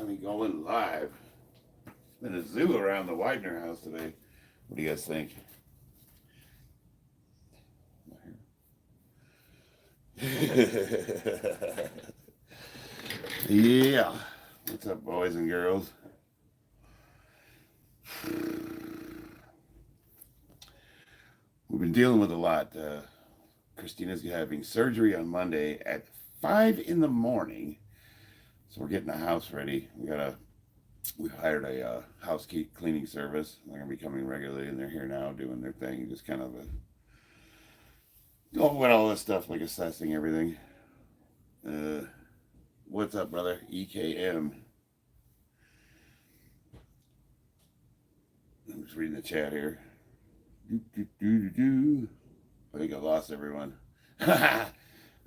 finally going live. It's been a zoo around the Widener house today. What do you guys think? Yeah. What's up, boys and girls? We've been dealing with a lot. Christina's having surgery on Monday at 5 in the morning. So we're getting the house ready. We hired a house cleaning service. They're gonna be coming regularly, and they're here now doing their thing. Just kind of with all this stuff, like assessing everything. What's up, brother? EKM. I'm just reading the chat here. I think I lost everyone. Had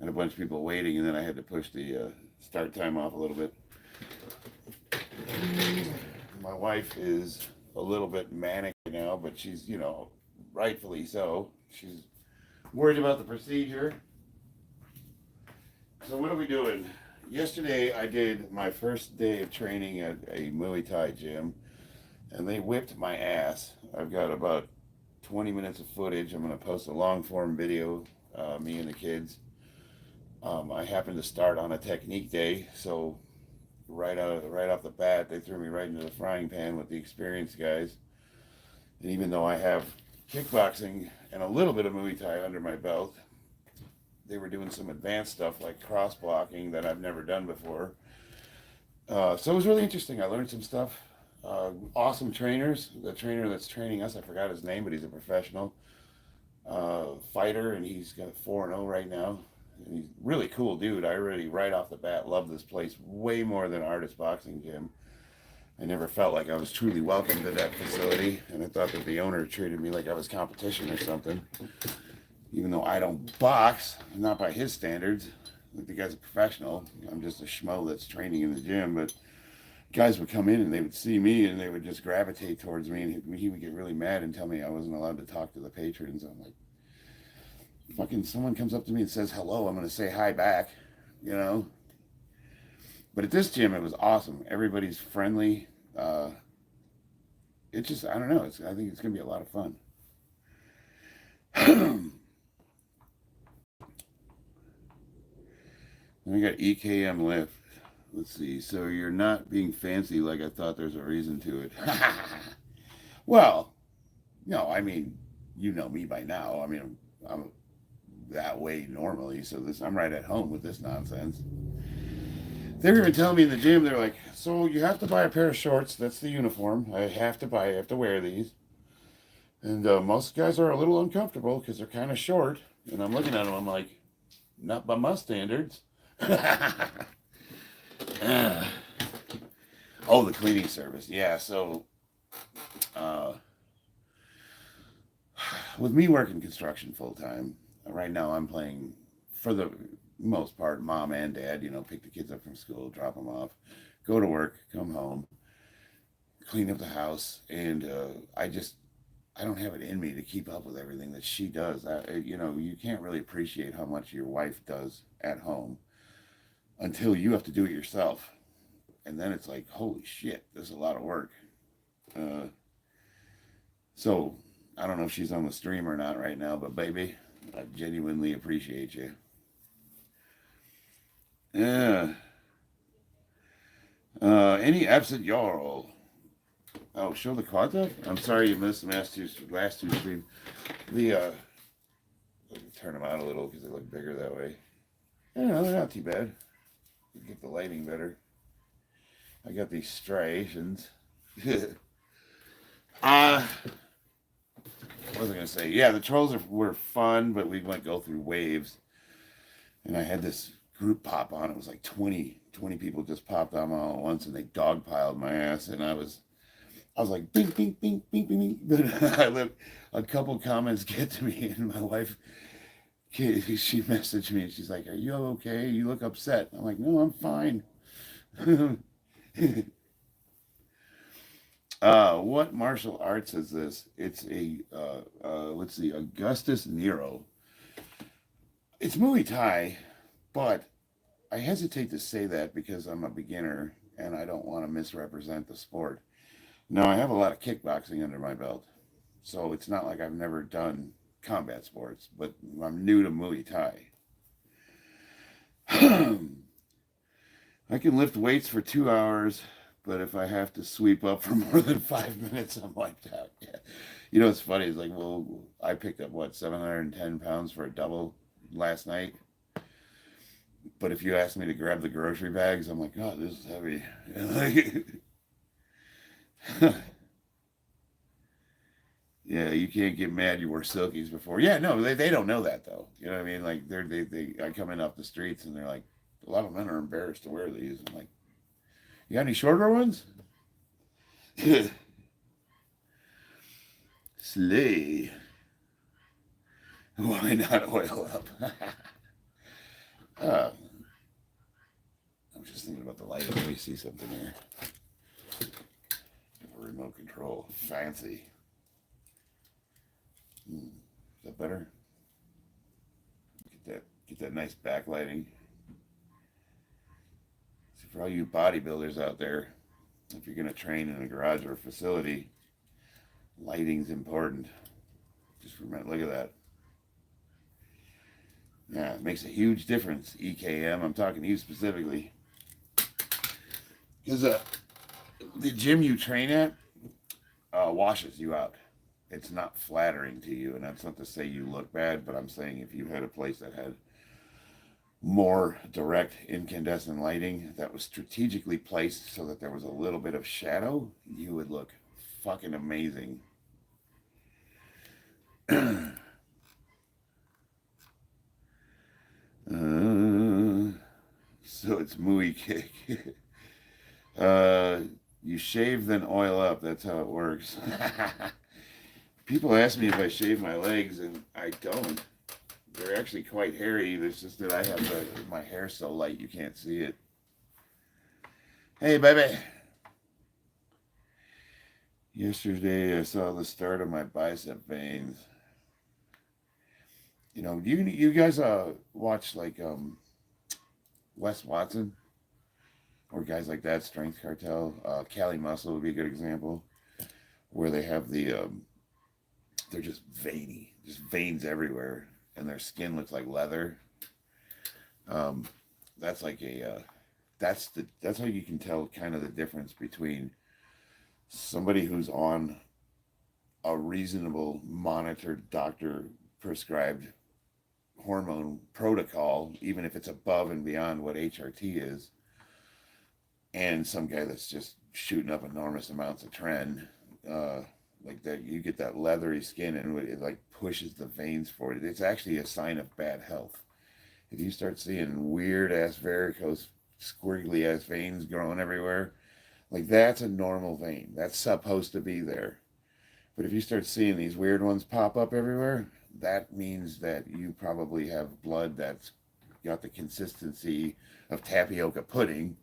a bunch of people waiting, and then I had to push the start time off a little bit. My wife is a little bit manic now, but she's, rightfully so. She's worried about the procedure. So what are we doing? Yesterday I did my first day of training at a Muay Thai gym, and they whipped my ass. I've got about 20 minutes of footage. I'm going to post a long form video, me and the kids. I happened to start on a technique day, so right off the bat, they threw me right into the frying pan with the experienced guys. And even though I have kickboxing and a little bit of Muay Thai under my belt, they were doing some advanced stuff like cross blocking that I've never done before. So it was really interesting. I learned some stuff. Awesome trainers. The trainer that's training us, I forgot his name, but he's a professional fighter, and he's got 4-0 right now. And he's a really cool dude. I already, right off the bat, love this place way more than Artist Boxing Gym. I never felt like I was truly welcome to that facility, and I thought that the owner treated me like I was competition or something. Even though I don't box, not by his standards. Like, the guy's a professional. I'm just a schmo that's training in the gym, but guys would come in and they would see me and they would just gravitate towards me, and he would get really mad and tell me I wasn't allowed to talk to the patrons. I'm like, fucking someone comes up to me and says hello, I'm going to say hi back, But at this gym, it was awesome. Everybody's friendly. It just, I don't know. I think it's going to be a lot of fun. We got EKM lift. Let's see. So you're not being fancy like I thought there's a reason to it. Well, no, I mean, you know me by now. I mean, I'm that way normally, so I'm right at home with this nonsense. They were even telling me in the gym, they're like, so you have to buy a pair of shorts. That's the uniform. I have to wear these. And most guys are a little uncomfortable because they're kind of short. And I'm looking at them, I'm like, not by my standards. Oh, the cleaning service. Yeah, so with me working construction full time, right now I'm playing, for the most part, mom and dad, pick the kids up from school, drop them off, go to work, come home, clean up the house, and I don't have it in me to keep up with everything that she does. You can't really appreciate how much your wife does at home until you have to do it yourself. And then it's like, holy shit, there's a lot of work. So I don't know if she's on the stream or not right now, but baby, I genuinely appreciate you. Yeah. Any absent Jarl? Oh, show the quadra? I'm sorry you missed the last two streams. Turn them out a little because they look bigger that way. Yeah, they're not too bad. Get the lighting better. I got these striations. What was I gonna say? Yeah, the trolls were fun, but we might go through waves. And I had this group pop on. It was like 20 people just popped on all at once, and they dogpiled my ass. And I was like, bing, bing, bing, bing, bing, bing. I let a couple comments get to me, and my wife, she messaged me, and she's like, are you okay? You look upset. I'm like, no, I'm fine. What martial arts is this? It's let's see, Augustus Nero. It's Muay Thai, but I hesitate to say that because I'm a beginner and I don't want to misrepresent the sport. Now, I have a lot of kickboxing under my belt, so it's not like I've never done combat sports, but I'm new to Muay Thai. I can lift weights for 2 hours, but if I have to sweep up for more than 5 minutes, I'm wiped out. Yeah. You know, it's funny. It's like, well, I picked up, what, 710 pounds for a double last night. But if you ask me to grab the grocery bags, I'm like, oh, this is heavy. Yeah, you can't get mad you wore silkies before. Yeah, no, they don't know that though. You know what I mean? Like I come in off the streets and they're like, a lot of men are embarrassed to wear these. I'm like, you got any shorter ones? Slay. Why not oil up? uh, I'm just thinking about the lighting. Let me see something here. Remote control. Fancy. Is that better? Get that nice backlighting. So for all you bodybuilders out there, if you're going to train in a garage or a facility, lighting's important. Just remember, look at that. Yeah, it makes a huge difference. EKM, I'm talking to you specifically. Because the gym you train at washes you out. It's not flattering to you, and that's not to say you look bad, but I'm saying if you had a place that had more direct incandescent lighting that was strategically placed so that there was a little bit of shadow, you would look fucking amazing. So it's Muay kick. You shave, then oil up. That's how it works. People ask me if I shave my legs, and I don't. They're actually quite hairy. It's just that I have my hair so light you can't see it. Hey, baby. Yesterday, I saw the start of my bicep veins. You know, you guys watch like Wes Watson or guys like that, Strength Cartel, Cali Muscle would be a good example, where they have they're just veiny, just veins everywhere, and their skin looks like leather. That's like that's how you can tell kind of the difference between somebody who's on a reasonable monitored doctor prescribed hormone protocol, even if it's above and beyond what HRT is, and some guy that's just shooting up enormous amounts of tren, like that. You get that leathery skin, and it like pushes the veins forward. It's actually a sign of bad health. If you start seeing weird ass varicose, squiggly ass veins growing everywhere, like that's a normal vein. That's supposed to be there. But if you start seeing these weird ones pop up everywhere, that means that you probably have blood that's got the consistency of tapioca pudding,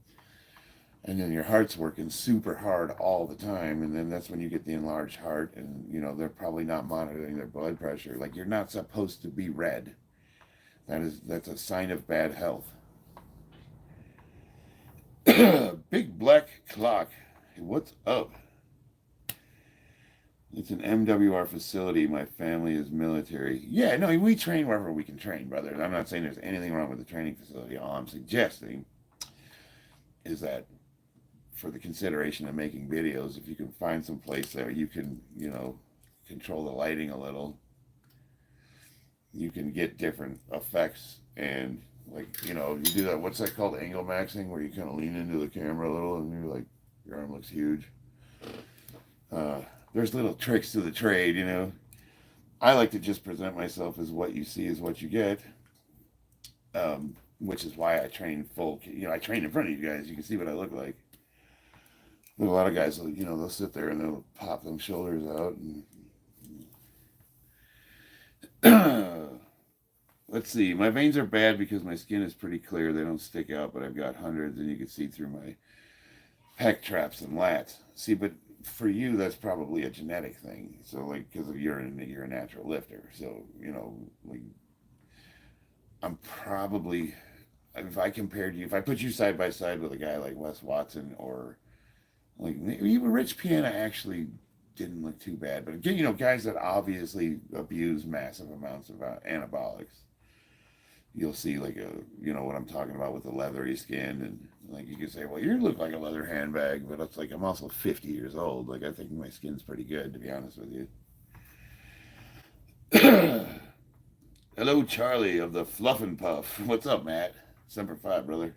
and then your heart's working super hard all the time, and then that's when you get the enlarged heart, and you know they're probably not monitoring their blood pressure. Like, you're not supposed to be red. That's a sign of bad health. Big black clock. Hey, what's up? It's an MWR facility. My family is military. Yeah, no, we train wherever we can train, brother. I'm not saying there's anything wrong with the training facility. All I'm suggesting is that for the consideration of making videos, if you can find some place there you can, you know, control the lighting a little, you can get different effects. And like, you know, you do that, what's that called, angle maxing, where you kind of lean into the camera a little and you're like, your arm looks huge. There's little tricks to the trade, you know. I like to just present myself as what you see is what you get, which is why I train full. You know, I train in front of you guys. You can see what I look like. But a lot of guys, you know, they'll sit there and they'll pop them shoulders out. And let's see. My veins are bad because my skin is pretty clear. They don't stick out, but I've got hundreds, and you can see through my pec traps and lats. See, but for you, that's probably a genetic thing. So, like, because you're a natural lifter. So, you know, like, I'm probably if I compared you, if I put you side by side with a guy like Wes Watson or like even Rich Piana actually didn't look too bad. But again, guys that obviously abuse massive amounts of anabolics, you'll see like what I'm talking about with the leathery skin, and like you can say, well, you look like a leather handbag, but it's like I'm also 50 years old. Like I think my skin's pretty good, to be honest with you. Hello, Charlie of the Fluff and Puff. What's up, Matt? Semper Fi, brother.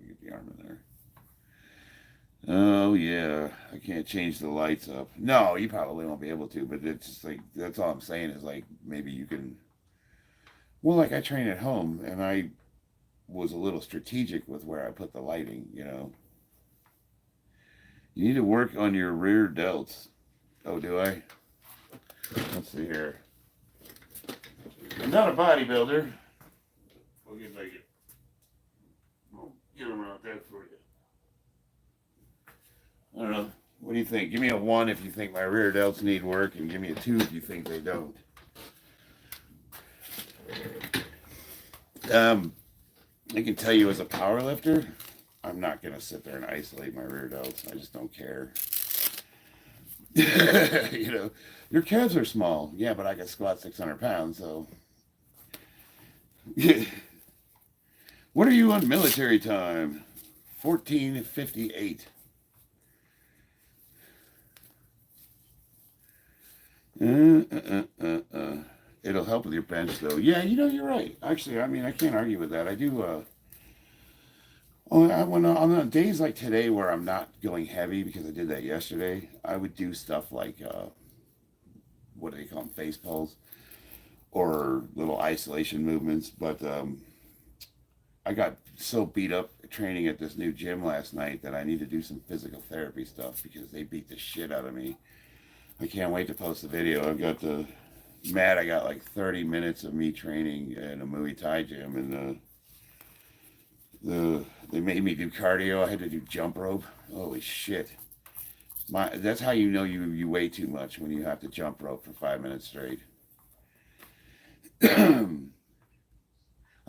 Get the arm in there. Oh yeah, I can't change the lights up. No, you probably won't be able to, but it's just like that's all I'm saying is like maybe you can. Well, like I train at home, and I was a little strategic with where I put the lighting. You need to work on your rear delts. Oh, do I? Let's see here. I'm not a bodybuilder. We'll get like it. We'll get them out there for you. I don't know. What do you think? Give me a 1 if you think my rear delts need work, and give me a 2 if you think they don't. I can tell you as a power lifter, I'm not going to sit there and isolate my rear delts. I just don't care. Your calves are small. Yeah, but I can squat 600 pounds, so. What are you on military time? 14:58. It'll help with your bench, though. Yeah, you're right. Actually, I mean, I can't argue with that. I do. When on days like today where I'm not going heavy because I did that yesterday, I would do stuff like what do they call them, face pulls or little isolation movements. But I got so beat up training at this new gym last night that I need to do some physical therapy stuff because they beat the shit out of me. I can't wait to post the video. I've got I got like 30 minutes of me training in a Muy Thai gym, and they made me do cardio. I had to do jump rope. Holy shit! That's how you know you weigh too much, when you have to jump rope for 5 minutes straight.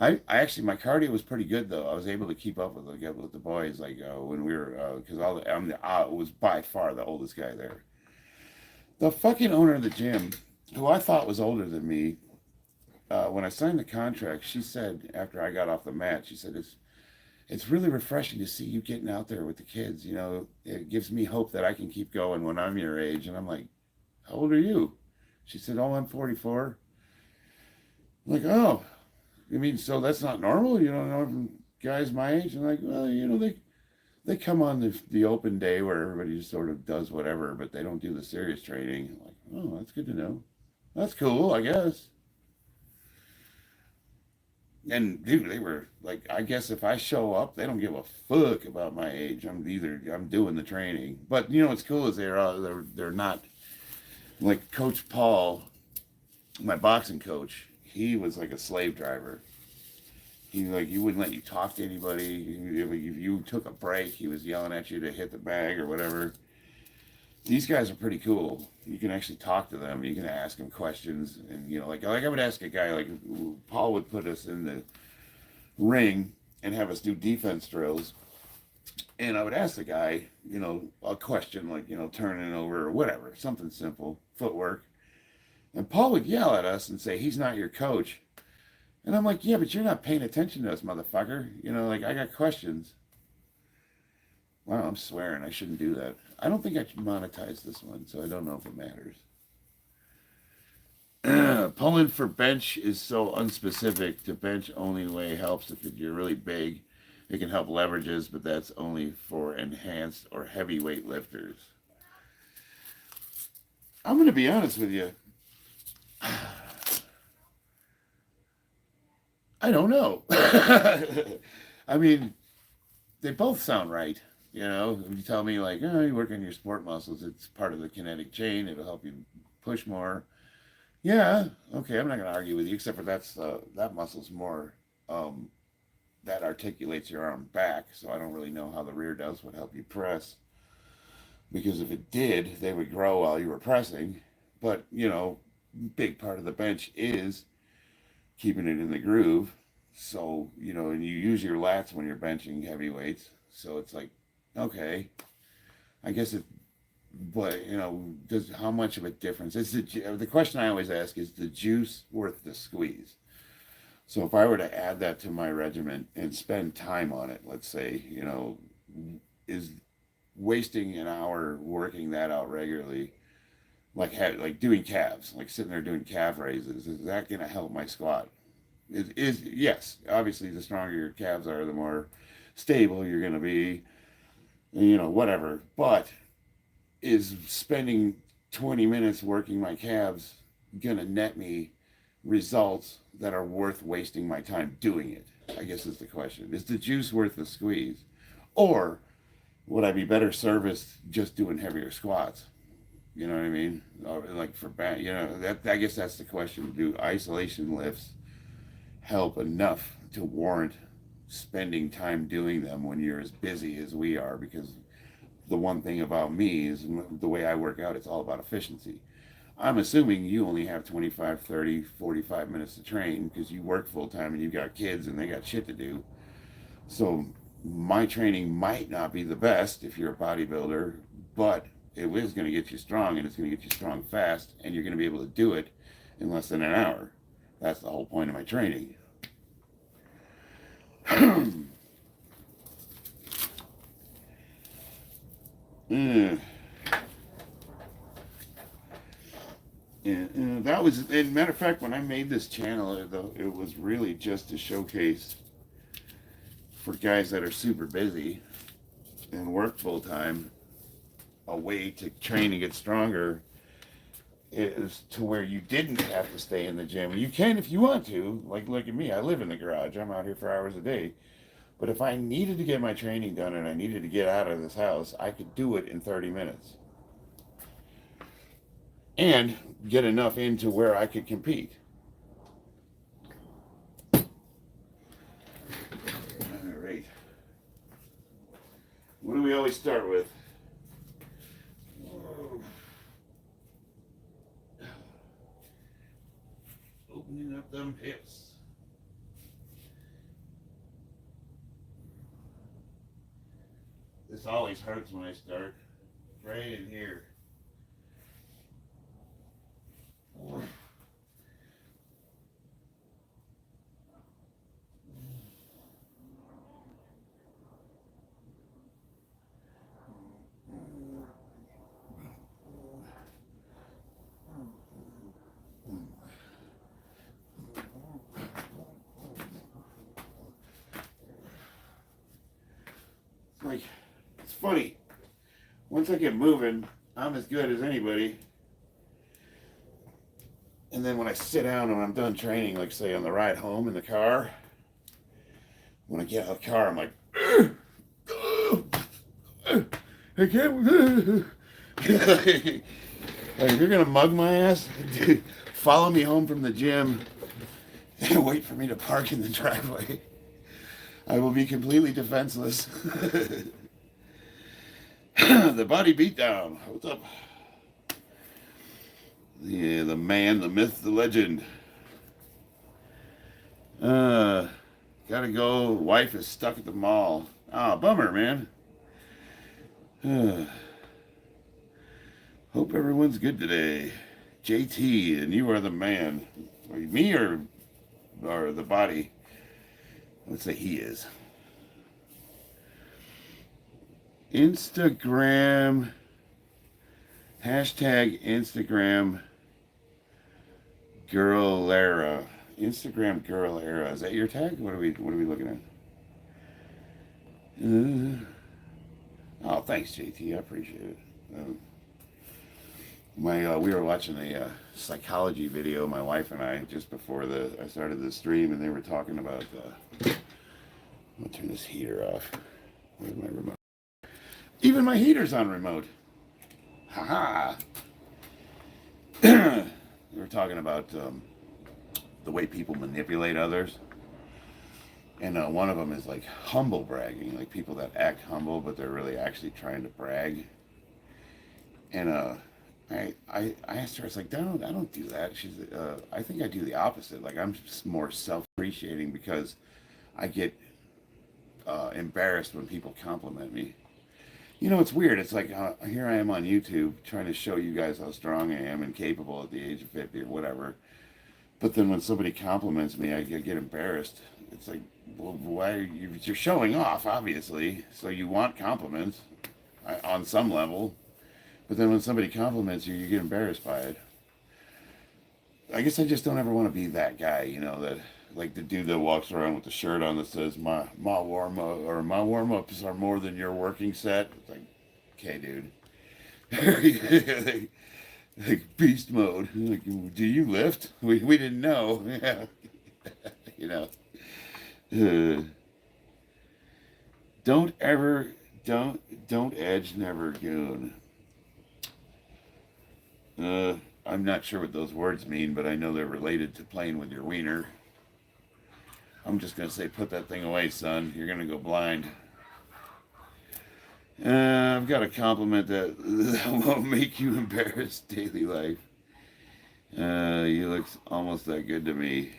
I actually, my cardio was pretty good though. I was able to keep up with the boys, like when we were because I was by far the oldest guy there. The fucking owner of the gym, who I thought was older than me, when I signed the contract, she said after I got off the mat, she said it's really refreshing to see you getting out there with the kids. It gives me hope that I can keep going when I'm your age. And I'm like, how old are you? She said, oh, I'm 44. I'm like, oh, you mean so that's not normal? You don't know from guys my age? And like, well, they come on the open day where everybody just sort of does whatever, but they don't do the serious training. I'm like, oh, that's good to know. That's cool, I guess. And dude, they were like, I guess if I show up, they don't give a fuck about my age. I'm doing the training. But what's cool is they're not like Coach Paul, my boxing coach. He was like a slave driver. He wouldn't let you talk to anybody. If you took a break, he was yelling at you to hit the bag or whatever. These guys are pretty cool. You can actually talk to them. You can ask them questions, and like I would ask a guy, like Paul would put us in the ring and have us do defense drills, and I would ask the guy, a question like turning over or whatever, something simple, footwork, and Paul would yell at us and say he's not your coach, and I'm like, yeah, but you're not paying attention to us, motherfucker. Like I got questions. Wow, I'm swearing. I shouldn't do that. I don't think I should monetize this one, so I don't know if it matters. Pulling for bench is so unspecific. The bench only way helps if you're really big. It can help leverages, but that's only for enhanced or heavyweight lifters. I'm going to be honest with you. I don't know. I mean, they both sound right. If you tell me like, oh, you work on your sport muscles, it's part of the kinetic chain. It'll help you push more. Yeah, okay, I'm not going to argue with you, except for that muscle's more that articulates your arm back. So I don't really know how the rear delts would help you press, because if it did, they would grow while you were pressing. But big part of the bench is keeping it in the groove. So, you know, and you use your lats when you're benching heavy weights. So it's like, okay, I guess it, but, you know, how much of a difference? The question I always ask is the juice worth the squeeze? So if I were to add that to my regimen and spend time on it, let's say, you know, is wasting an hour working that out regularly, like doing calves, like sitting there doing calf raises, is that going to help my squat? Yes, obviously the stronger your calves are, the more stable you're going to be, you know, whatever. But is spending 20 minutes working my calves going to net me results that are worth wasting my time doing it? I guess is the question. Is the juice worth the squeeze? Or would I be better serviced just doing heavier squats? You know what I mean? Or like for back, you know, that I guess that's the question. Do isolation lifts help enough to warrant spending time doing them when you're as busy as we are? Because the one thing about me is the way I work out, it's all about efficiency. I'm assuming you only have 25, 30, 45 minutes to train because you work full time and you've got kids and they got shit to do. So my training might not be the best if you're a bodybuilder, but it is going to get you strong, and it's going to get you strong fast, and you're going to be able to do it in less than an hour. That's the whole point of my training. And that was, as a matter of fact, when I made this channel, it was really just to showcase for guys that are super busy and work full time, a way to train and get stronger is to where you didn't have to stay in the gym. You can if you want to. Like, look at me. I live in the garage. I'm out here for hours a day. But if I needed to get my training done and I needed to get out of this house, I could do it in 30 minutes. And get enough into where I could compete. All right. What do we always start with? Opening up them hips. This always hurts when I start. Right in here. Like, it's funny. Once I get moving, I'm as good as anybody. And then when I sit down and I'm done training, like say on the ride home in the car, when I get out of the car, I'm like, I can't. Like, if you're gonna mug my ass, dude, follow me home from the gym and wait for me to park in the driveway. I will be completely defenseless. The body beatdown. What's up? Yeah, the man, the myth, the legend. Gotta go. Wife is stuck at the mall. Ah, bummer, man. Hope everyone's good today. JT, and you are the man. Me or the body? Let's say he is. Instagram. Hashtag Instagram girl era. Instagram girl era. Is that your tag? What are we looking at? Oh, thanks, JT. I appreciate it. We were watching a psychology video, my wife and I, just before I started the stream, and they were talking about. I'm gonna turn this heater off. Where's my remote? Even my heater's on remote. Haha. We were talking about the way people manipulate others. And one of them is like humble bragging, like people that act humble, but they're really actually trying to brag. And I asked her, I was like, I don't do that. She's, I think I do the opposite. Like, I'm just more self-appreciating because I get embarrassed when people compliment me. You know, it's weird. It's like, here I am on YouTube trying to show you guys how strong I am and capable at the age of 50 or whatever. But then when somebody compliments me, I get embarrassed. It's like, well, why are you, you're showing off, obviously. So you want compliments on some level. But then when somebody compliments you, you get embarrassed by it. I guess I just don't ever want to be that guy, you know, that like the dude that walks around with the shirt on that says my warm up or my warm ups are more than your working set. It's like, okay, dude. Like beast mode. Like, do you lift? We didn't know. Yeah. You know. Uh, don't ever don't edge, never goon. I'm not sure what those words mean, but I know they're related to playing with your wiener. I'm just gonna say, put that thing away, son. You're gonna go blind. I've got a compliment that won't make you embarrassed. Daily life. You look almost that good to me.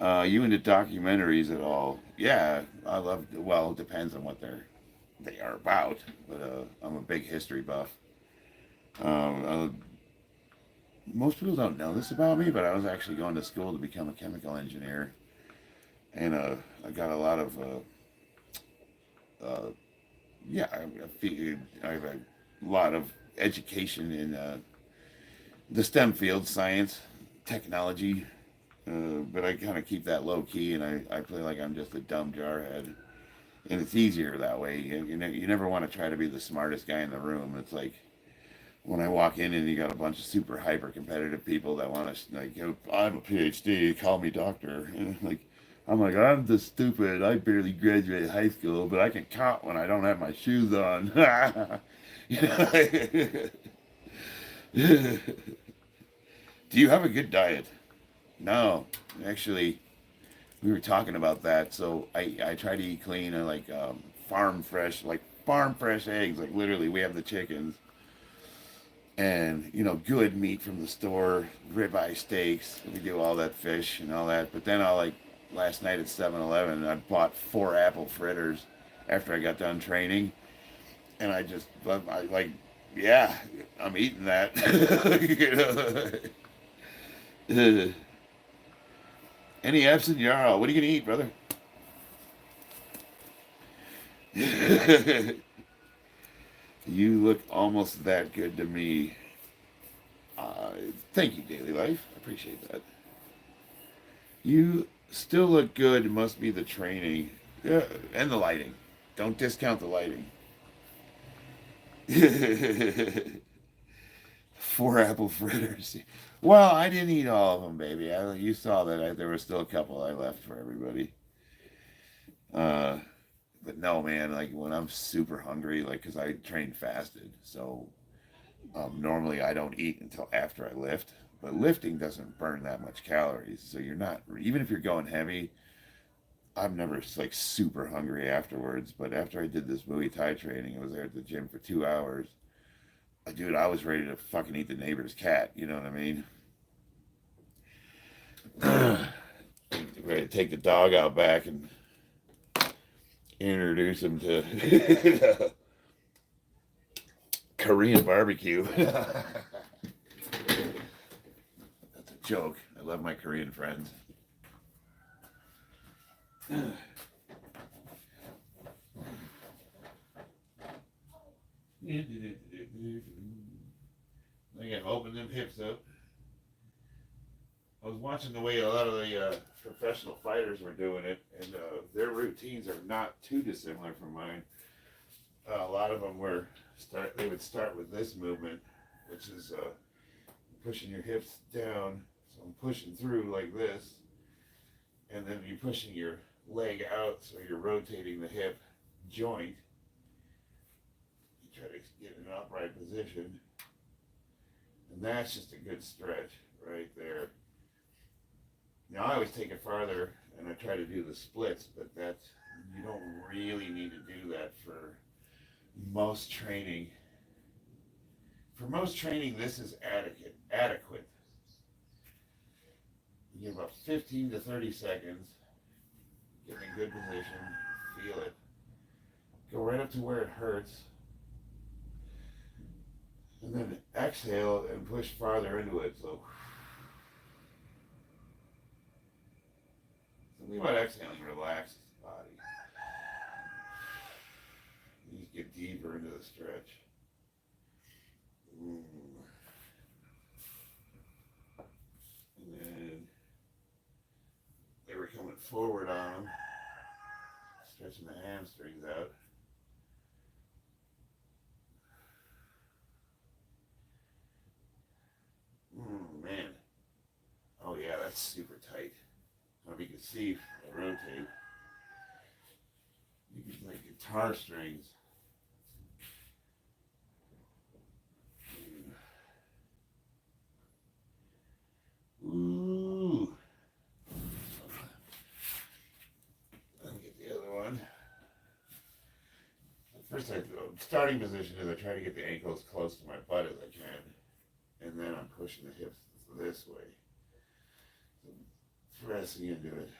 You into documentaries at all? Yeah, I love. Well, it depends on what they are about. But I'm a big history buff. Most people don't know this about me, but I was actually going to school to become a chemical engineer, and I got a lot of yeah, I have a lot of education in the STEM field, science, technology, but I kind of keep that low key, and I play like I'm just a dumb jarhead, and it's easier that way. You never want to try to be the smartest guy in the room. It's like when I walk in and you got a bunch of super hyper competitive people that want to like, I'm a PhD, call me doctor, and like. I'm like, I'm the stupid. I barely graduated high school, but I can count when I don't have my shoes on. Do you have a good diet? No, actually, we were talking about that. So I try to eat clean. I like farm fresh eggs. Like literally, we have the chickens, and good meat from the store, ribeye steaks. We do all that fish and all that. But then I'll like last night at 7-Eleven, I bought 4 apple fritters after I got done training, and I like, yeah, I'm eating that. Any absent Jarl? What are you gonna eat, brother? You look almost that good to me. Uh, Thank you, Daily Life. I appreciate that. You still look good. It must be the training. Yeah, and the lighting. Don't discount the lighting. 4 apple fritters. Well, I didn't eat all of them, baby. You saw that there were still a couple I left for everybody. Uh, but no, man. Like when I'm super hungry, like because I train fasted, so normally I don't eat until after I lift. But lifting doesn't burn that much calories, so you're not even if you're going heavy. I'm never like super hungry afterwards, but after I did this Muay Thai training, I was there at the gym for 2 hours. Dude, I was ready to fucking eat the neighbor's cat. You know what I mean? Ready to take the dog out back and introduce him to Korean barbecue. That's a joke. I love my Korean friends. Again, open them hips up. I was watching the way a lot of the professional fighters were doing it, and their routines are not too dissimilar from mine. A lot of them they would start with this movement, which is pushing your hips down. So I'm pushing through like this, and then you're pushing your leg out, so you're rotating the hip joint. You try to get in an upright position, and that's just a good stretch right there. Now I always take it farther, and I try to do the splits, but you don't really need to do that for most training. for most training, this is adequate. You give about 15 to 30 seconds. Get in a good position. Feel it. Go right up to where it hurts. And then exhale and push farther into it. So, something about exhaling relaxes the body. You just get deeper into the stretch. And then they were coming forward on them, stretching the hamstrings out. Man. Oh yeah, that's super tight. I don't know if you can see if I rotate. You can like guitar strings. Ooh. Let me get the other one. First, starting position is I try to get the ankles close to my butt as I can. And then I'm pushing the hips this way. So pressing into it.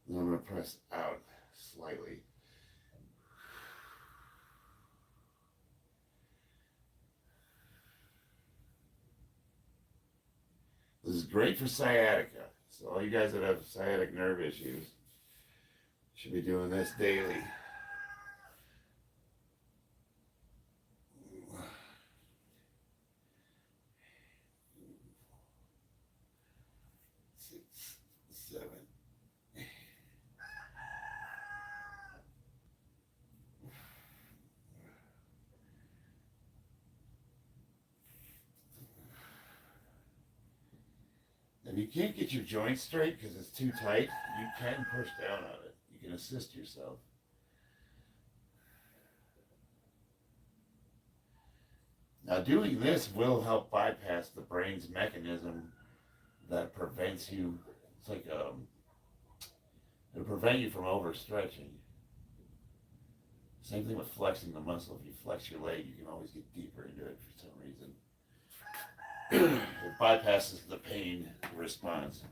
Then I'm going to press out slightly. This is great for sciatica. So all you guys that have sciatic nerve issues should be doing this daily. If you can't get your joints straight because it's too tight, you can push down on it. You can assist yourself. Now doing this will help bypass the brain's mechanism that prevents you, it's like it'll prevent you from overstretching. Same thing with flexing the muscle. If you flex your leg, you can always get deeper into it for some reason. It bypasses the pain response.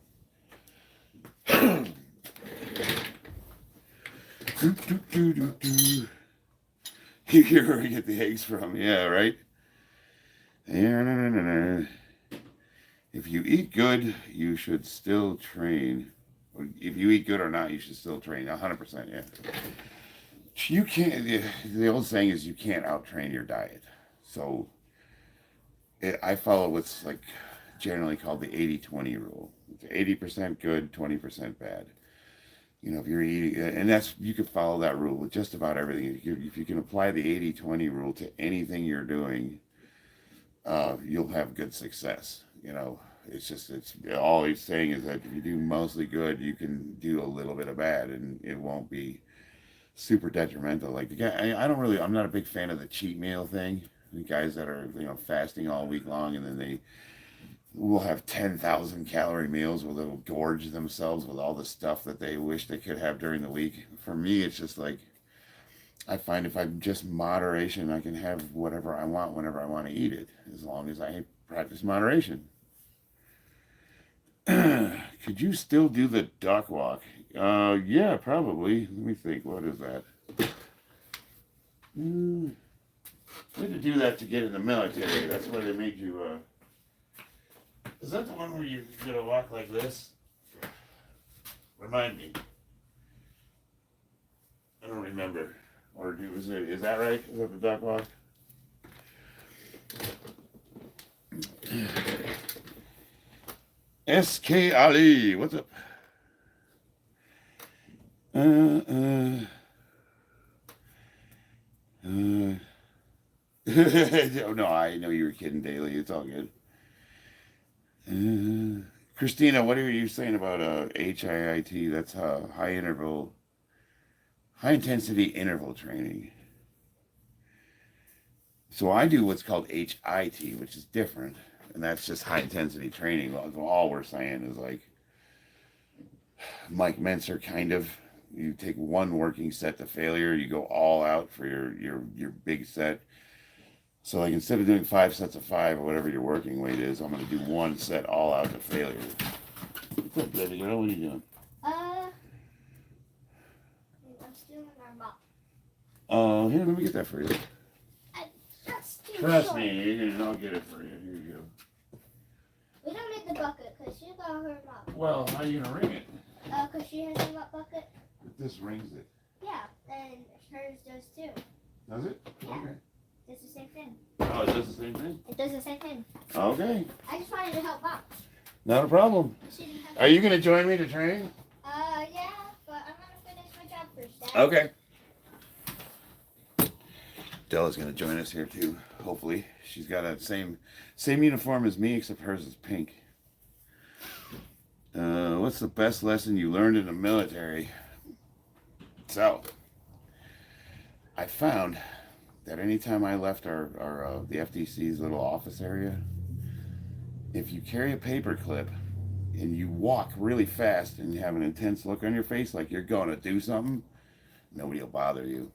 You hear where we get the eggs from, yeah, right? If you eat good, you should still train. If you eat good or not, you should still train. 100%, yeah. You can't, the old saying is you can't out-train your diet. So I follow what's like generally called the 80-20 rule. It's 80% good, 20% bad. You know, if you're eating, and that's, you can follow that rule with just about everything. If you can apply the 80-20 rule to anything you're doing, you'll have good success. You know, it's all he's saying is that if you do mostly good, you can do a little bit of bad, and it won't be super detrimental. Like the guy, I'm not a big fan of the cheat meal thing. The guys that are, you know, fasting all week long, and then they will have 10,000 calorie meals where they'll gorge themselves with all the stuff that they wish they could have during the week. For me, it's just like, I find if I'm just moderation, I can have whatever I want whenever I want to eat it, as long as I practice moderation. Could you still do the duck walk? Yeah, probably. Let me think. What is that? I had to do that to get in the military. That's why they made you, is that the one where you're going to walk like this? Remind me. I don't remember. Or is that right? Is that the duck walk? SK Ali, what's up? Oh, no, I know you were kidding, Daily. It's all good. Christina, what are you saying about HIIT? That's high intensity interval training. So I do what's called HIT, which is different, and that's just high intensity training. All we're saying is like Mike Mentzer kind of. You take one working set to failure, you go all out for your big set. So like instead of doing 5 sets of 5 or whatever your working weight is, I'm going to do 1 set all out to failure. What's up, baby girl? What are you doing? I'm stealing our mop. Oh, here, let me get that for you. That's too Trust short. me, I'll get it for you. Here you go. We don't need the bucket because she got her mop. Well, how are you going to ring it? Because she has a mop bucket. This rings it. Yeah, and hers does too. Does it? Yeah. Okay. It's the same thing. Oh, it does the same thing? It does the same thing. Okay. I just wanted to help mom. Not a problem. Are you going to join me to train? Yeah, but I'm going to finish my job first, Dad. Okay. Della's going to join us here too, hopefully. She's got a same uniform as me, except hers is pink. What's the best lesson you learned in the military? So, I found that anytime I left the FDC's little office area, if you carry a paper clip and you walk really fast and you have an intense look on your face like you're going to do something, nobody will bother you.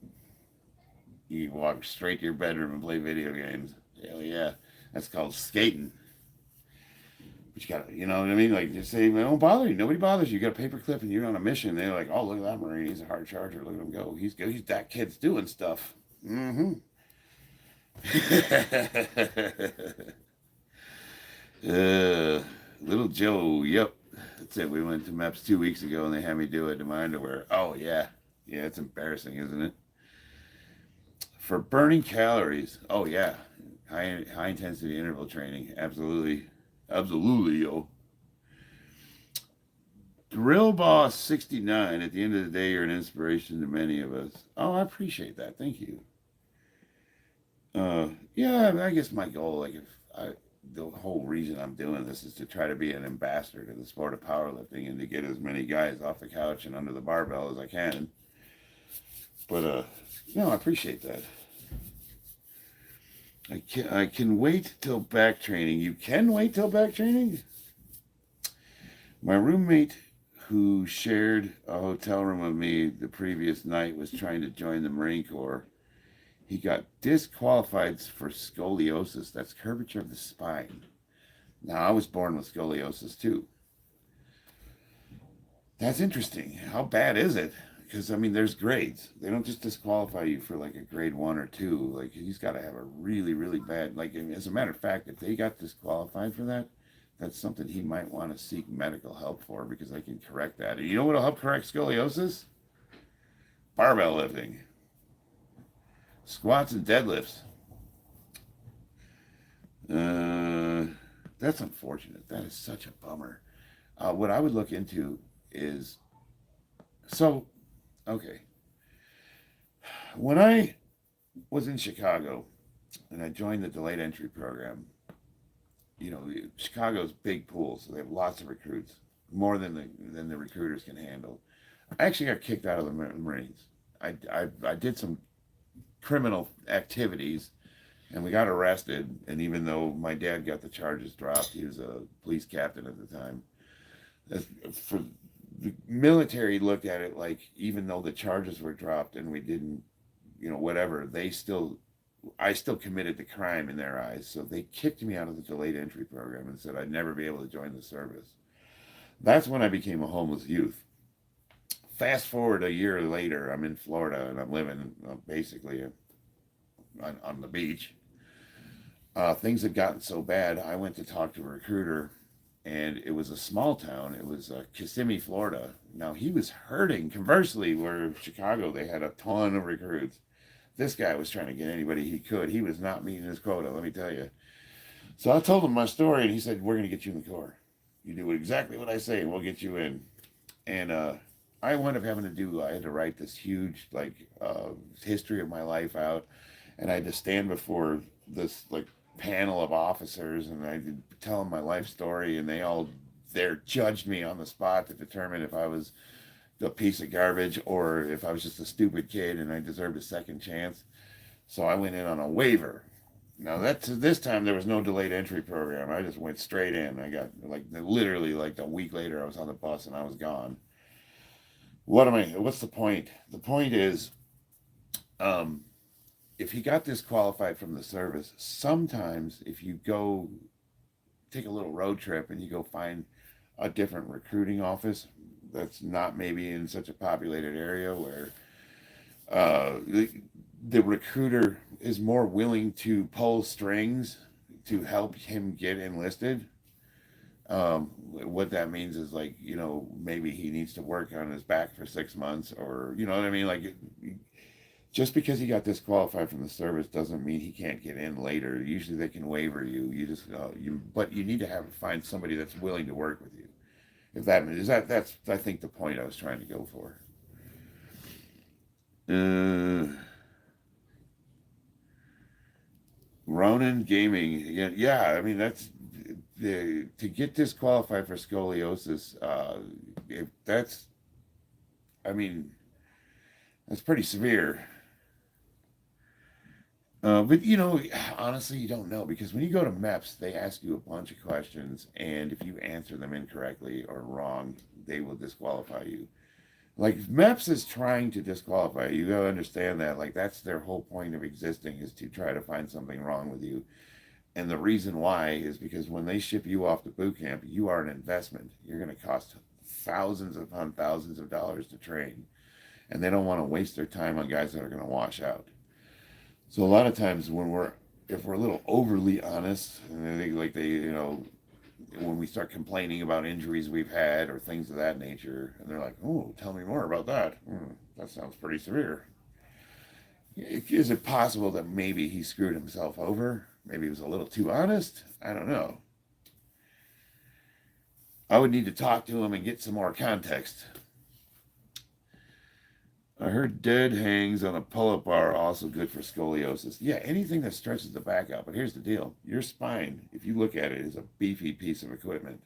You walk straight to your bedroom and play video games. Hell yeah. That's called skating. But you gotta, you know what I mean? Like, just say, don't bother you. Nobody bothers you. You got a paper clip and you're on a mission. They're like, oh, look at that Marine. He's a hard charger. Look at him go. He's that kid's doing stuff. Mm-hmm. Little Joe, yep. That's it. We went to MEPS 2 weeks ago and they had me do it in my underwear. Oh, yeah. Yeah, it's embarrassing, isn't it? For burning calories, oh yeah, high intensity interval training, absolutely, yo. Drill Boss 69. At the end of the day, you're an inspiration to many of us. Oh, I appreciate that. Thank you. Yeah, I guess my goal, the whole reason I'm doing this is to try to be an ambassador to the sport of powerlifting and to get as many guys off the couch and under the barbell as I can. But no, I appreciate that. I can wait till back training. You can wait till back training? My roommate who shared a hotel room with me the previous night was trying to join the Marine Corps. He got disqualified for scoliosis. That's curvature of the spine. Now, I was born with scoliosis too. That's interesting. How bad is it? Because, I mean, there's grades. They don't just disqualify you for like a grade 1 or 2. Like, he's got to have a really, really bad, like, as a matter of fact, if they got disqualified for that, that's something he might want to seek medical help for because I can correct that. And you know what will help correct scoliosis? Barbell lifting. Squats and deadlifts. That's unfortunate. That is such a bummer. What I would look into is, okay. When I was in Chicago and I joined the delayed entry program, you know, Chicago's big pool, so they have lots of recruits, more than the recruiters can handle. I actually got kicked out of the Marines. I did some criminal activities and we got arrested, and even though my dad got the charges dropped, he was a police captain at the time. For the military looked at it like, even though the charges were dropped and we didn't, you know, whatever, I still committed the crime in their eyes. So they kicked me out of the delayed entry program and said I'd never be able to join the service. That's when I became a homeless youth. Fast forward a year later, I'm in Florida and I'm living basically on the beach. Things had gotten so bad, I went to talk to a recruiter, and it was a small town. It was Kissimmee, Florida. Now, he was hurting. Conversely, where Chicago, they had a ton of recruits. This guy was trying to get anybody he could. He was not meeting his quota, let me tell you. So I told him my story, and he said, we're going to get you in the Corps. You do exactly what I say, and we'll get you in. And I wound up having I had to write this huge, history of my life out, and I had to stand before this, panel of officers, and I did tell them my life story, and they all judged me on the spot to determine if I was a piece of garbage or if I was just a stupid kid and I deserved a second chance. So I went in on a waiver. Now this time there was no delayed entry program. I just went straight in. I got literally a week later I was on the bus and I was gone. What's the point? The point is, if he got disqualified from the service, sometimes if you go take a little road trip and you go find a different recruiting office that's not maybe in such a populated area where the recruiter is more willing to pull strings to help him get enlisted. What that means is like, you know, maybe he needs to work on his back for 6 months, or you know what I mean? Like, just because he got disqualified from the service doesn't mean he can't get in later. Usually they can waiver you. You just, but you need to find somebody that's willing to work with you. If that is that's I think the point I was trying to go for. Ronin Gaming, yeah. I mean, that's to get disqualified for scoliosis. If that's, I mean, that's pretty severe. But you know, honestly, you don't know, because when you go to MEPS, they ask you a bunch of questions, and if you answer them incorrectly or wrong, they will disqualify you. Like, MEPS is trying to disqualify you. You gotta understand that. Like, that's their whole point of existing, is to try to find something wrong with you. And the reason why is because when they ship you off to boot camp, you are an investment. You're gonna cost thousands upon thousands of dollars to train, and they don't want to waste their time on guys that are gonna wash out. So a lot of times if we're a little overly honest, and you know, when we start complaining about injuries we've had or things of that nature, and they're like, "Oh, tell me more about that. That sounds pretty severe." Is it possible that maybe he screwed himself over? Maybe he was a little too honest? I don't know. I would need to talk to him and get some more context. I heard dead hangs on a pull-up bar are also good for scoliosis. Yeah, anything that stretches the back out. But here's the deal. Your spine, if you look at it, is a beefy piece of equipment.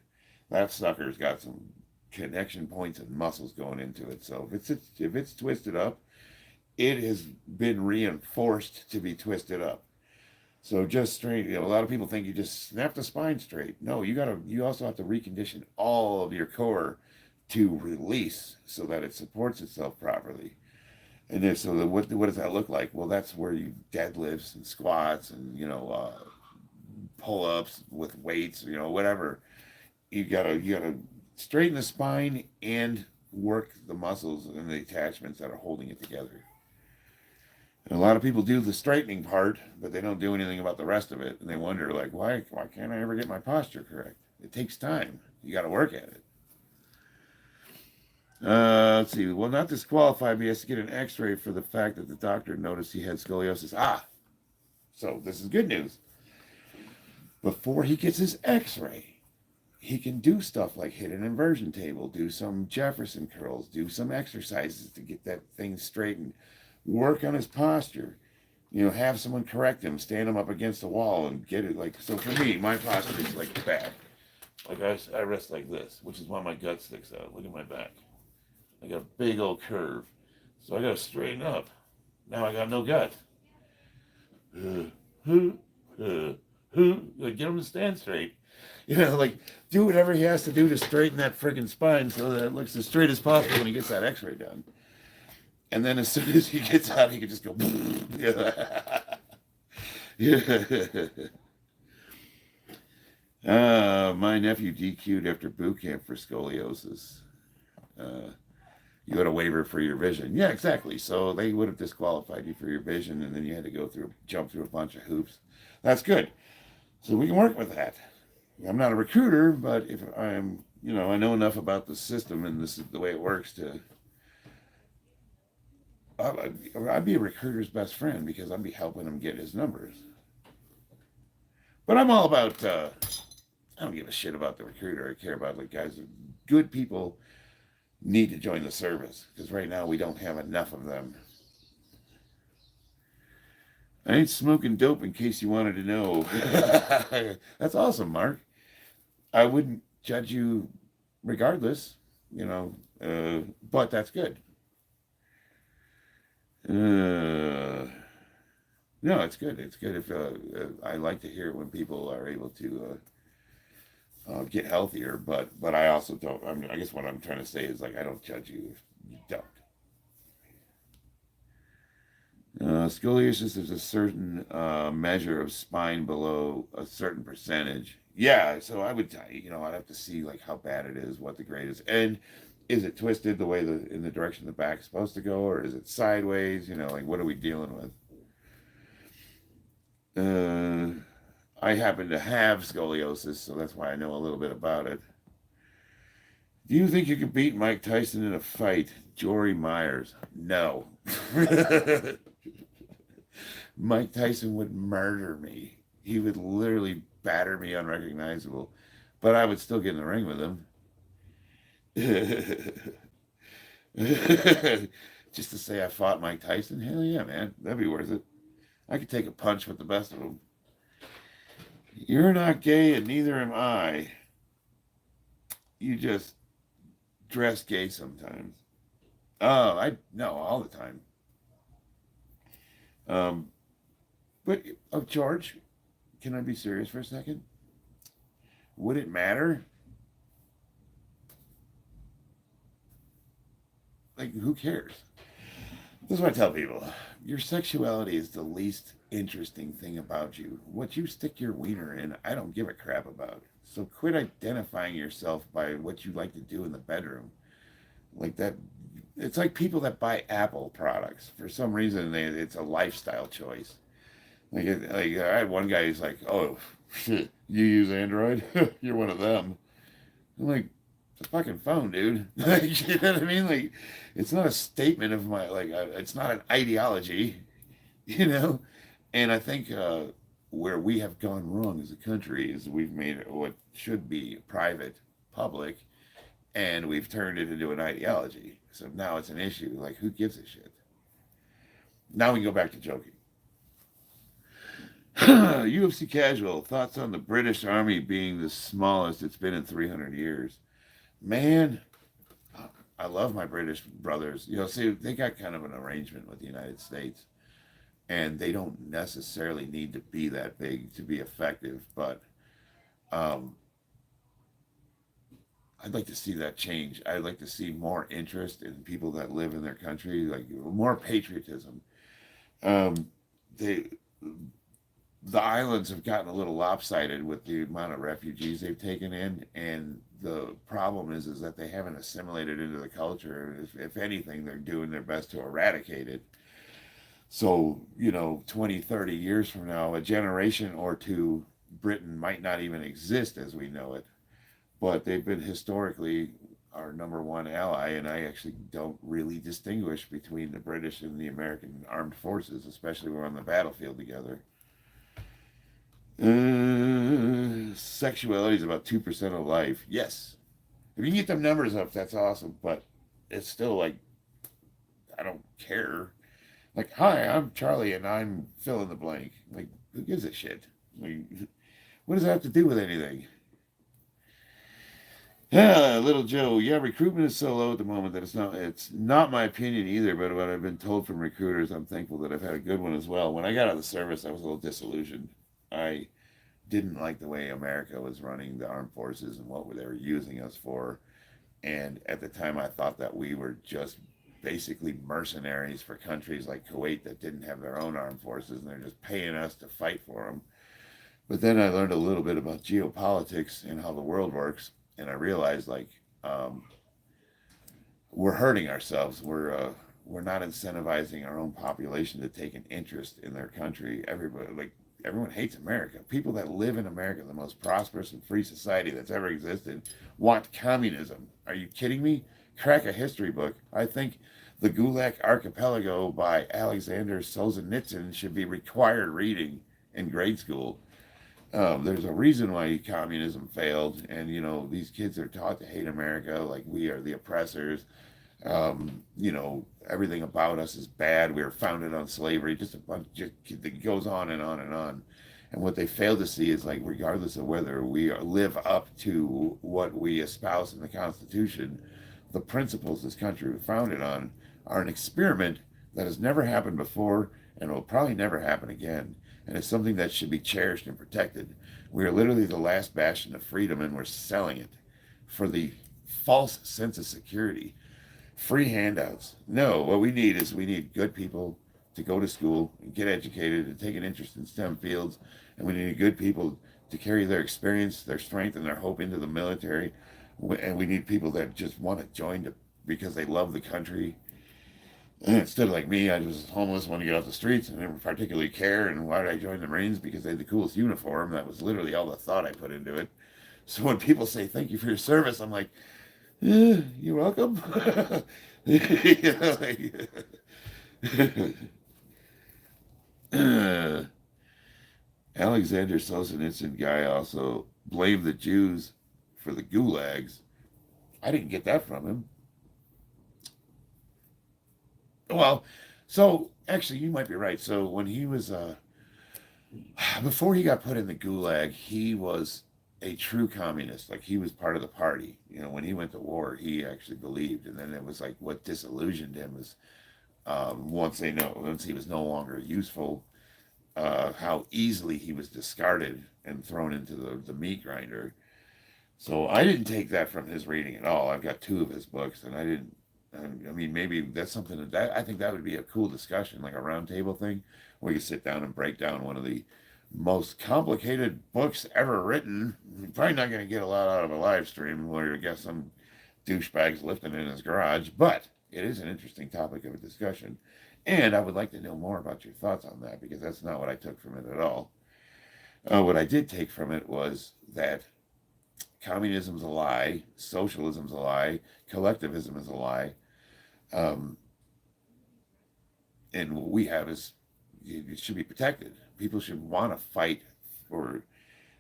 That sucker's got some connection points and muscles going into it. So if it's twisted up, it has been reinforced to be twisted up. So just straight, you know, a lot of people think you just snap the spine straight. No, you also have to recondition all of your core to release so that it supports itself properly. And then, so what does that look like? Well, that's where you deadlifts and squats and, you know, pull-ups with weights, you know, whatever. You gotta straighten the spine and work the muscles and the attachments that are holding it together. And a lot of people do the straightening part, but they don't do anything about the rest of it. And they wonder, like, why can't I ever get my posture correct? It takes time. You got to work at it. Let's see. Well, not disqualified, but he has to get an x-ray for the fact that the doctor noticed he had scoliosis. So this is good news. Before he gets his x-ray, he can do stuff like hit an inversion table, do some Jefferson curls, do some exercises to get that thing straightened, work on his posture, you know, have someone correct him, stand him up against the wall and get it. Like, so for me, my posture is like bad. Like I rest like this, which is why my gut sticks out. Look at my back. I got a big old curve. So I got to straighten up. Now I got no gut. Like, get him to stand straight. You know, like, do whatever he has to do to straighten that friggin' spine so that it looks as straight as possible when he gets that x-ray done. And then as soon as he gets out, he can just go. My nephew DQ'd after boot camp for scoliosis. You had a waiver for your vision. Yeah, exactly. So they would have disqualified you for your vision, and then you had to jump through a bunch of hoops. That's good. So we can work with that. I'm not a recruiter, but if I'm, you know, I know enough about the system and this is the way it works I'd be a recruiter's best friend, because I'd be helping him get his numbers. But I'm all about, I don't give a shit about the recruiter. I care about, like, guys, good people need to join the service, because right now we don't have enough of them. I ain't smoking dope, in case you wanted to know. That's awesome, Mark. I wouldn't judge you regardless, you know, but that's good. No, it's good. It's good if I like to hear it when people are able to get healthier, but I also don't. I mean, I guess what I'm trying to say is, like, I don't judge you if you don't. Scoliosis is a certain measure of spine below a certain percentage. Yeah, so I would, I'd have to see like how bad it is, what the grade is, and is it twisted the way in the direction the back is supposed to go, or is it sideways? Like what are we dealing with? I happen to have scoliosis, so that's why I know a little bit about it. Do you think you could beat Mike Tyson in a fight? Jory Myers. No. Mike Tyson would murder me. He would literally batter me unrecognizable. But I would still get in the ring with him. Just to say I fought Mike Tyson? Hell yeah, man. That'd be worth it. I could take a punch with the best of them. You're not gay and neither am I. You just dress gay sometimes. Oh, I no, all the time. Um, but George, can I be serious for a second? Would it matter? Like, who cares? This is what I tell people. Your sexuality is the least interesting thing about you. What you stick your wiener in, I don't give a crap about. So quit identifying yourself by what you like to do in the bedroom. Like that, it's like people that buy Apple products. For some reason, it's a lifestyle choice. Like I had one guy who's like, "Oh, you use Android? You're one of them." I'm like, "It's a fucking phone, dude." Like, you know what I mean? Like, it's not a statement of my it's not an ideology, you know. And I think where we have gone wrong as a country is we've made it what should be private, public, and we've turned it into an ideology. So now it's an issue. Like, who gives a shit? Now we can go back to joking. UFC casual thoughts on the British Army being the smallest it's been in 300 years. Man, I love my British brothers. See, they got kind of an arrangement with the United States, and they don't necessarily need to be that big to be effective. But um, I'd like to see that change. I'd like to see more interest in people that live in their country, like more patriotism. Um, they the islands have gotten a little lopsided with the amount of refugees they've taken in, and the problem is that they haven't assimilated into the culture. If anything, they're doing their best to eradicate it. So 20, 30 years from now, a generation or two, Britain might not even exist as we know it, but they've been historically our number one ally, and I actually don't really distinguish between the British and the American armed forces, especially when we're on the battlefield together. Sexuality is about 2% of life. Yes. If you can get them numbers up, that's awesome. But it's still like, I don't care. Like, hi, I'm Charlie and I'm fill in the blank. Like, who gives a shit? Like, what does that have to do with anything? Yeah, little Joe. Yeah, recruitment is so low at the moment that it's not my opinion either, but what I've been told from recruiters, I'm thankful that I've had a good one as well. When I got out of the service, I was a little disillusioned. I didn't like the way America was running the armed forces and what they were using us for. And at the time, I thought that we were just basically mercenaries for countries like Kuwait that didn't have their own armed forces, and they're just paying us to fight for them. But then I learned a little bit about geopolitics and how the world works, and I realized um, we're hurting ourselves. We're not incentivizing our own population to take an interest in their country. Everyone hates America. People that live in America, the most prosperous and free society that's ever existed, want communism. Are you kidding me? Crack a history book. I think the Gulag Archipelago by Alexander Solzhenitsyn should be required reading in grade school. There's a reason why communism failed, and these kids are taught to hate America like we are the oppressors. Everything about us is bad. We were founded on slavery, just a bunch that goes on and on and on. And what they fail to see is like, regardless of whether live up to what we espouse in the Constitution, the principles this country was founded on are an experiment that has never happened before and will probably never happen again. And it's something that should be cherished and protected. We are literally the last bastion of freedom, and we're selling it for the false sense of security. Free handouts. No, what we need is we need good people to go to school and get educated and take an interest in STEM fields. And we need good people to carry their experience, their strength, and their hope into the military. And we need people that just want to join because they love the country. And instead of like me, I was homeless, wanted to get off the streets, and didn't particularly care. And why did I join the Marines? Because they had the coolest uniform. That was literally all the thought I put into it. So when people say thank you for your service, I'm like, you're welcome. You know, like, Alexander Solzhenitsyn guy also blamed the Jews for the gulags. I didn't get that from him. Well, so actually, you might be right. So when he was, before he got put in the gulag, he was a true communist. Like he was part of the party. You know, when he went to war, he actually believed. And then it was like what disillusioned him was once he was no longer useful, how easily he was discarded and thrown into the meat grinder. So I didn't take that from his reading at all. I've got 2 of his books, and I didn't. I mean, maybe that's something that I think that would be a cool discussion, like a roundtable thing, where you sit down and break down one of the most complicated books ever written. You're probably not going to get a lot out of a live stream where you get some douchebag's lifting in his garage, but it is an interesting topic of a discussion. And I would like to know more about your thoughts on that, because that's not what I took from it at all. What I did take from it was that communism's a lie, socialism's a lie, collectivism is a lie. And what we have is it should be protected. People should want to fight for.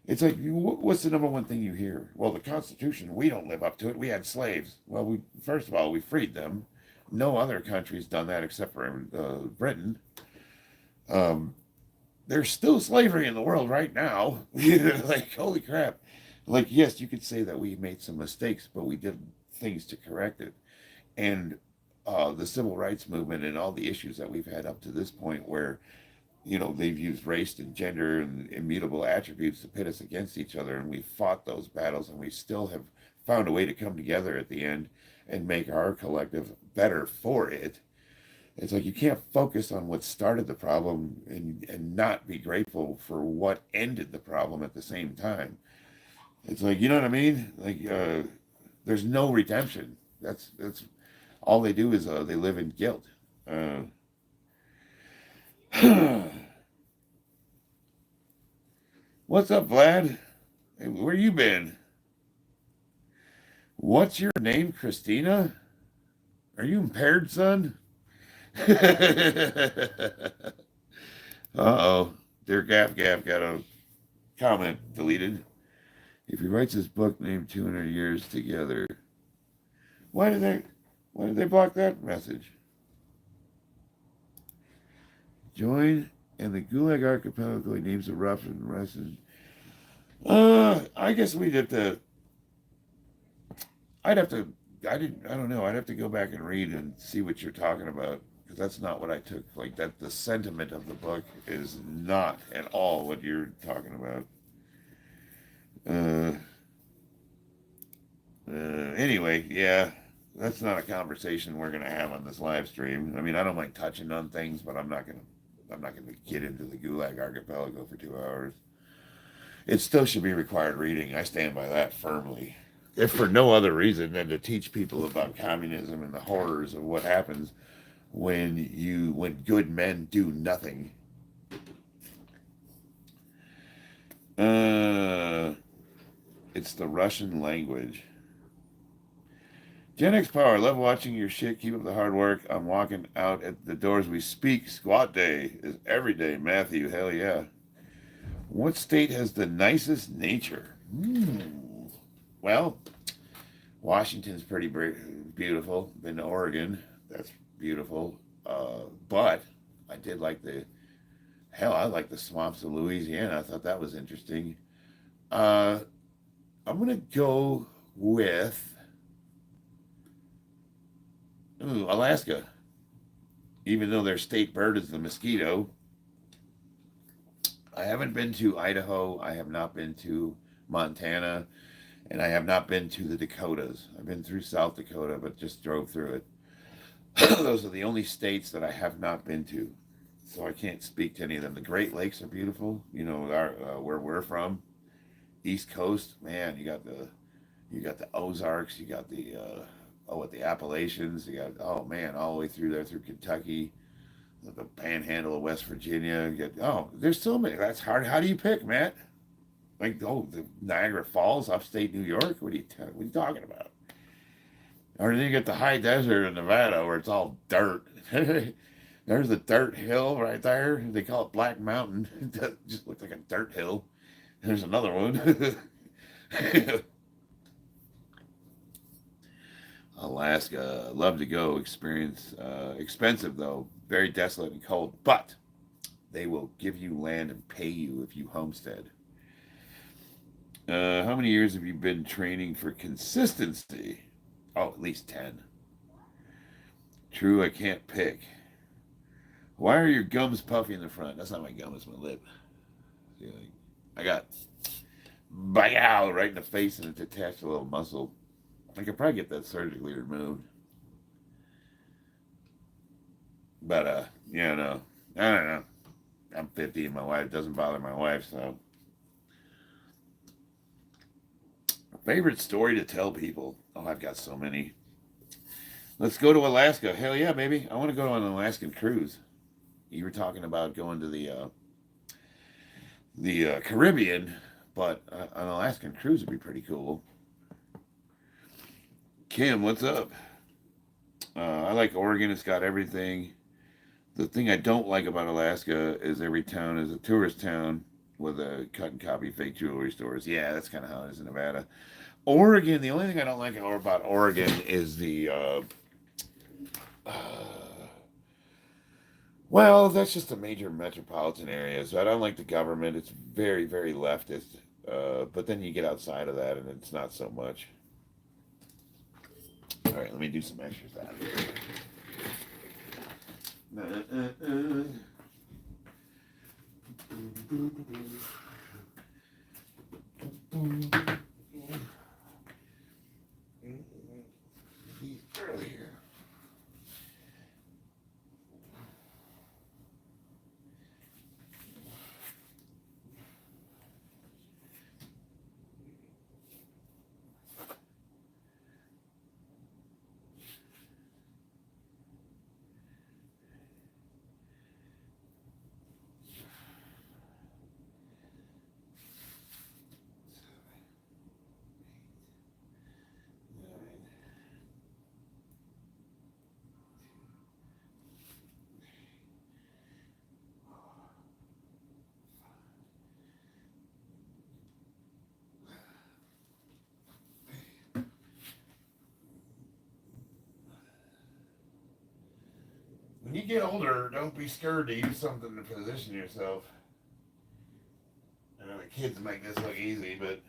It's like, what's the number one thing you hear? Well, the Constitution, we don't live up to it. We had slaves. Well, first of all, we freed them. No other country's done that except for Britain. There's still slavery in the world right now. Like, holy crap. Like, yes, you could say that we made some mistakes, but we did things to correct it. And the civil rights movement and all the issues that we've had up to this point where, you know, they've used race and gender and immutable attributes to pit us against each other, and we fought those battles, and we still have found a way to come together at the end and make our collective better for it. It's like you can't focus on what started the problem and not be grateful for what ended the problem at the same time. It's like, you know what I mean? Like, there's no redemption. That's all they do is they live in guilt. What's up, Vlad? Hey, where you been? What's your name, Christina? Are you impaired, son? Uh-oh. Dear Gaff got a comment deleted. If he writes his book named 200 Years Together, why did they block that message? Join and the Gulag Archipelago names of Russian Russian. I guess I don't know. I'd have to go back and read and see what you're talking about, because that's not what I took. Like that, the sentiment of the book is not at all what you're talking about. Anyway, yeah, that's not a conversation we're gonna have on this live stream. I mean, I don't mind touching on things, but I'm not gonna get into the Gulag Archipelago for 2 hours. It still should be required reading. I stand by that firmly, if for no other reason than to teach people about communism and the horrors of what happens when good men do nothing. It's the Russian language. Gen X Power, love watching your shit. Keep up the hard work. I'm walking out at the doors we speak. Squat day is every day. Matthew, hell yeah. What state has the nicest nature? Well, Washington's pretty beautiful. Been to Oregon. That's beautiful. But I did like I like the swamps of Louisiana. I thought that was interesting. I'm going to go with Alaska. Even though their state bird is the mosquito. I haven't been to Idaho. I have not been to Montana. And I have not been to the Dakotas. I've been through South Dakota, but just drove through it. Those are the only states that I have not been to. so I can't speak to any of them. The Great Lakes are beautiful. You know, where we're from, East Coast, man. You got the Ozarks. You got the Appalachians. You got, oh man, all the way through there through Kentucky, the Panhandle of West Virginia. There's so many. That's hard. How do you pick, Matt? Like, the Niagara Falls, upstate New York. What are you talking about? Or then you get the high desert in Nevada where it's all dirt. There's the dirt hill right there. They call it Black Mountain. It just looks like a dirt hill. There's another one. Alaska, love to go. Experience, expensive though, very desolate and cold, but they will give you land and pay you if you homestead. How many years have you been training for consistency? Oh, at least 10. True, I can't pick. Why are your gums puffy in the front? That's not my gum, it's my lip. See, like, I got bow right in the face and it's attached to a little muscle. I could probably get that surgically removed. But, yeah, no. I don't know. I'm 50 and my wife doesn't bother my wife, so. Favorite story to tell people? Oh, I've got so many. Let's go to Alaska. Hell yeah, baby. I want to go on an Alaskan cruise. You were talking about going to the Caribbean, but an Alaskan cruise would be pretty cool. Kim, what's up? I like Oregon. It's got everything. The thing I don't like about Alaska is every town is a tourist town with a cut and copy fake jewelry stores. Yeah, that's kind of how it is in Nevada. Oregon, the only thing I don't like about Oregon is well, that's just a major metropolitan area. So I don't like the government. It's very, very leftist. But then you get outside of that and it's not so much. All right, let me do some exercise. Earlier. When you get older, don't be scared to use something to position yourself. I know the kids make this look easy, but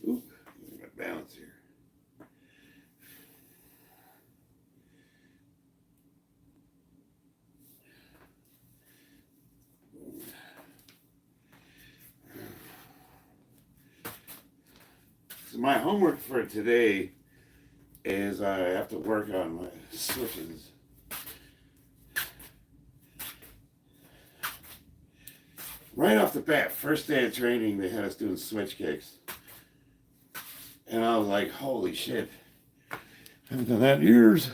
oop, I got balance here. So my homework for today is I have to work on my switches. Right off the bat, first day of training, they had us doing switch kicks. And I was like, holy shit. I haven't done that in years.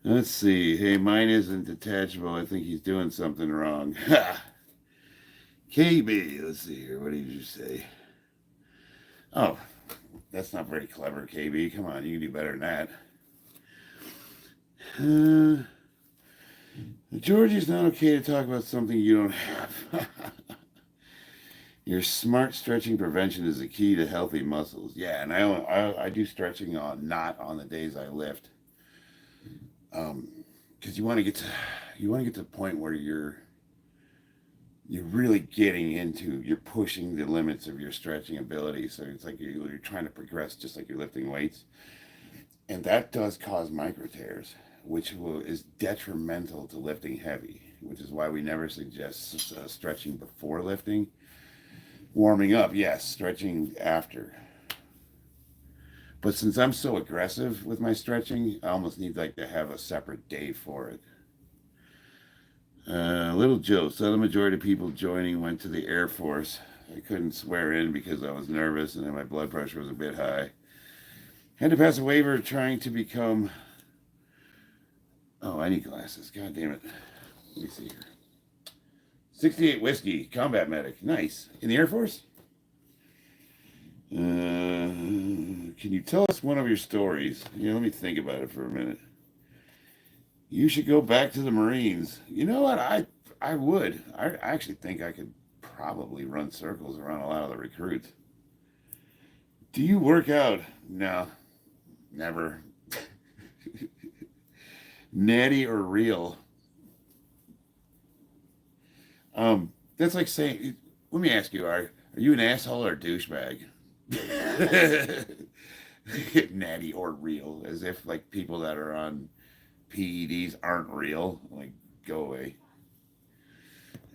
Let's see. Hey, mine isn't detachable. I think he's doing something wrong. KB, let's see here. What did you say? Oh, that's not very clever, KB. Come on, you can do better than that. Georgie's not okay to talk about something you don't have. Your smart stretching prevention is the key to healthy muscles. Yeah, and I do stretching not on the days I lift, because you want to get to the point where you're really getting into, you're pushing the limits of your stretching ability. So it's like you're trying to progress just like you're lifting weights, and that does cause micro tears, which is detrimental to lifting heavy. Which is why we never suggest stretching before lifting. Warming up, yes. Stretching after. But since I'm so aggressive with my stretching, I almost need to have a separate day for it. Little Joe, so the majority of people joining went to the Air Force. I couldn't swear in because I was nervous and then my blood pressure was a bit high. Had to pass a waiver trying to become... Oh, I need glasses. God damn it. Let me see here. 68 Whiskey, combat medic. Nice. In the Air Force? Can you tell us one of your stories? Let me think about it for a minute. You should go back to the Marines. You know what? I would. I actually think I could probably run circles around a lot of the recruits. Do you work out? No. Never. Natty or real? That's like saying, let me ask you, are you an asshole or a douchebag? Natty or real, as if like people that are on PEDs aren't real. Like, go away.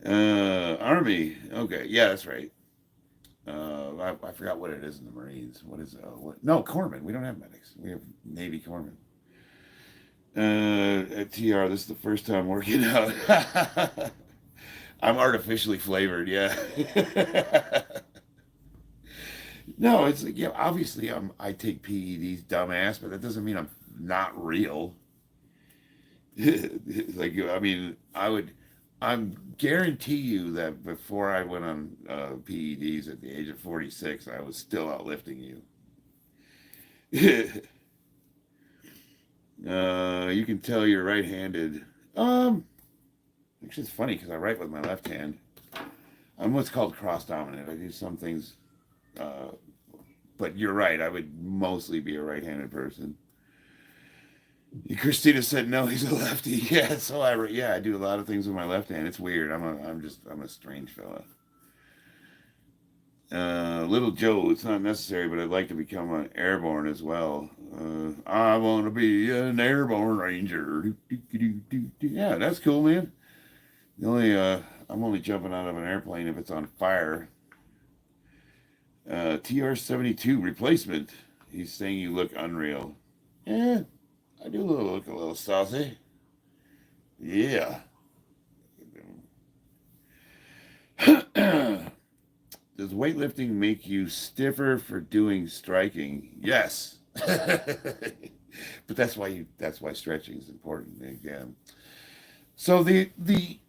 Army. Okay, yeah, that's right. I forgot what it is in the Marines. What is No, corpsmen. We don't have medics. We have Navy corpsmen. At TR, this is the first time working out. I'm artificially flavored, yeah. No, it's like, obviously I take PEDs, dumbass, but that doesn't mean I'm not real. Like, I mean, I'm guarantee you that before I went on PEDs at the age of 46, I was still outlifting you. You can tell you're right-handed. Actually, it's funny because I write with my left hand. I'm what's called cross-dominant. I do some things, but you're right. I would mostly be a right-handed person. Christina said no, he's a lefty. Yeah, so I do a lot of things with my left hand. It's weird. I'm a strange fella. Little Joe, it's not necessary, but I'd like to become an airborne as well. I want to be an airborne ranger. Yeah, that's cool, man. I'm only jumping out of an airplane if it's on fire. TR-72 replacement. He's saying you look unreal. Yeah, I do look a little saucy. Yeah. Does weightlifting make you stiffer for doing striking? Yes. But that's why stretching is important. Again. So the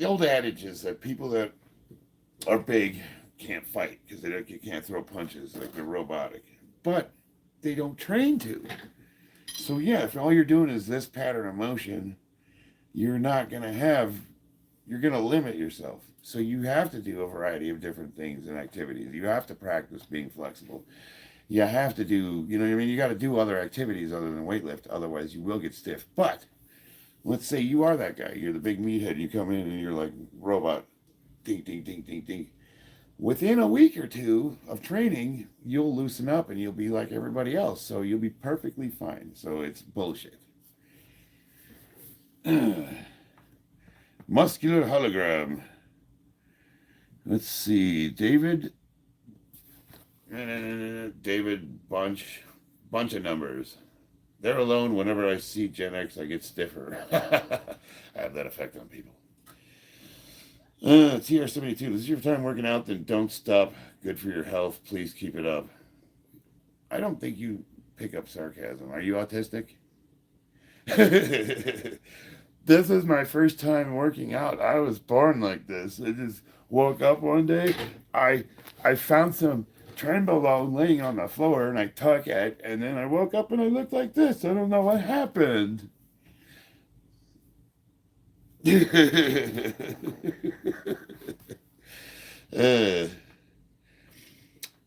old adage is that people that are big can't fight because you can't throw punches, like they're robotic. But they don't train to. So yeah, if all you're doing is this pattern of motion, you're going to limit yourself. So you have to do a variety of different things and activities. You have to practice being flexible. You have to do, you got to do other activities other than weightlift. Otherwise you will get stiff. But let's say you are that guy. You're the big meathead. You come in and you're like robot. Ding, ding, ding, ding, ding. Within a week or two of training, you'll loosen up and you'll be like everybody else. So you'll be perfectly fine. So it's bullshit. Muscular hologram. Let's see. David bunch of numbers. They're alone. Whenever I see Gen X, I get stiffer. I have that effect on people. TR-72, this is your time working out, then don't stop. Good for your health. Please keep it up. I don't think you pick up sarcasm. Are you autistic? This is my first time working out. I was born like this. I just woke up one day. I I found some trenbolone laying on the floor, and I tuck it, and then I woke up and I looked like this. I don't know what happened. uh,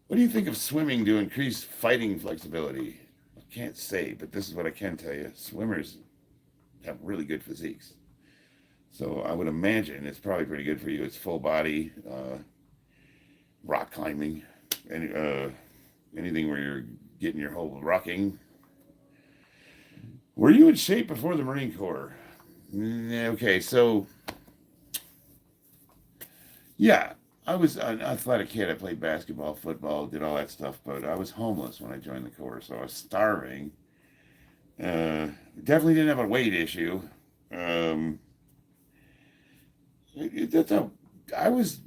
what do you think of swimming to increase fighting flexibility? I can't say, but this is what I can tell you. Swimmers have really good physiques. So I would imagine it's probably pretty good for you. It's full body, rock climbing, anything where you're getting your whole rocking. Were you in shape before the Marine Corps? Okay, so yeah, I was an athletic kid. I played basketball, football, did all that stuff, but I was homeless when I joined the Corps, so I was starving. Definitely didn't have a weight issue. Um, that's a, I was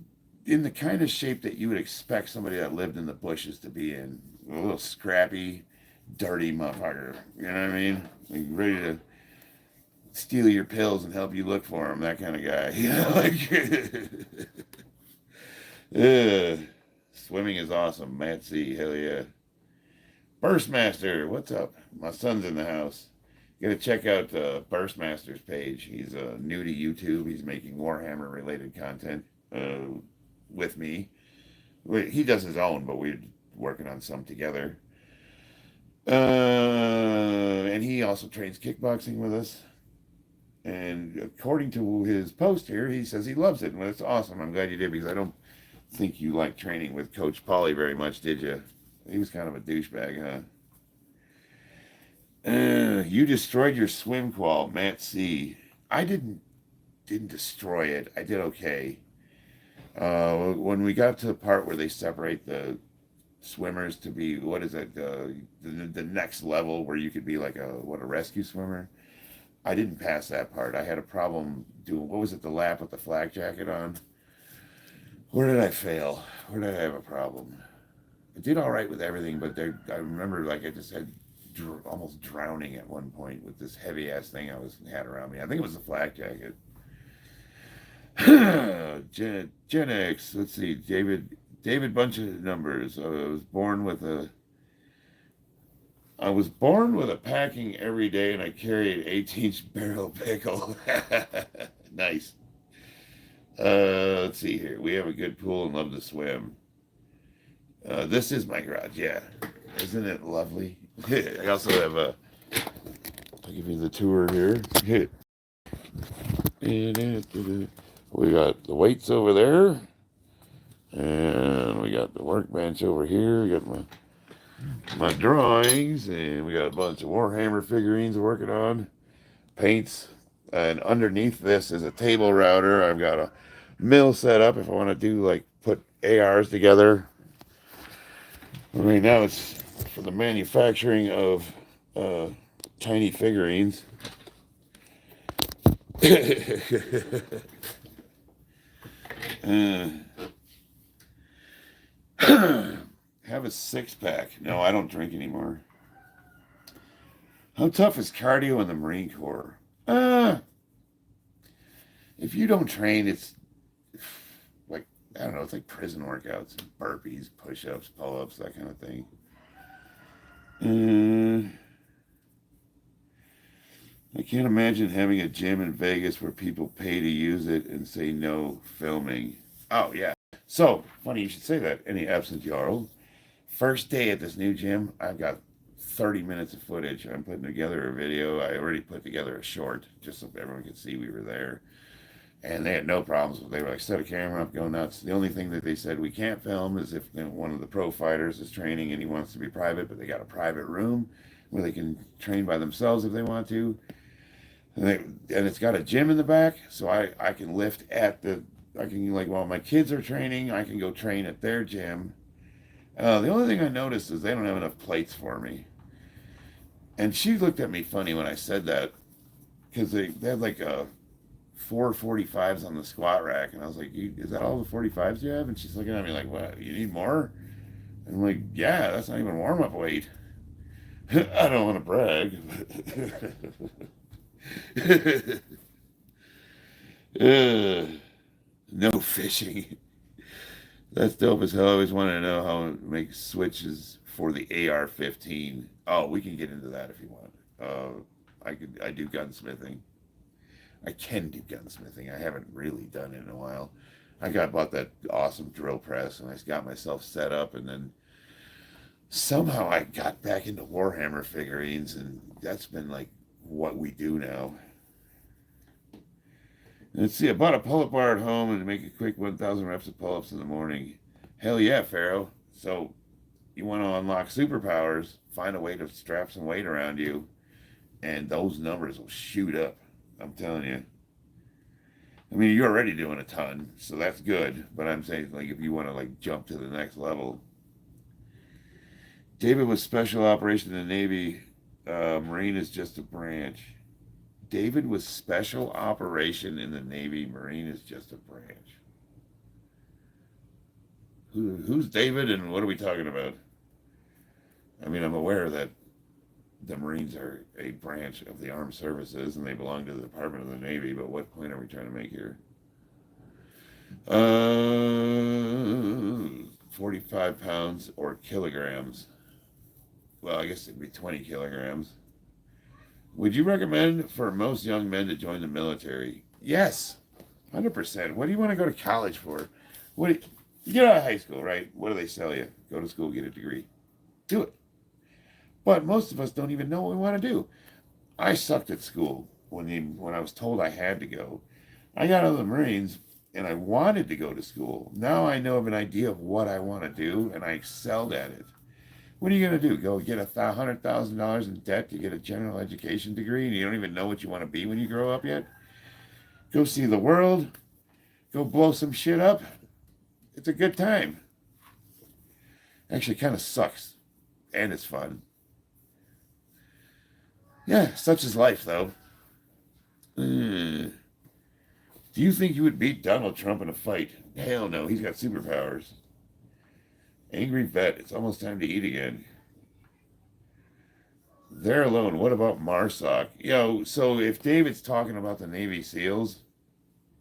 in the kind of shape that you would expect somebody that lived in the bushes to be in. A little scrappy, dirty motherfucker. You know what I mean? Like ready to steal your pills and help you look for them. That kind of guy. You know, like. Swimming is awesome. Matt C. Hell yeah. Burstmaster, what's up? My son's in the house. You gotta check out Burstmaster's page. He's new to YouTube. He's making Warhammer related content with me. He does his own, but we're working on some together. And he also trains kickboxing with us. And according to his post here, he says he loves it. Well, it's awesome. I'm glad you did because I don't think you liked training with Coach Pauly very much, did you? He was kind of a douchebag, huh? You destroyed your swim qual, Matt C. I didn't destroy it. I did okay. When we got to the part where they separate the swimmers to be what is it the next level where you could be like a rescue swimmer. I didn't pass that part. I had a problem doing what was it the lap with the flak jacket on. Where did I fail? Where did I have a problem? I did all right with everything, but I remember like I just had almost drowning at one point with this heavy ass thing had around me. I think it was the flak jacket. Gen X. Let's see, David bunch of numbers. I was born with a packing every day, and I carried an 18-inch barrel pickle. Nice. Let's see here. We have a good pool and love to swim. This is my garage. Yeah, isn't it lovely? I also have I'll give you the tour here. We got the weights over there, and we got the workbench over here. We got my drawings, and we got a bunch of Warhammer figurines we're working on, paints, and underneath this is a table router. I've got a mill set up if I want to do like put ARs together. Right now it's for the manufacturing of tiny figurines. Have a six pack. No, I don't drink anymore. How tough is cardio in the Marine Corps? If you don't train, it's like, I don't know, it's like prison workouts, burpees, push-ups, pull-ups, that kind of thing. I can't imagine having a gym in Vegas where people pay to use it and say no filming. Oh, yeah. So, funny you should say that. Any absent Jarl. First day at this new gym, I've got 30 minutes of footage. I'm putting together a video. I already put together a short just so everyone could see we were there. And they had no problems. They were like, set a camera up, go nuts. The only thing that they said we can't film is if one of the pro fighters is training and he wants to be private, but they got a private room where they can train by themselves if they want to. And it's got a gym in the back, so I can lift while my kids are training, I can go train at their gym. The only thing I noticed is they don't have enough plates for me. And she looked at me funny when I said that, because they had like 4 45s on the squat rack, and I was like, is that all the 45s you have? And she's looking at me like, what, you need more? And I'm like, yeah, that's not even warm-up weight. I don't want to brag. No fishing. That's dope as hell. I always wanted to know how to make switches for the AR-15. Oh, we can get into that if you want. I do gunsmithing. I can do gunsmithing. I haven't really done it in a while. Bought that awesome drill press and I got myself set up, and then somehow I got back into Warhammer figurines, and that's been like what we do now. Let's see, I bought a pull-up bar at home and to make a quick 1,000 reps of pull-ups in the morning. Hell yeah, Pharaoh. So you want to unlock superpowers, find a way to strap some weight around you, and those numbers will shoot up. I'm telling you. I mean, you're already doing a ton, so that's good. But I'm saying, like, if you want to like jump to the next level. David was special operation in the Navy. Marine is just a branch. David was special operation in the Navy. Marine is just a branch. Who's David and what are we talking about? I mean, I'm aware that the Marines are a branch of the armed services and they belong to the Department of the Navy, but what point are we trying to make here? 45 pounds or kilograms. Well, I guess it'd be 20 kilograms. Would you recommend for most young men to join the military? Yes, 100%. What do you want to go to college for? You get out of high school, right? What do they sell you? Go to school, get a degree. Do it. But most of us don't even know what we want to do. I sucked at school when I was told I had to go. I got out of the Marines and I wanted to go to school. Now I know of an idea of what I want to do and I excelled at it. What are you going to do? Go get $100,000 in debt to get a general education degree and you don't even know what you want to be when you grow up yet? Go see the world. Go blow some shit up. It's a good time. Actually, kind of sucks. And it's fun. Yeah, such is life, though. Do you think you would beat Donald Trump in a fight? Hell no, he's got superpowers. Angry vet, it's almost time to eat again. There alone, what about Marsoc? So if David's talking about the Navy SEALs,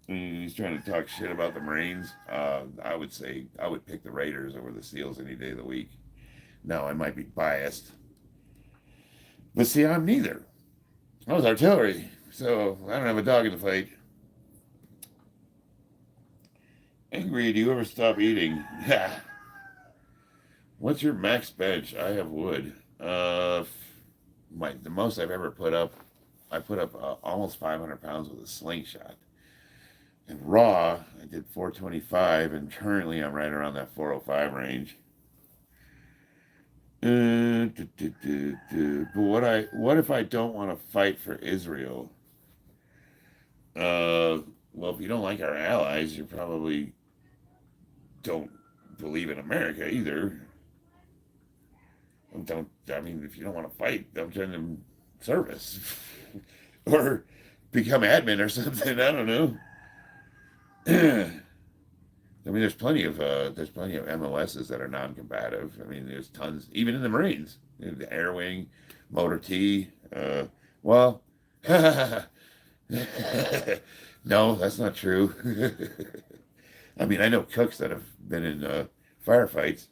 he's trying to talk shit about the Marines, I would say I would pick the Raiders over the SEALs any day of the week. Now, I might be biased. But see, I'm neither. I was artillery, so I don't have a dog in the fight. Angry, do you ever stop eating? Yeah. What's your max bench? I have wood. The most I've ever put up, I put up almost 500 pounds with a slingshot. And raw, I did 425, and currently I'm right around that 405 range. But what if I don't want to fight for Israel? Well, if you don't like our allies, you probably don't believe in America either. If you don't want to fight, don't join the service. Or become admin or something, I don't know. I mean, there's plenty of MOSs that are non-combative. I mean, there's tons, even in the Marines, the Air Wing, Motor T. Well, no, that's not true. I mean, I know cooks that have been in firefights.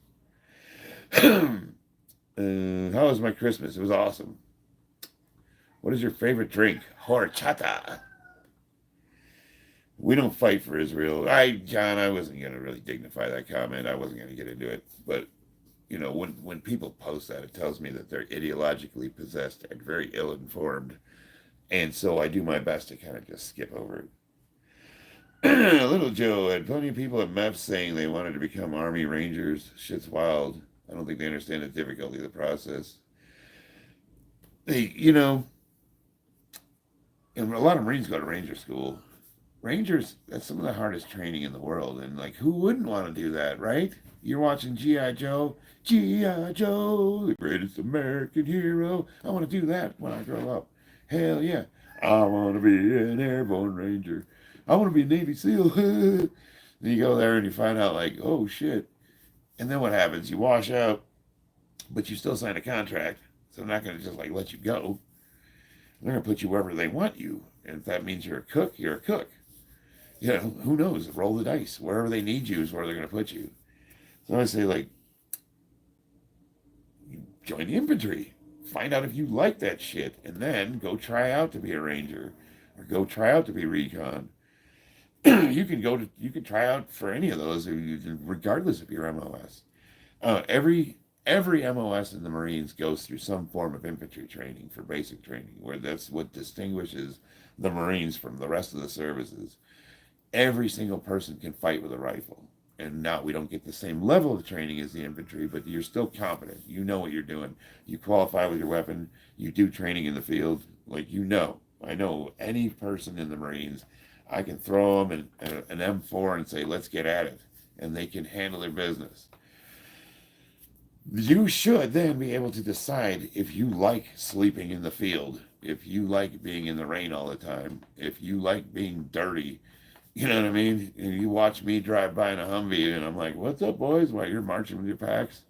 How was my Christmas? It was awesome. What is your favorite drink? Horchata. We don't fight for Israel. John, I wasn't going to really dignify that comment. I wasn't going to get into it. But, when people post that, it tells me that they're ideologically possessed and very ill-informed. And so I do my best to kind of just skip over it. Little Joe had plenty of people at MEPS saying they wanted to become Army Rangers. Shit's wild. I don't think they understand the difficulty of the process. And a lot of Marines go to Ranger school. Rangers, that's some of the hardest training in the world. And, who wouldn't want to do that, right? You're watching G.I. Joe. G.I. Joe, the greatest American hero. I want to do that when I grow up. Hell yeah. I want to be an airborne ranger. I want to be a Navy SEAL. Then you go there and you find out, oh, shit. And then what happens? You wash out, but you still sign a contract. So they're not going to just, let you go. They're going to put you wherever they want you. And if that means you're a cook, you're a cook. You know, who knows? Roll the dice. Wherever they need you is where they're going to put you. So I say, like, join the infantry. Find out if you like that shit, and then go try out to be a ranger, or go try out to be recon. You can try out for any of those, regardless of your MOS. Every MOS in the Marines goes through some form of infantry training for basic training, where that's what distinguishes the Marines from the rest of the services. Every single person can fight with a rifle. And now we don't get the same level of training as the infantry, but you're still competent. You know what you're doing. You qualify with your weapon. You do training in the field. Like, you know. I know any person in the Marines, I can throw them an M4 and say, let's get at it. And they can handle their business. You should then be able to decide if you like sleeping in the field, if you like being in the rain all the time, if you like being dirty. You know what I mean? And you watch me drive by in a Humvee, and I'm like, "What's up, boys? Why, you're marching with your packs?"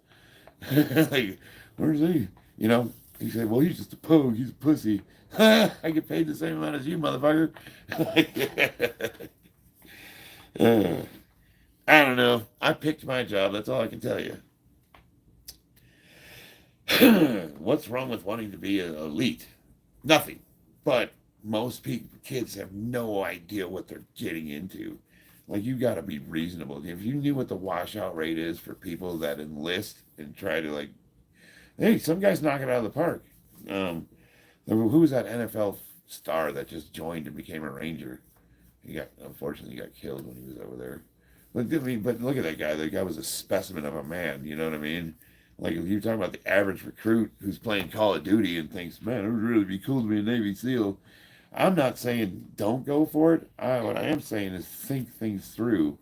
Like, where's he? You know? He said, "Well, he's just a pogue. He's a pussy." I get paid the same amount as you, motherfucker. I don't know. I picked my job. That's all I can tell you. What's wrong with wanting to be an elite? Nothing. But most kids have no idea what they're getting into. Like, you got to be reasonable. If you knew what the washout rate is for people that enlist and try to, like, hey, some guys knock it out of the park. Who was that NFL star that just joined and became a Ranger? Unfortunately, he got killed when he was over there. But look at that guy. That guy was a specimen of a man. You know what I mean? Like, if you're talking about the average recruit who's playing Call of Duty and thinks, man, it would really be cool to be a Navy SEAL. I'm not saying don't go for it. What I am saying is think things through,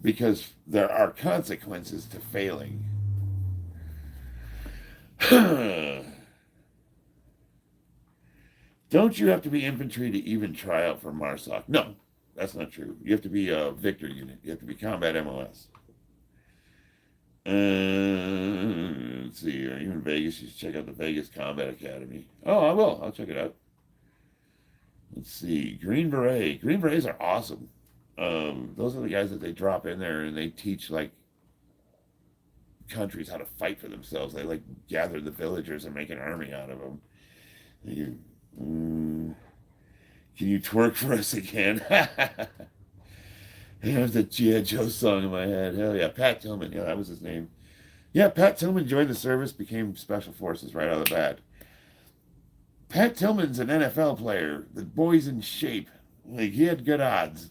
because there are consequences to failing. Don't you have to be infantry to even try out for MARSOC? No, that's not true. You have to be a Victor unit. You have to be combat MOS. Let's see. Are you in Vegas? You should check out the Vegas Combat Academy. Oh, I will. I'll check it out. Let's see. Green Beret. Green Berets are awesome. Those are the guys that they drop in there and they teach, like, countries how to fight for themselves. They, like, gather the villagers and make an army out of them. Can you twerk for us again? There's the G.I. Joe song in my head. Hell yeah. Pat Tillman. Yeah, that was his name. Yeah, Pat Tillman joined the service, became Special Forces right out of the bat. Pat Tillman's an NFL player. The boy's in shape. Like, he had good odds.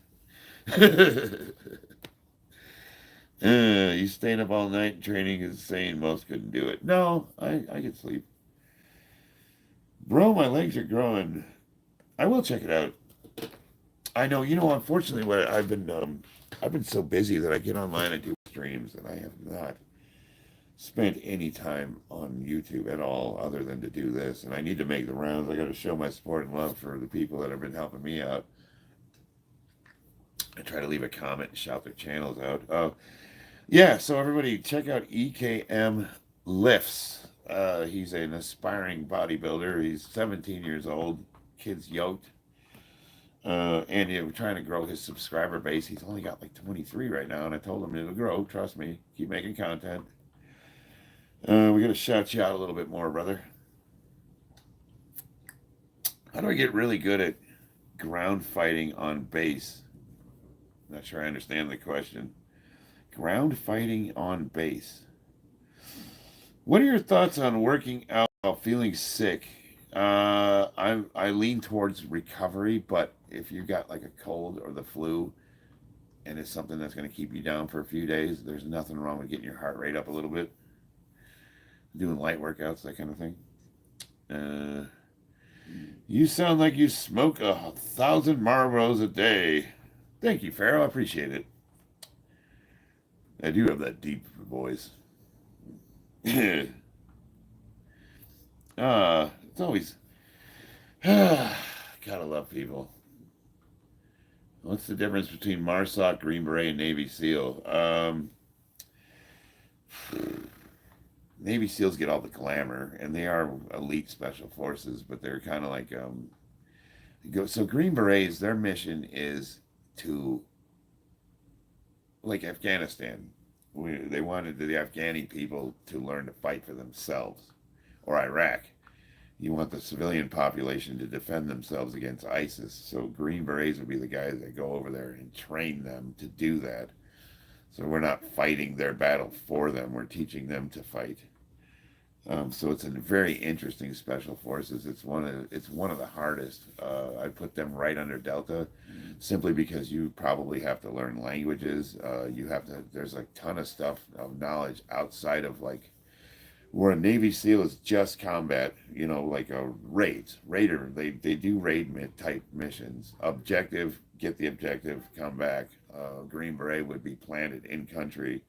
You staying up all night training is saying most couldn't do it. No, I could sleep. Bro, my legs are growing. I will check it out. I know, unfortunately, what I've been so busy that I get online and do streams, and I have not spent any time on YouTube at all other than to do this. And I need to make the rounds. I got to show my support and love for the people that have been helping me out. I try to leave a comment and shout their channels out. Yeah, so everybody check out EKM Lifts. He's an aspiring bodybuilder. He's 17 years old. Kid's yoked. And we're trying to grow his subscriber base. He's only got like 23 right now, and I told him it'll grow. Trust me. Keep making content. We got to shout you out a little bit more, brother. How do I get really good at ground fighting on base? Not sure I understand the question. Ground fighting on base. What are your thoughts on working out while feeling sick? I lean towards recovery, but if you got like a cold or the flu and it's something that's going to keep you down for a few days, there's nothing wrong with getting your heart rate up a little bit. Doing light workouts, that kind of thing. You sound like you smoke 1,000 Marlboros a day. Thank you, Pharaoh. I appreciate it. I do have that deep voice. It's always... Gotta love people. What's the difference between MARSOC, Green Beret, and Navy SEAL? Navy SEALs get all the glamour, and they are elite special forces, but they're kind of like so Green Berets. Their mission is to, like Afghanistan. They wanted the Afghani people to learn to fight for themselves, or Iraq. You want the civilian population to defend themselves against ISIS. So Green Berets would be the guys that go over there and train them to do that. So we're not fighting their battle for them. We're teaching them to fight. So it's a very interesting special forces. It's one of the hardest. I put them right under Delta, simply because you probably have to learn languages. You have to. There's a ton of stuff of knowledge outside of like where a Navy SEAL is just combat. You know, like a raider. They do raid type missions. Objective, get the objective, come back. Green Beret would be planted in country,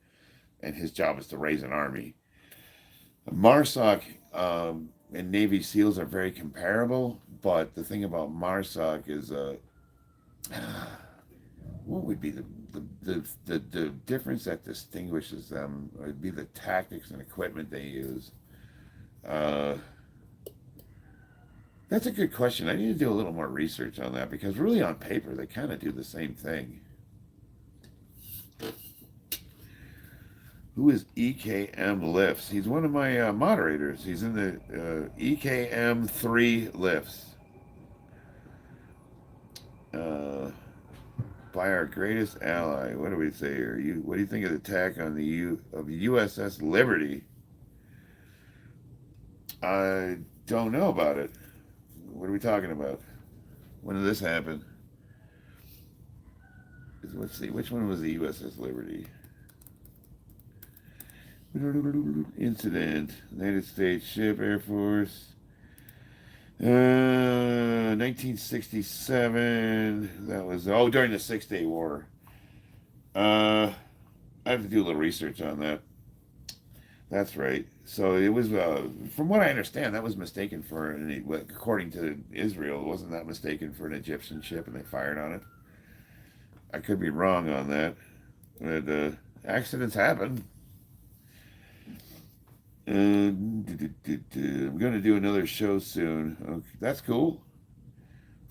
and his job is to raise an army. MARSOC and Navy SEALs are very comparable, but the thing about MARSOC is, what would be the difference that distinguishes them would be the tactics and equipment they use. That's a good question. I need to do a little more research on that, because really on paper they kind of do the same thing. Who is EKM Lifts? He's one of my moderators. He's in the EKM 3 Lifts. By our greatest ally. What do we say here? What do you think of the attack on the USS Liberty? I don't know about it. What are we talking about? When did this happen? Let's see. Which one was the USS Liberty? Incident. United States ship, Air Force. 1967. That was during the 6-Day War. I have to do a little research on that. That's right. So it was, from what I understand, that was mistaken for according to Israel, wasn't that mistaken for an Egyptian ship, and they fired on it? I could be wrong on that, but accidents happen. I'm going to do another show soon. Okay, that's cool.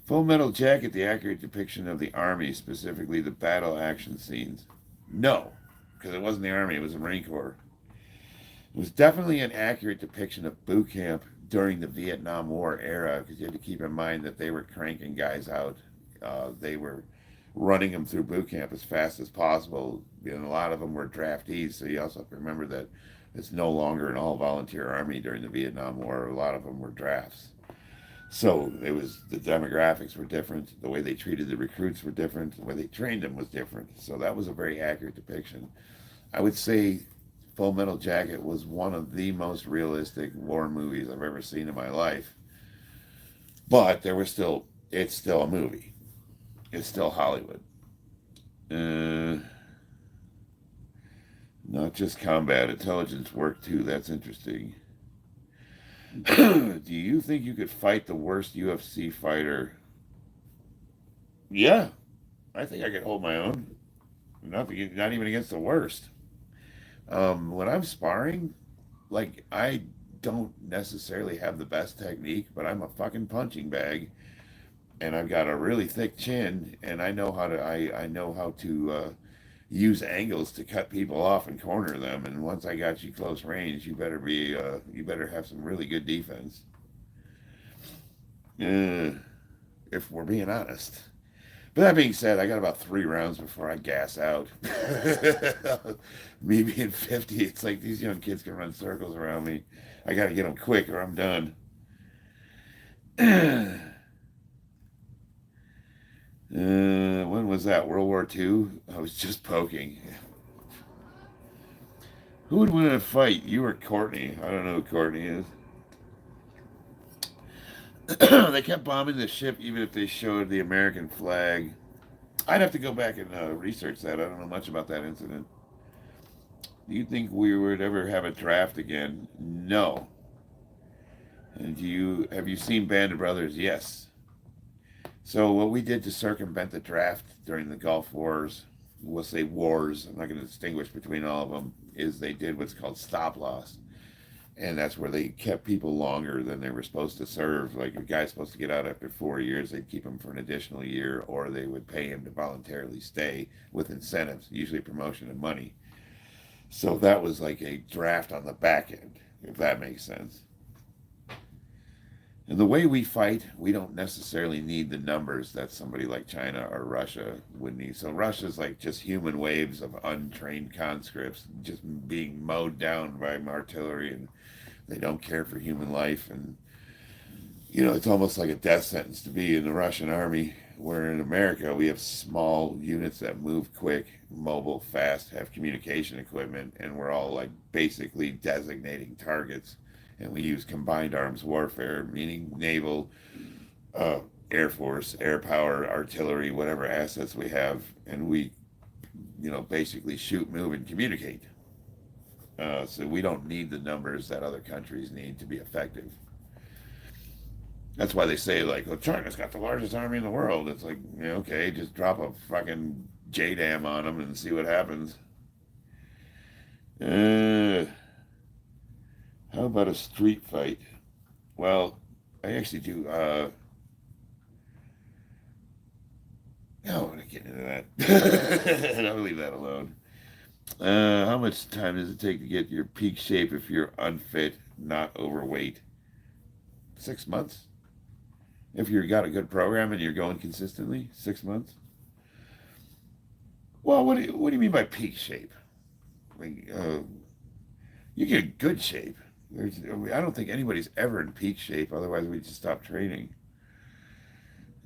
Full Metal Jacket, the accurate depiction of the Army, specifically the battle action scenes. No, because it wasn't the Army, it was the Marine Corps. It was definitely an accurate depiction of boot camp during the Vietnam War era, because you had to keep in mind that they were cranking guys out. They were running them through boot camp as fast as possible, and a lot of them were draftees, so you also have to remember that it's no longer an all-volunteer army during the Vietnam War. A lot of them were drafts. So the demographics were different. The way they treated the recruits were different. The way they trained them was different. So that was a very accurate depiction. I would say Full Metal Jacket was one of the most realistic war movies I've ever seen in my life. But it's still a movie. It's still Hollywood. Not just combat, intelligence work too. That's interesting. Do you think you could fight the worst UFC fighter? Yeah, I think I could hold my own. Not even against the worst. When I'm sparring, like, I don't necessarily have the best technique, but I'm a fucking punching bag, and I've got a really thick chin, and I know how to use angles to cut people off and corner them. And once I got you close range, you better have some really good defense. If we're being honest. But that being said, I got about 3 rounds before I gas out. Me being 50, it's like these young kids can run circles around me. I got to get them quick or I'm done. When was that? World War II? I was just poking. Who would win in a fight? You or Courtney? I don't know who Courtney is. They kept bombing the ship even if they showed the American flag. I'd have to go back and research that. I don't know much about that incident. Do you think we would ever have a draft again? No. And have you seen Band of Brothers? Yes. So what we did to circumvent the draft during the Gulf Wars, I'm not going to distinguish between all of them, is they did what's called stop loss. And that's where they kept people longer than they were supposed to serve. Like, a guy's supposed to get out after 4 years, they'd keep him for an additional year, or they would pay him to voluntarily stay with incentives, usually promotion and money. So that was like a draft on the back end, if that makes sense. And the way we fight, we don't necessarily need the numbers that somebody like China or Russia would need. So Russia's like just human waves of untrained conscripts just being mowed down by artillery, and they don't care for human life. And, it's almost like a death sentence to be in the Russian army, where in America we have small units that move quick, mobile, fast, have communication equipment, and we're all like basically designating targets. And we use combined arms warfare, meaning naval, air force, air power, artillery, whatever assets we have, and we, basically shoot, move, and communicate. So we don't need the numbers that other countries need to be effective. That's why they say, like, well, China's got the largest army in the world. It's like, okay, just drop a fucking JDAM on them and see what happens. How about a street fight? Well, I actually do. I don't want to get into that. I'll leave that alone. How much time does it take to get your peak shape if you're unfit, not overweight? 6 months. If you've got a good program and you're going consistently, 6 months. Well, what do you mean by peak shape? Like, you get good shape. I don't think anybody's ever in peak shape. Otherwise, we'd just stop training.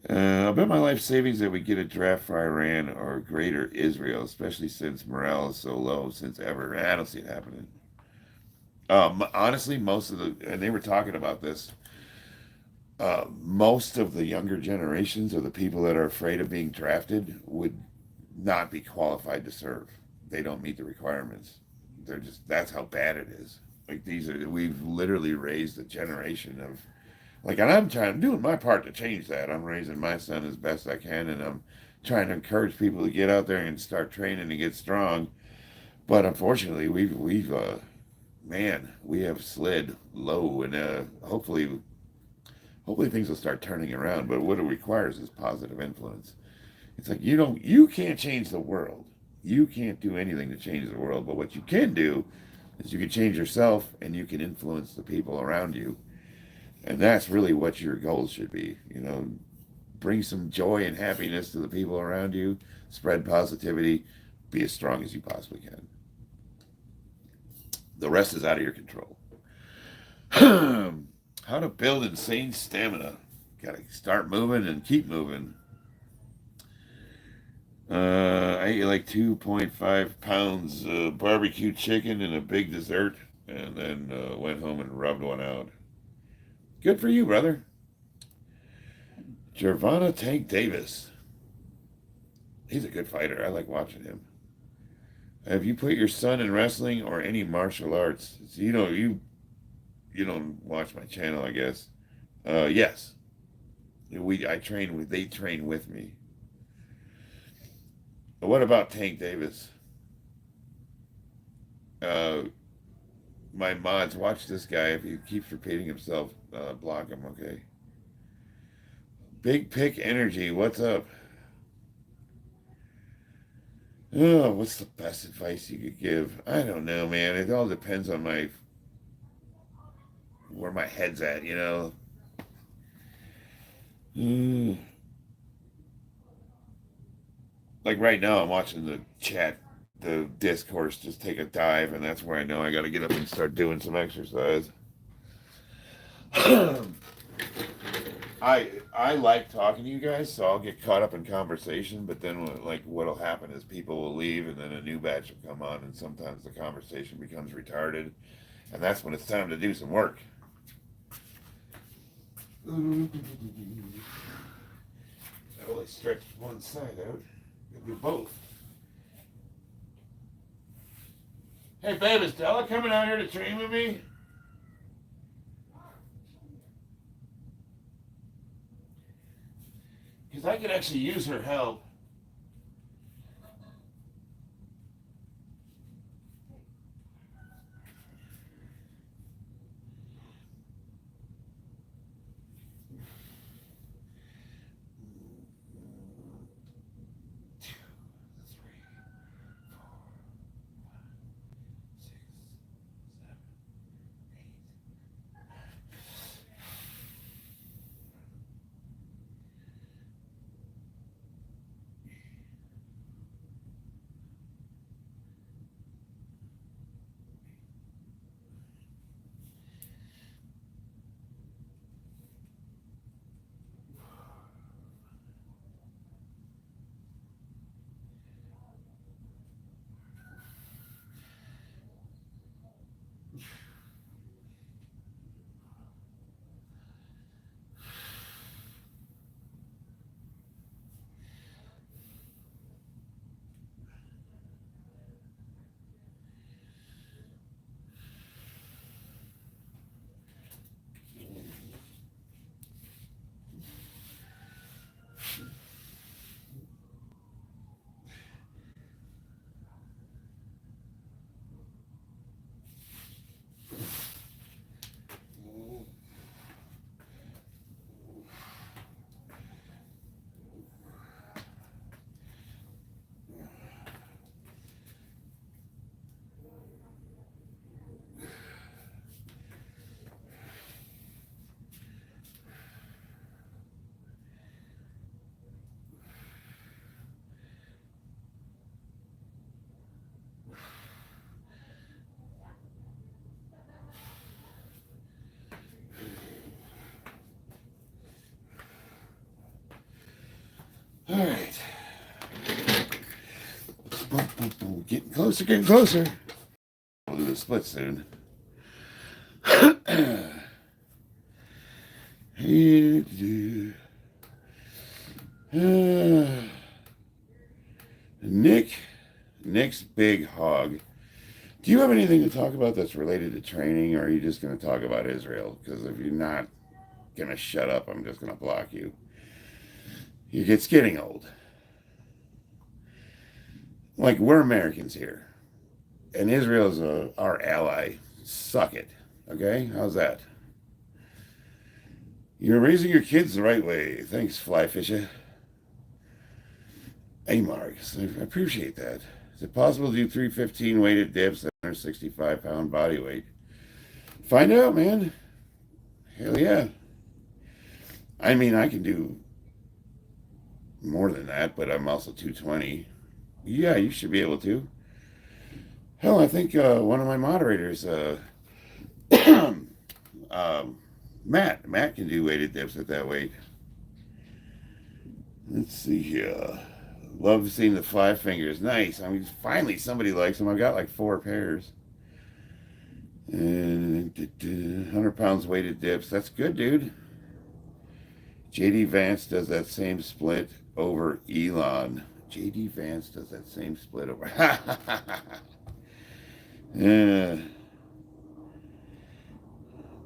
I'll bet my life savings that we get a draft for Iran or greater Israel, especially since morale is so low since ever. I don't see it happening. Honestly, and they were talking about this, most of the younger generations of the people that are afraid of being drafted would not be qualified to serve. They don't meet the requirements. That's how bad it is. Like, we've literally raised a generation of, like, and I'm doing my part to change that. I'm raising my son as best I can, and I'm trying to encourage people to get out there and start training and get strong. But unfortunately, we have slid low, and hopefully things will start turning around. But what it requires is positive influence. It's like, you can't change the world. You can't do anything to change the world, but what you can do is you can change yourself, and you can influence the people around you. And that's really what your goals should be. Bring some joy and happiness to the people around you, spread positivity, be as strong as you possibly can. The rest is out of your control. How to build insane stamina. Gotta start moving and keep moving. I ate like 2.5 pounds barbecue chicken and a big dessert, and then went home and rubbed one out. Good for you, brother. Gervonta Tank Davis. He's a good fighter. I like watching him. Have you put your son in wrestling or any martial arts? So, you don't watch my channel, I guess. Yes. They train with me. But what about Tank Davis? My mods, watch this guy. If he keeps repeating himself, block him, okay? Big Pick Energy, what's up? Oh, what's the best advice you could give? I don't know, man. It all depends on where my head's at, Like right now, I'm watching the discourse just take a dive, and that's where I know I got to get up and start doing some exercise. I like talking to you guys, so I'll get caught up in conversation, but then what'll happen is people will leave, and then a new batch will come on, and sometimes the conversation becomes retarded, and that's when it's time to do some work. I've only stretched one side out. Do both. Hey, babe, is Della coming out here to train with me? Because I could actually use her help. All right. Getting closer, getting closer. We'll do the split soon. Nick's big hog. Do you have anything to talk about that's related to training, or are you just going to talk about Israel? Because if you're not going to shut up, I'm just going to block you. It's getting old. Like, we're Americans here, and Israel's our ally. Suck it. Okay? How's that? You're raising your kids the right way. Thanks, Fly Fisher. Hey, Marcus, I appreciate that. Is it possible to do 315 weighted dips at 165-pound body weight? Find out, man. Hell yeah. I mean, I can do more than that, but I'm also 220. Yeah, you should be able to. Hell, I think one of my moderators, Matt can do weighted dips at that weight. Let's see here. Love seeing the 5 fingers. Nice. I mean, finally somebody likes them. I've got like 4 pairs. And 100 pounds weighted dips. That's good, dude. JD Vance does that same split over Elon. JD Vance does that same split over. Yeah.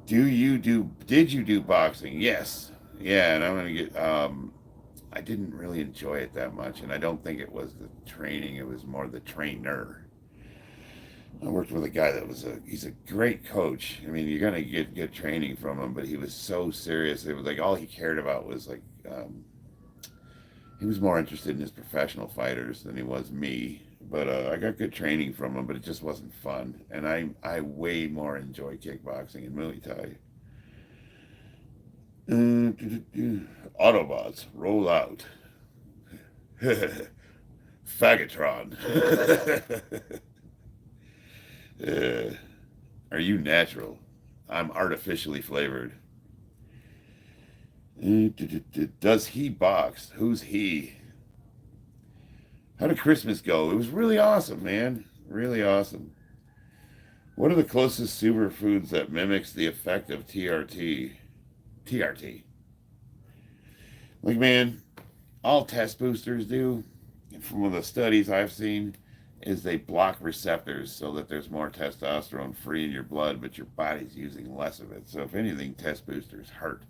Did you do boxing? Yes. Yeah, and I'm going to get, I didn't really enjoy it that much, and I don't think it was the training, it was more the trainer. I worked with a guy that he's a great coach. I mean, you're going to get good training from him, but he was so serious. It was like all he cared about was like, he was more interested in his professional fighters than he was me. But I got good training from him, but it just wasn't fun. And I way more enjoy kickboxing and Muay Thai. Autobots, roll out. Faggotron. Are you natural? I'm artificially flavored. Does he box? Who's he? How did Christmas go? It was really awesome, man. Really awesome. What are the closest superfoods that mimics the effect of TRT? TRT. Like, man, all test boosters do, from one of the studies I've seen, is they block receptors so that there's more testosterone free in your blood, but your body's using less of it. So if anything, test boosters hurt.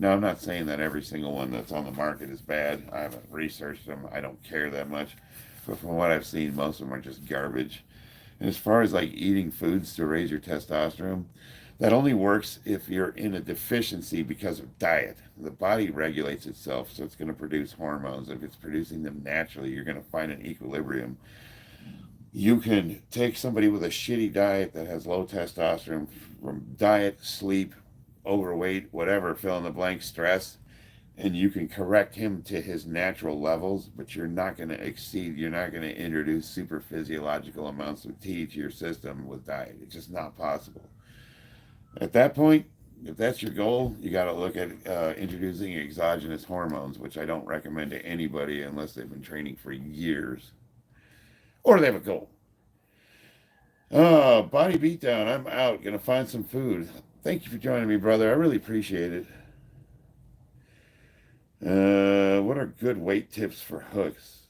Now, I'm not saying that every single one that's on the market is bad. I haven't researched them. I don't care that much. But from what I've seen, most of them are just garbage. And as far as like eating foods to raise your testosterone, that only works if you're in a deficiency because of diet. The body regulates itself, so it's going to produce hormones. If it's producing them naturally, you're going to find an equilibrium. You can take somebody with a shitty diet that has low testosterone from diet, sleep, overweight, whatever, fill in the blank, stress, and you can correct him to his natural levels, but you're not going to you're not going to introduce super physiological amounts of T to your system with diet. It's just not possible. At that point, if that's your goal, you got to look at introducing exogenous hormones, which I don't recommend to anybody unless they've been training for years or they have a goal. Body beatdown. I'm out. Gonna find some food. Thank you for joining me, brother. I really appreciate it. What are good weight tips for hooks?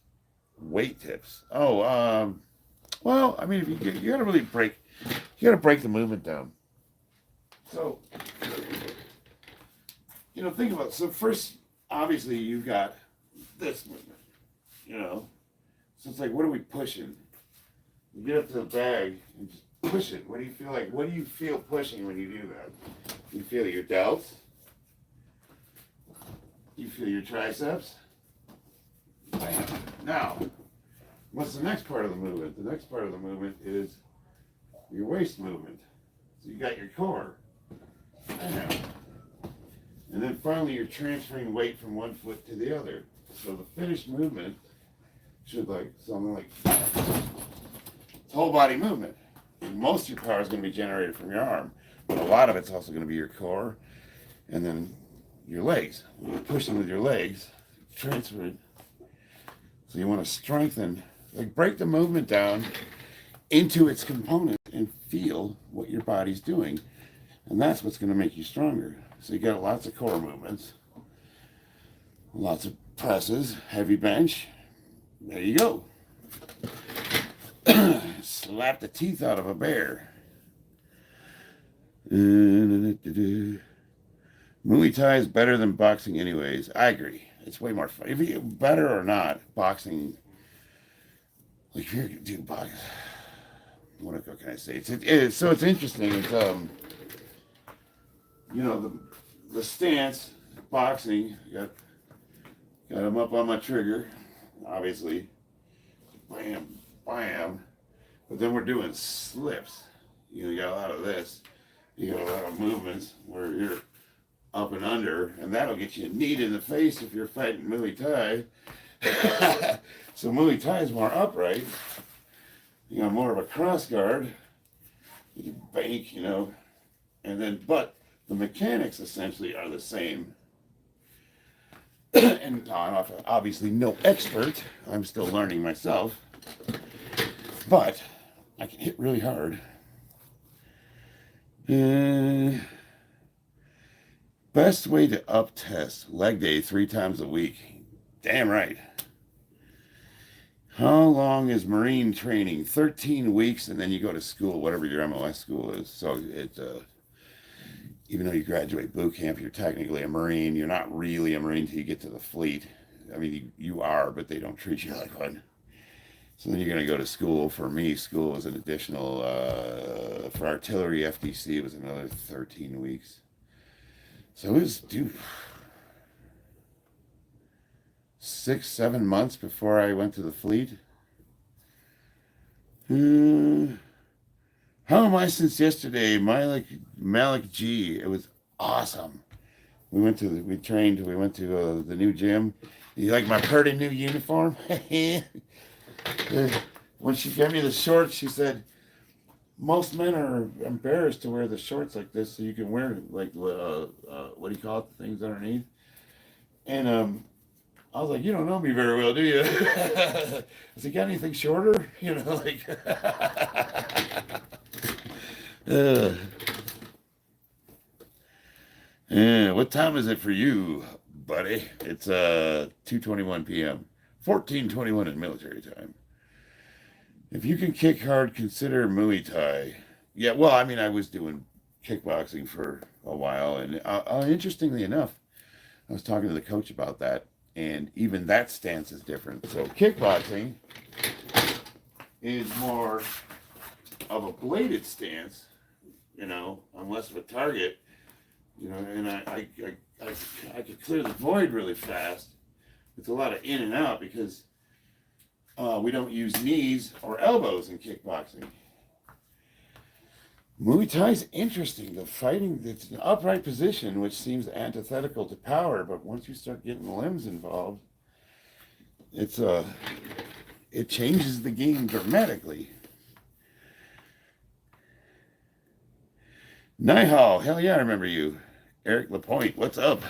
Weight tips. Oh, well, I mean, if you gotta really break the movement down. So, think about it. So first, obviously, you've got this movement, So it's like, what are we pushing? You get up to the bag and just push it. What do you feel like? What do you feel pushing when you do that? You feel your delts? You feel your triceps? Bam. Now, what's the next part of the movement? The next part of the movement is your waist movement. So you got your core. Bam. And then finally you're transferring weight from one foot to the other. So the finished movement should like something like it's whole body movement. Most of your power is going to be generated from your arm, but a lot of it's also going to be your core and then your legs. When you're pushing with your legs, transfer it So you want to strengthen, like break the movement down into its components and feel what your body's doing. And that's what's going to make you stronger. So you got lots of core movements, lots of presses, heavy bench. There you go. Slap the teeth out of a bear. Muay Thai is better than boxing anyways. I agree. It's way more fun. If you better or not, boxing, like if you're doing boxing, what can I say? So it's interesting. It's you know, the stance, boxing, got him up on my trigger, obviously. Bam, bam. But then we're doing slips. You got a lot of this. You got a lot of movements where you're up and under, and that'll get you a knee in the face if you're fighting Muay Thai. So Muay Thai is more upright. You got more of a cross guard. You can bank, and then, but the mechanics essentially are the same. And I'm obviously no expert. I'm still learning myself. But I can hit really hard. Best way to up test leg day 3 times a week. Damn right. How long is Marine training? 13 weeks, and then you go to school, whatever your MOS school is. So it's even though you graduate boot camp, you're technically a Marine. You're not really a Marine until you get to the fleet. I mean, you are, but they don't treat you like one. So then you're going to go to school. For me, school was an additional, for artillery FDC, it was another 13 weeks. So it was, 6-7 months before I went to the fleet. How am I since yesterday? Malik G. It was awesome. We went to the new gym. You like my pretty new uniform? When she gave me the shorts, she said, most men are embarrassed to wear the shorts like this, so you can wear like what do you call it, the things underneath. And I was like, you don't know me very well, do you? Has he got anything shorter? Like. Yeah, what time is it for you, buddy? It's 2:21 p.m. 14:21 in military time. If you can kick hard, consider Muay Thai. Yeah, well, I mean, I was doing kickboxing for a while, and interestingly enough, I was talking to the coach about that, and even that stance is different. So kickboxing is more of a bladed stance, on less of a target, and I could clear the void really fast. It's a lot of in and out because we don't use knees or elbows in kickboxing. Muay Thai is interesting. The fighting, it's an upright position, which seems antithetical to power, but once you start getting limbs involved, it changes the game dramatically. Nihal, hell yeah, I remember you. Eric Lapointe, what's up?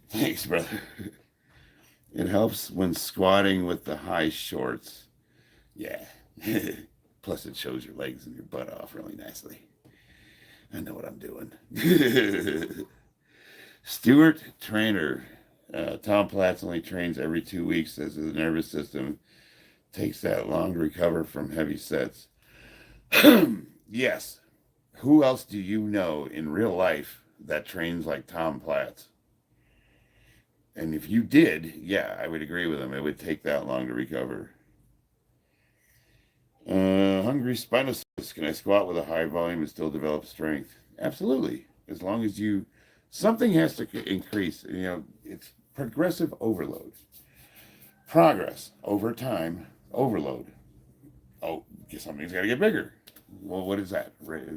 Thanks, brother. It helps when squatting with the high shorts. Yeah. Plus it shows your legs and your butt off really nicely. I know what I'm doing. Stuart Trainer. Tom Platz only trains every 2 weeks as his nervous system takes that long to recover from heavy sets. Yes. Who else do you know in real life that trains like Tom Platz? And if you did, yeah, I would agree with him. It would take that long to recover. Hungry Spinosaurus. Can I squat with a high volume and still develop strength? Absolutely. As long as something has to increase. It's progressive overload. Progress over time, overload. Oh, something's got to get bigger. Well, what is that?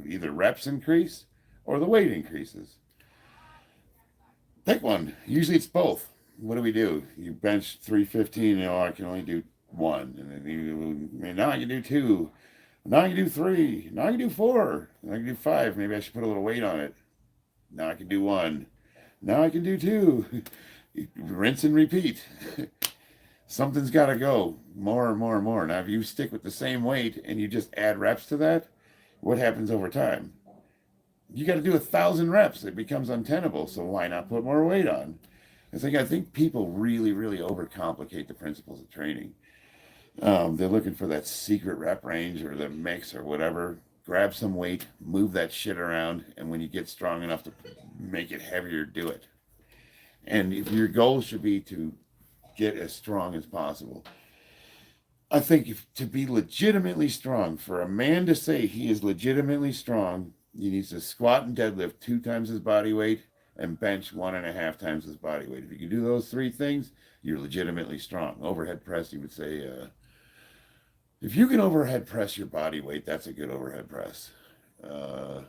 Either reps increase or the weight increases. Pick one. Usually it's both. What do? You bench 315, I can only do 1. And then now I can do 2. Now I can do 3. Now I can do 4. Now I can do 5. Maybe I should put a little weight on it. Now I can do 1. Now I can do 2. Rinse and repeat. Something's got to go more and more and more. Now, if you stick with the same weight and you just add reps to that, what happens over time? You got to do 1,000 reps. It becomes untenable. So why not put more weight on? I think people really, really overcomplicate the principles of training. They're looking for that secret rep range or the mix or whatever. Grab some weight, move that shit around, and when you get strong enough to make it heavier, do it. And if your goal should be to get as strong as possible. I think to be legitimately strong, for a man to say he is legitimately strong, he needs to squat and deadlift 2 times his body weight and bench 1.5 times his body weight. If you can do those 3 things, you're legitimately strong. Overhead press, you would say, if you can overhead press your body weight, that's a good overhead press. But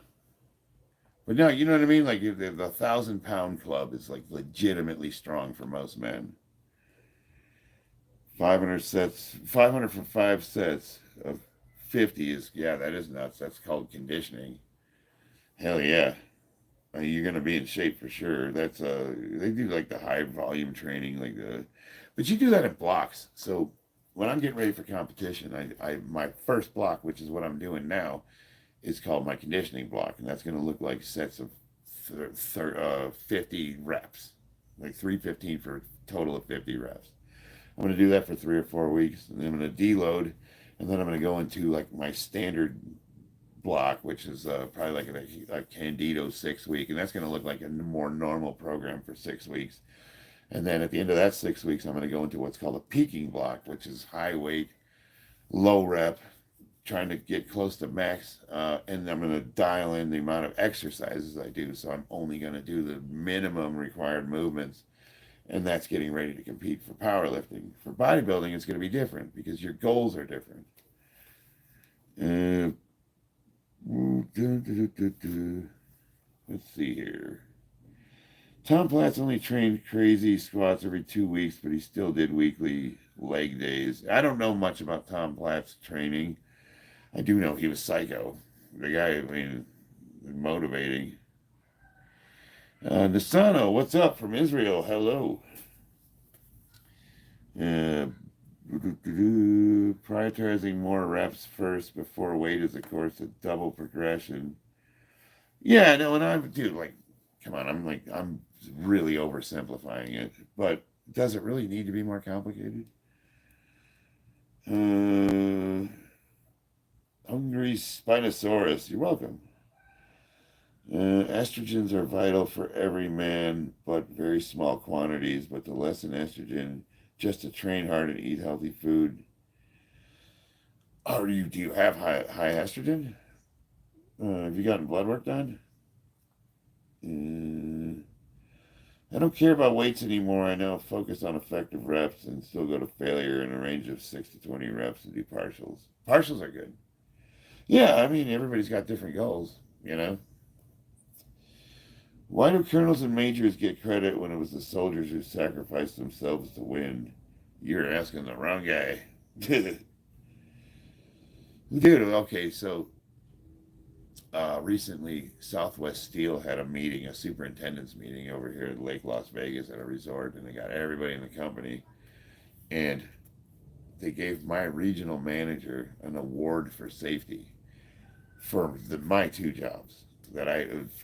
no, you know what I mean? Like the 1,000-pound club is like legitimately strong for most men. 500 for 5 sets of 50 is, yeah, that is nuts. That's called conditioning. Hell yeah. You're going to be in shape for sure. That's, they do like the high volume training, but you do that in blocks. So when I'm getting ready for competition, my first block, which is what I'm doing now, is called my conditioning block. And that's going to look like sets of 50 reps, like 315 for a total of 50 reps. I'm going to do that for 3 or 4 weeks, and then I'm going to deload, and then I'm going to go into like my standard block, which is probably like a Candido 6 week, and that's going to look like a more normal program for 6 weeks. And then at the end of that 6 weeks, I'm going to go into what's called a peaking block, which is high weight, low rep, trying to get close to max, and I'm going to dial in the amount of exercises I do. So I'm only going to do the minimum required movements. And that's getting ready to compete for powerlifting. For bodybuilding, it's going to be different because your goals are different. Let's see here. Tom Platz only trained crazy squats every 2 weeks, but he still did weekly leg days. I don't know much about Tom Platz training. I do know he was psycho. The guy, motivating. Nisano, what's up from Israel? Hello. Prioritizing more reps first before weight is, of course, a double progression. Yeah, no, and come on, I'm really oversimplifying it, but does it really need to be more complicated? Hungry Spinosaurus, you're welcome. Estrogens are vital for every man, but very small quantities. But to lessen estrogen, just to train hard and eat healthy food. Do you have high estrogen? Have you gotten blood work done? I don't care about weights anymore. I now focus on effective reps and still go to failure in a range of 6 to 20 reps and do partials. Partials are good. Yeah, everybody's got different goals, Why do colonels and majors get credit when it was the soldiers who sacrificed themselves to win? You're asking the wrong guy. Dude, okay, so recently Southwest Steel had a meeting, a superintendent's meeting over here at Lake Las Vegas at a resort, and they got everybody in the company, and they gave my regional manager an award for safety for my 2 jobs.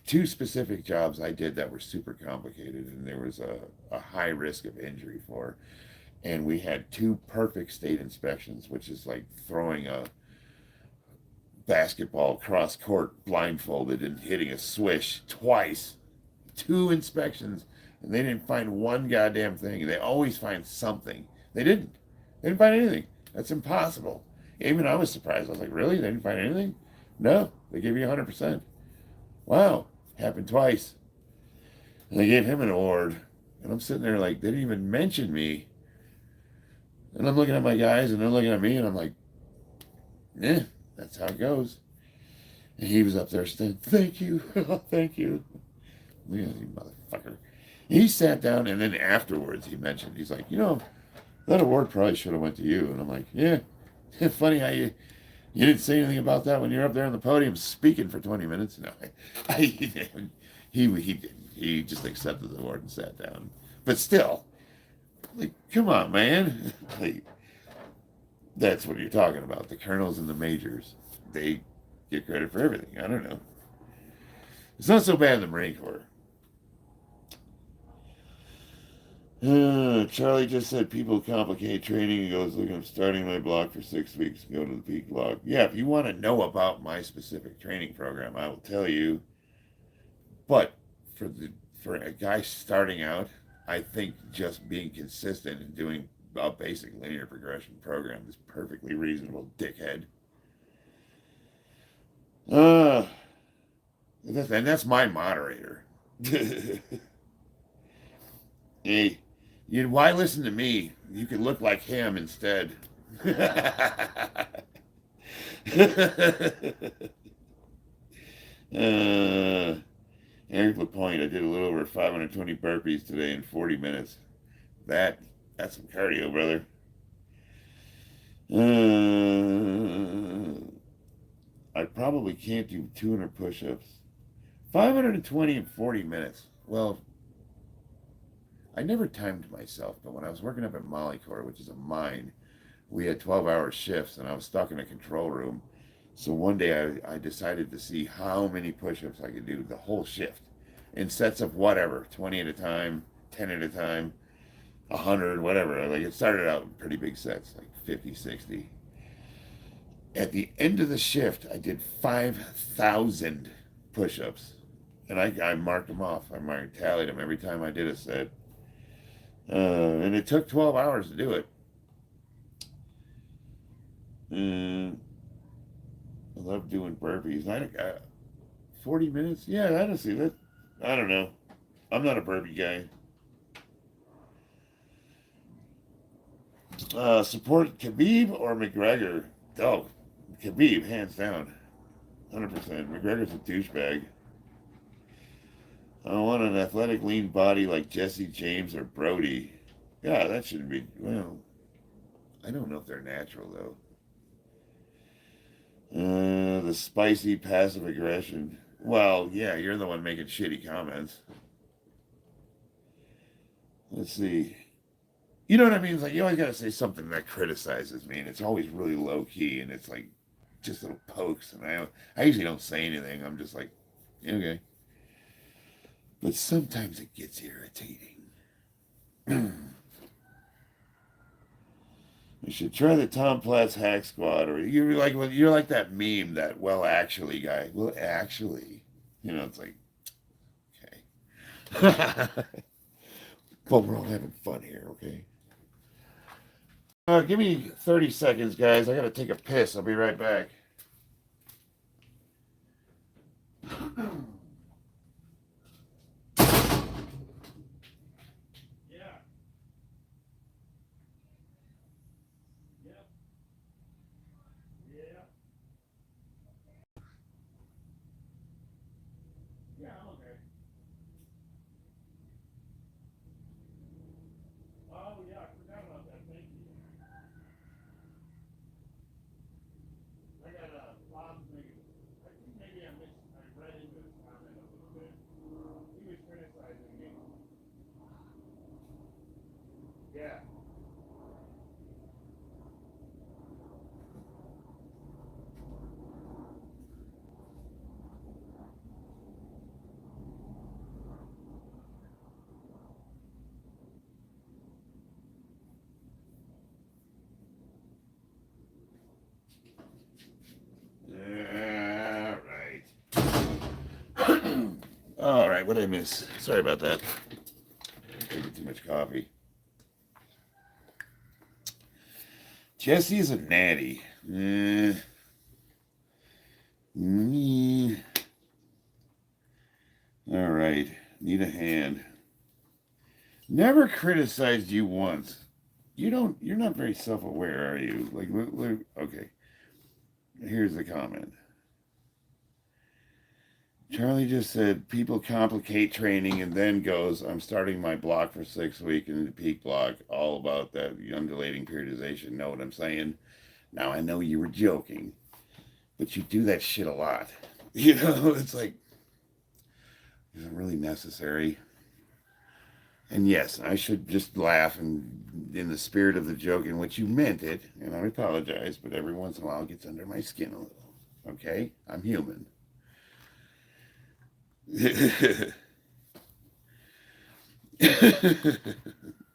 2 specific jobs I did that were super complicated, and there was a high risk of injury for. And we had 2 perfect state inspections, which is like throwing a basketball cross court blindfolded and hitting a swish twice. 2 inspections, and they didn't find one goddamn thing. They always find something. They didn't find anything. That's impossible. Even I was surprised. I was like, really? They didn't find anything? No, they gave you 100%. Wow, happened twice. And they gave him an award. And I'm sitting there like, they didn't even mention me. And I'm looking at my guys, and they're looking at me, and I'm like, that's how it goes. And he was up there saying, thank you, thank you. Look at you, motherfucker. He sat down, and then afterwards he mentioned, he's like, that award probably should have went to you. And I'm like, yeah, funny how you didn't say anything about that when you're up there on the podium speaking for 20 minutes. No, he didn't. He just accepted the award and sat down. But still, Like, come on, man. Like, that's what you're talking about. The colonels and the majors, they get credit for everything. I don't know. It's not so bad in the Marine Corps. Charlie just said people complicate training. He goes, look, I'm starting my block for 6 weeks. Go to the peak block. Yeah, if you want to know about my specific training program, I will tell you. But for a guy starting out, I think just being consistent and doing a basic linear progression program is perfectly reasonable, dickhead. And that's my moderator. Hey, why listen to me? You could look like him instead. Eric LaPointe, I did a little over 520 burpees today in 40 minutes. That's some cardio, brother. I probably can't do 200 push-ups. 520 in 40 minutes. Well, I never timed myself, but when I was working up at Mollycore, which is a mine, we had 12-hour shifts, and I was stuck in a control room. So one day I decided to see how many push-ups I could do the whole shift in sets of whatever, 20 at a time, 10 at a time, 100, whatever. Like, it started out in pretty big sets, like 50, 60. At the end of the shift, I did 5,000 push-ups, and I marked them off. Tallied them every time I did a set. And it took 12 hours to do it. I love doing burpees. 40 minutes? Yeah, honestly, I don't know. I'm not a burpee guy. Support Khabib or McGregor? Oh, Khabib, hands down. 100%. McGregor's a douchebag. I want an athletic, lean body like Jesse James or Brody. Yeah, that shouldn't be. Well, I don't know if they're natural, though. The spicy passive aggression. Well, yeah, you're the one making shitty comments. Let's see. You know what I mean? It's like, you always got to say something that criticizes me, and it's always really low key, and it's like just little pokes. And I usually don't say anything. I'm just like, okay. But sometimes it gets irritating. You should try the Tom Platz hack squat, or you're like that meme, that well actually guy. Well, actually, it's like, okay. But we're all having fun here, okay? Give me 30 seconds, guys. I gotta take a piss. I'll be right back. Yeah. All right, what did I miss? Sorry about that. Drinking too much coffee. Jesse's a natty. All right, need a hand. Never criticized you once. You're not very self-aware, are you? Okay. Here's the comment. Charlie just said people complicate training and then goes, I'm starting my block for 6 weeks in the peak block, all about that undulating periodization. Know what I'm saying? Now, I know you were joking, but you do that shit a lot. It's like, is it really necessary? And yes, I should just laugh and in the spirit of the joke in which you meant it, and I apologize, but every once in a while it gets under my skin a little. Okay? I'm human.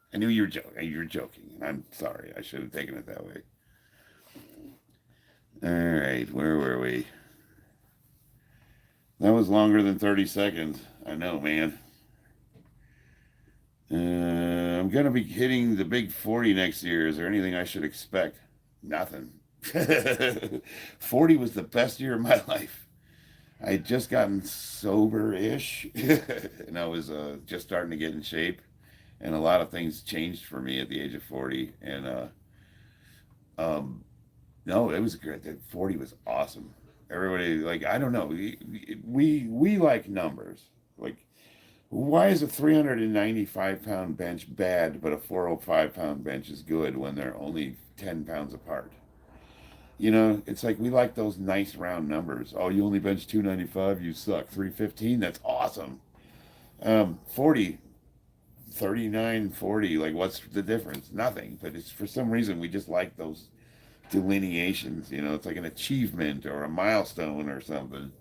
I knew you were joking, and I'm sorry. I should have taken it that way. All right, where were we? That was longer than 30 seconds. I know, man. I'm going to be hitting the big 40 next year. Is there anything I should expect? Nothing. 40 was the best year of my life. I had just gotten sober-ish, and I was just starting to get in shape, and a lot of things changed for me at the age of 40. And no, it was great. That 40 was awesome. Everybody, like, I don't know, we like numbers. Like, why is a 395-pound bench bad, but a 405-pound bench is good when they're only 10 pounds apart? You know, it's like we like those nice round numbers. Oh, you only bench 295, you suck. 315, that's awesome. 40, 39, 40, like what's the difference? Nothing. But it's for some reason we just like those delineations. You know, it's like an achievement or a milestone or something.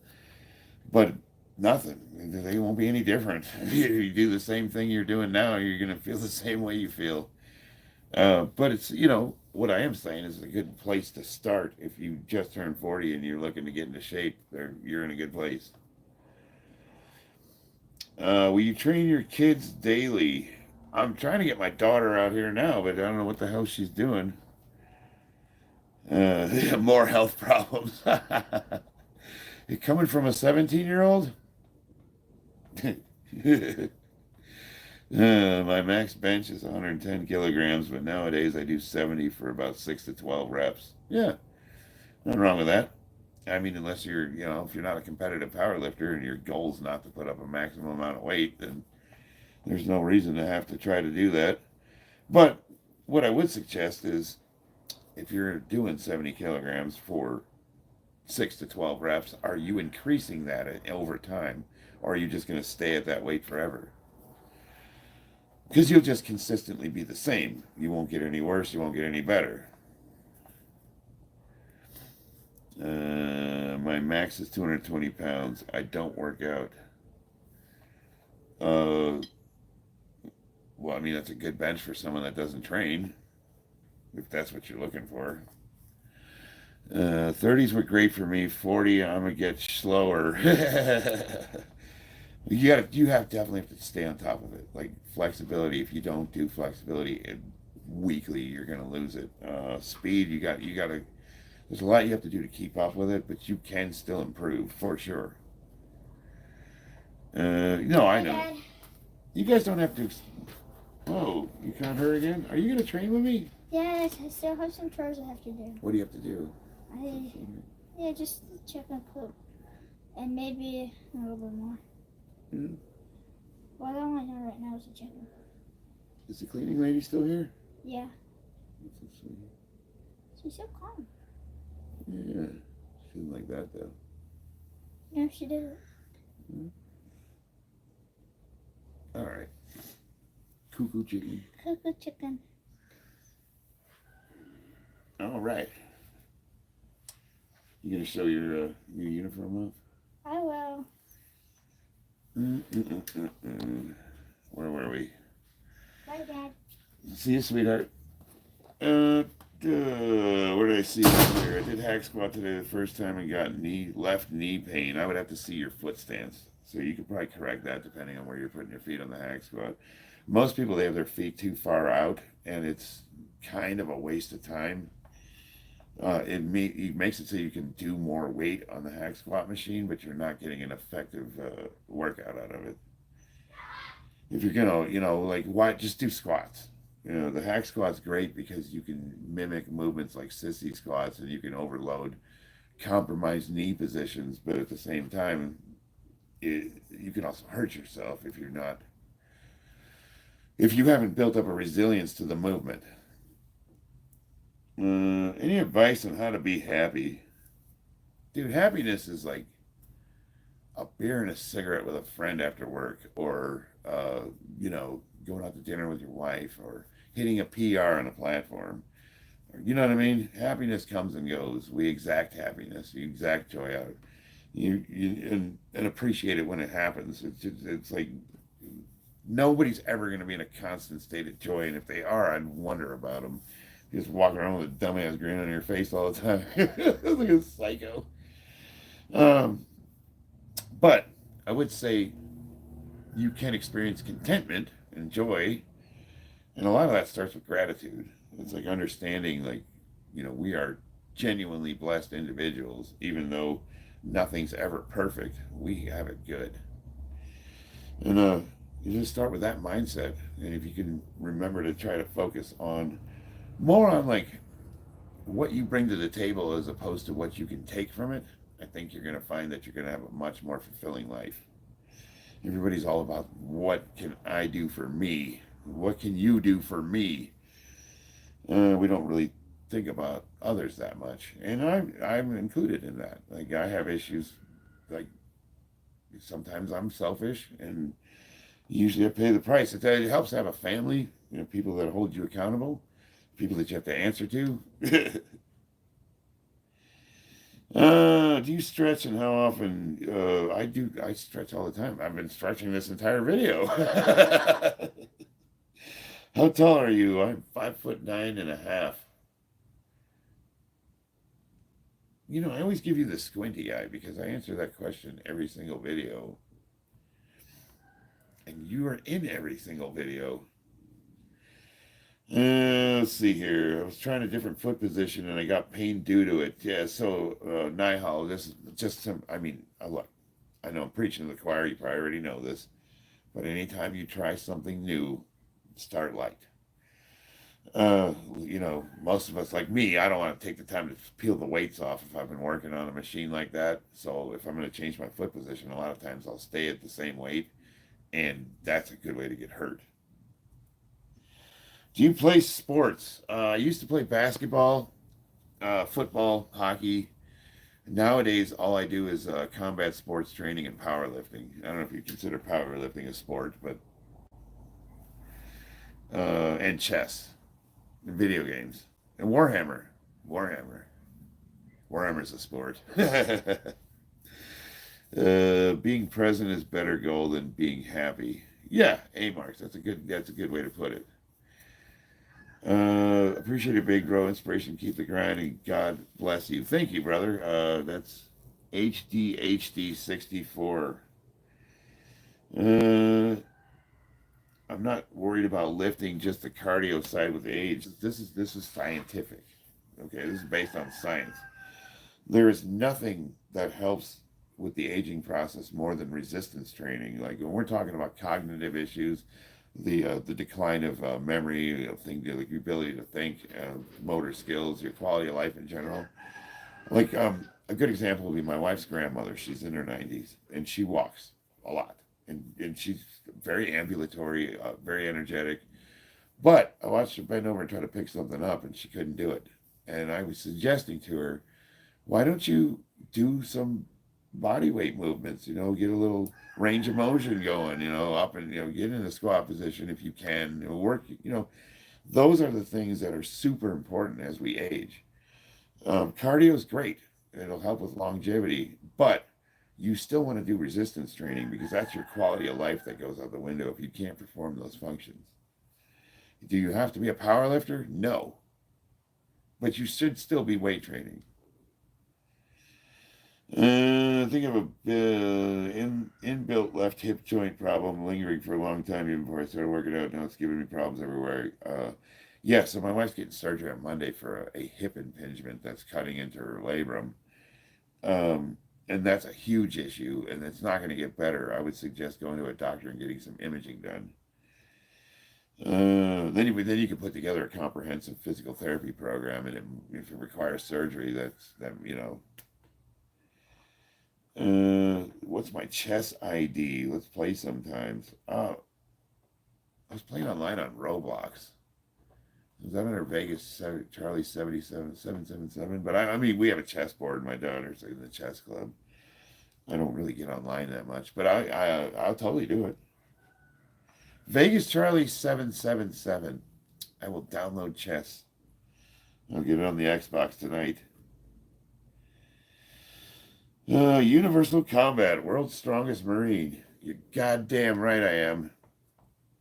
But nothing. They won't be any different. You do the same thing you're doing now, you're going to feel the same way you feel. But it's, you know, what I am saying is a good place to start. If you just turned 40 and you're looking to get into shape, you're in a good place. Will you train your kids daily? I'm trying to get my daughter out here now, but I don't know what the hell she's doing. More health problems. You coming from a 17-year-old? My max bench is 110 kilograms, but nowadays I do 70 for about 6 to 12 reps. Yeah, nothing wrong with that. I mean, unless you're, you know, if you're not a competitive powerlifter and your goal's not to put up a maximum amount of weight, then there's no reason to have to try to do that. But what I would suggest is if you're doing 70 kilograms for 6 to 12 reps, are you increasing that over time? Or are you just going to stay at that weight forever? Because you'll just consistently be the same. You won't get any worse. You won't get any better. My max is 220 pounds. I don't work out. Well, I mean, that's a good bench for someone that doesn't train, if that's what you're looking for. 30s were great for me. 40, I'm gonna get slower. You definitely have to stay on top of it. Like flexibility. If you don't do flexibility weekly, you're gonna lose it. Speed, you gotta. There's a lot you have to do to keep up with it, but you can still improve for sure. No, I Hi, know. Dad. You guys don't have to. Oh, you caught her again? Are you gonna train with me? Yes, I still have some chores I have to do. What do you have to do? Yeah, just check my poop. And maybe a little bit more. Hmm? Well, all I know right now is to check my poop. Is the cleaning lady still here? Yeah, That's so sweet. she's so calm. Yeah, she didn't like that though. No, she didn't. Hmm? All right. Cuckoo chicken. Cuckoo chicken. All right. You gonna show your uniform off? I will. Where were we? Bye, Dad. See you, sweetheart. Where did I see you here? I did hack squat today the first time and got left knee pain. I would have to see your foot stance. So you could probably correct that depending on where you're putting your feet on the hack squat. Most people, they have their feet too far out, and it's kind of a waste of time. It makes it so you can do more weight on the hack squat machine, but you're not getting an effective workout out of it. If you're gonna, like, why just do squats? The hack squat's great because you can mimic movements like sissy squats, and you can overload, compromise knee positions, but at the same time, you can also hurt yourself if you haven't built up a resilience to the movement. Any advice on how to be happy? Dude, happiness is like a beer and a cigarette with a friend after work, or you know, going out to dinner with your wife or hitting a PR on a platform. You know what I mean? Happiness comes and goes. We exact happiness. You exact joy out. And appreciate it when it happens. It's like nobody's ever going to be in a constant state of joy, and if they are, I'd wonder about them. Just walking around with a dumbass grin on your face all the time, like a psycho. Um, but I would say you can experience contentment and joy, and a lot of that starts with gratitude. It's like understanding, like, you know, we are genuinely blessed individuals, even though nothing's ever perfect. We have it good. And you just start with that mindset. And if you can remember to try to focus on more on like what you bring to the table as opposed to what you can take from it, I think you're going to find that you're going to have a much more fulfilling life. Everybody's all about what can I do for me? What can you do for me? We don't really think about others that much, and I'm included in that. Like I have issues, like sometimes I'm selfish, and usually I pay the price. It helps to have a family, you know, people that hold you accountable, people that you have to answer to. Do you stretch and how often? I do. I stretch all the time. I've been stretching this entire video. How tall are you? I'm 5'9.5". You know, I always give you the squinty eye because I answer that question every single video. And you are in every single video. Let's see here. I was trying a different foot position and I got pain due to it. Yeah, so Nihal, this is just some, I mean, look, I know I'm preaching to the choir. You probably already know this. But anytime you try something new, start light. You know, most of us, like me, I don't want to take the time to peel the weights off if I've been working on a machine like that. So if I'm going to change my foot position, a lot of times I'll stay at the same weight, and that's a good way to get hurt. Do you play sports? I used to play basketball, football, hockey. Nowadays, all I do is combat sports training and powerlifting. I don't know if you consider powerlifting a sport, but and chess. Video games and Warhammer's a sport. Being present is better goal than being happy. Yeah, A-marks. That's a good way to put it. Appreciate it, big bro. Inspiration, keep the grind, and God bless you. Thank you, brother. That's HDHD64. I'm not worried about lifting, just the cardio side with age. This is scientific. Okay, this is based on science. There is nothing that helps with the aging process more than resistance training. Like when we're talking about cognitive issues, the decline of memory, like your ability to think, motor skills, your quality of life in general. Like a good example would be my wife's grandmother. She's in her 90s and she walks a lot. And she's very ambulatory, very energetic. But I watched her bend over and try to pick something up, and she couldn't do it. And I was suggesting to her, why don't you do some body weight movements? You know, get a little range of motion going. You know, up and get in a squat position if you can. Work. You know, those are the things that are super important as we age. Cardio is great. It'll help with longevity, but you still want to do resistance training because that's your quality of life that goes out the window if you can't perform those functions. Do you have to be a power lifter? No. But you should still be weight training. I think of a inbuilt left hip joint problem lingering for a long time even before I started working out. Now it's giving me problems everywhere. Yeah, so my wife's getting surgery on Monday for a hip impingement that's cutting into her labrum. And that's a huge issue, and it's not going to get better. I would suggest going to a doctor and getting some imaging done. Then you can put together a comprehensive physical therapy program, and if it requires surgery, what's my chess ID? Let's play sometimes. I was playing online on Roblox. Was that under Vegas Charlie 777? But I mean, we have a chessboard. My daughter's in the chess club. I don't really get online that much, but I'll totally do it. Vegas Charlie 777. I will download chess. I'll get it on the Xbox tonight. Universal Combat, World's Strongest Marine. You're goddamn right I am.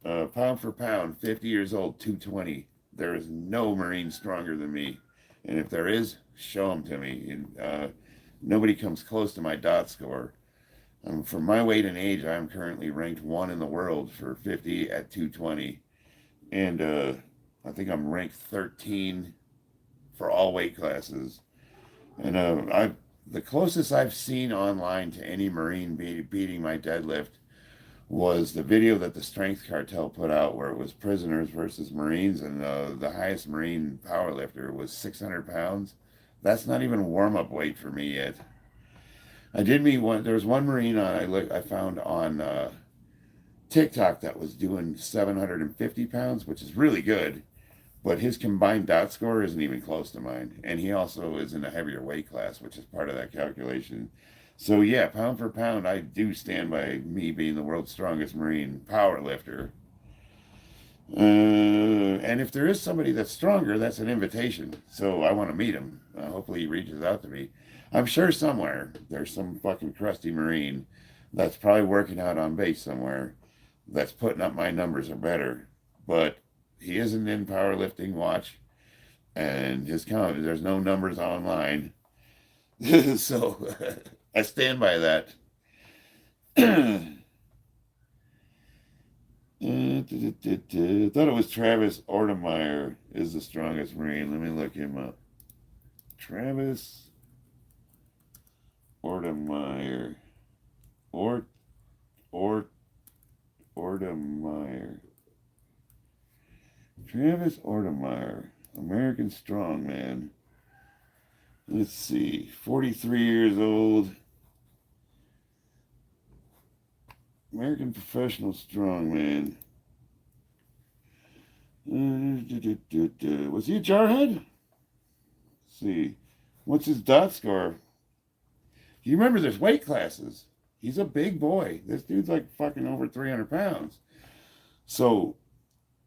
Pound for pound, 50 years old, 220. There is no Marine stronger than me. And if there is, show them to me. Nobody comes close to my dot score. For my weight and age, I'm currently ranked 1 in the world for 50 at 220. And I think I'm ranked 13 for all weight classes. And the closest I've seen online to any Marine beating my deadlift was the video that the Strength Cartel put out where it was prisoners versus Marines, and the highest Marine powerlifter was 600 pounds. That's not even warm-up weight for me yet. I did meet one. There was one Marine I found on TikTok that was doing 750 pounds, which is really good, but his combined dot score isn't even close to mine, and he also is in a heavier weight class, which is part of that calculation. So yeah, pound for pound, I do stand by me being the world's strongest Marine power lifter. And if there is somebody that's stronger, that's an invitation. So I want to meet him. Hopefully he reaches out to me. I'm sure somewhere there's some fucking crusty Marine that's probably working out on base somewhere that's putting up my numbers or better. But he isn't in powerlifting watch, and there's no numbers online. So I stand by that. I thought it was Travis Ortemeyer is the strongest Marine. Let me look him up. Travis Ortemeyer. Ortemeyer. Travis Ortemeyer. American Strongman. Let's see. 43 years old. American Professional Strongman. Was he a jarhead? Let's see. What's his dot score? You remember there's weight classes. He's a big boy. This dude's like fucking over 300 pounds. So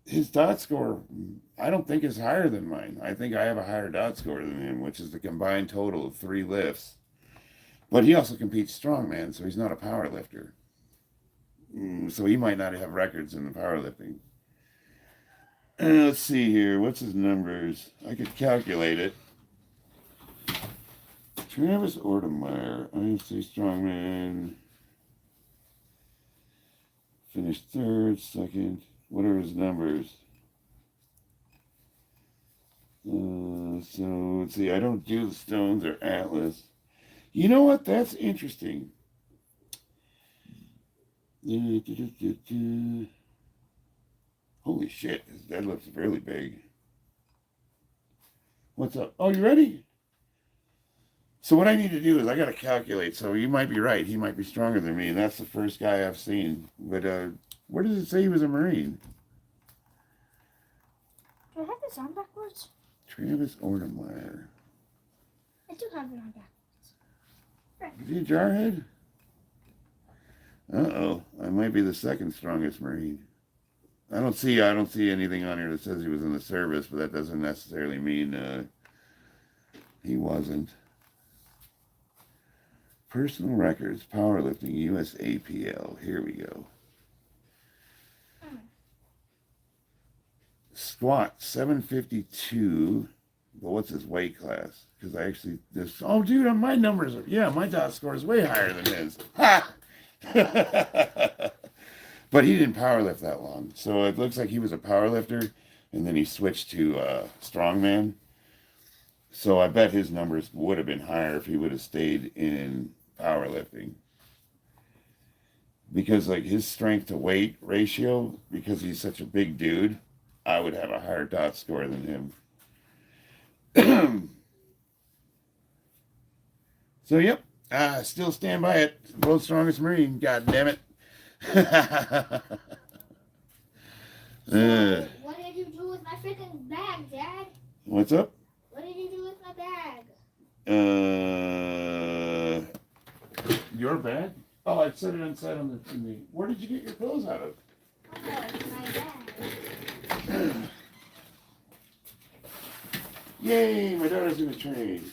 his dot score, I don't think is higher than mine. I think I have a higher dot score than him, which is the combined total of 3 lifts. But he also competes strongman, so he's not a power lifter. So he might not have records in the powerlifting. Let's see here. What's his numbers? I could calculate it. Travis Ortemeyer, IFC Strongman. Finished 3rd, 2nd. What are his numbers? So let's see. I don't do the stones or Atlas. You know what? That's interesting. Holy shit, his deadlift's really big. What's up? Oh, you ready? So what I need to do is I got to calculate. So you might be right. He might be stronger than me, and that's the first guy I've seen. But where does it say he was a Marine? Do I have this on backwards? Travis Ortemeyer. I do have it on backwards. Right. Is he a jarhead? Uh-oh. I might be the 2nd strongest Marine. I don't see anything on here that says he was in the service, but that doesn't necessarily mean he wasn't. Personal records, powerlifting, USAPL. Here we go. Squat, 752. But what's his weight class? Because I actually, oh, dude, my numbers are, my dot score is way higher than his. Ha! But he didn't powerlift that long. So it looks like he was a powerlifter, and then he switched to strongman. So I bet his numbers would have been higher if he would have stayed in powerlifting. Because like his strength to weight ratio, because he's such a big dude, I would have a higher dot score than him. So yep, still stand by it. World's strongest Marine, god damn it. So, what did you do with my freaking bag, Dad? What's up? What did you do with my bag? Your bag? Oh, I set it inside on the. Where did you get your clothes out of? Oh, Yay, my daughter's gonna train.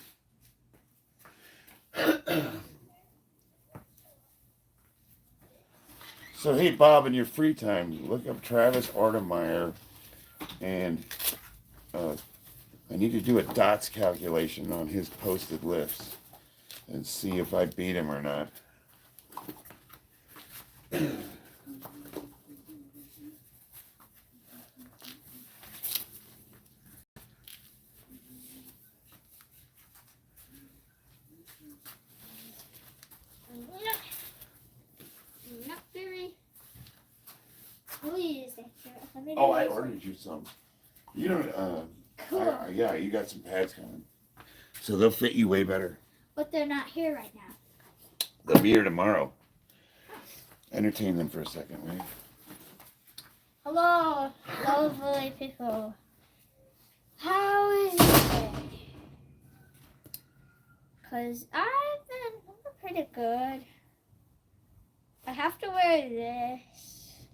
So hey Bob, in your free time, look up Travis Ortemeyer, and I need to do a dots calculation on his posted lifts and see if I beat him or not. Not very. Please, Oh, I ordered you some. You don't, Cool. yeah, you got some pads coming. So they'll fit you way better. But they're not here right now. They'll be here tomorrow. Entertain them for a second, right? Hello, lovely people. How is your day? Because I'm pretty good. I have to wear this.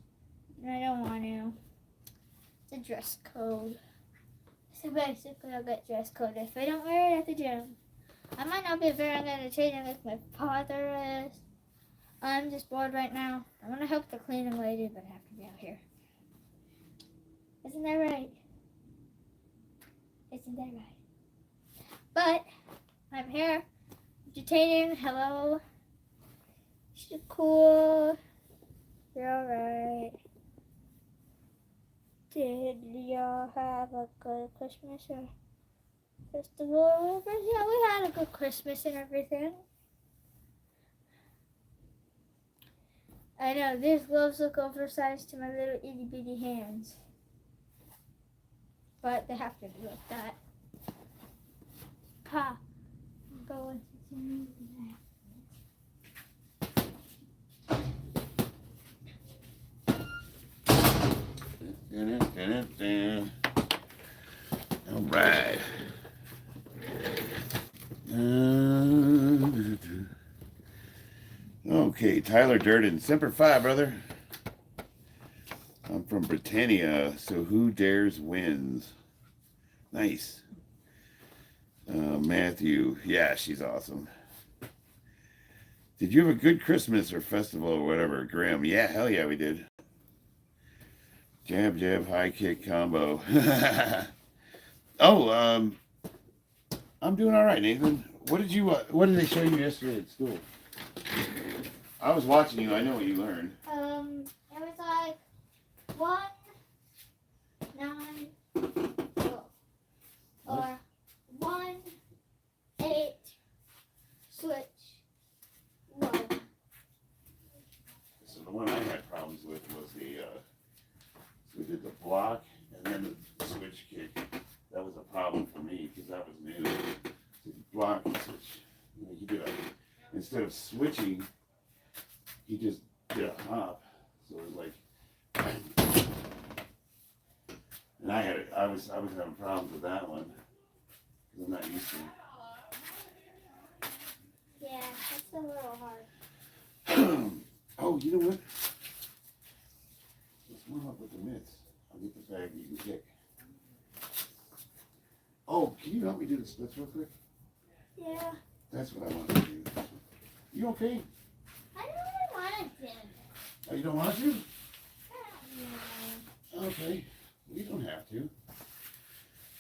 And I don't want to. It's a dress code. So basically I'll get dress code if I don't wear it at the gym. I might not be very entertaining like my father is. I'm just bored right now. I want to help the cleaning lady, but I have to be out here. Isn't that right? Isn't that right? But I'm here, entertaining. Hello. She's cool. You're alright. Did y'all have a good Christmas or festival or whatever? Yeah, we had a good Christmas and everything. I know, these gloves look oversized to my little itty bitty hands. But they have to be like that. Ha! I'm going to do that. All right. Okay, Tyler Durden, Semper Fi, brother. I'm from Britannia, so who dares wins? Nice. Matthew, yeah, she's awesome. Did you have a good Christmas or festival or whatever? Graham, yeah, hell yeah, we did. Jab, jab, high kick combo. Oh, I'm doing all right, Nathan. What did they show you yesterday at school? I was watching you. I know what you learned. It was like 1, 9, 12. Or 1, 8, switch, 1. So the one I had problems with was we did the block and then the switch kick. That was a problem for me because that was new. To block and switch. He did instead of switching, he just did a hop. So it was like, and I was having problems with that one because I'm not used to it. Yeah, that's a little hard. Oh, you know what? Let's warm up with the mitts. I'll get the bag you can kick. Oh, can you help me do the splits real quick? Yeah. That's what I want to do. You okay? I don't really want to do it. Oh, you don't want to? No. Okay. You don't have to.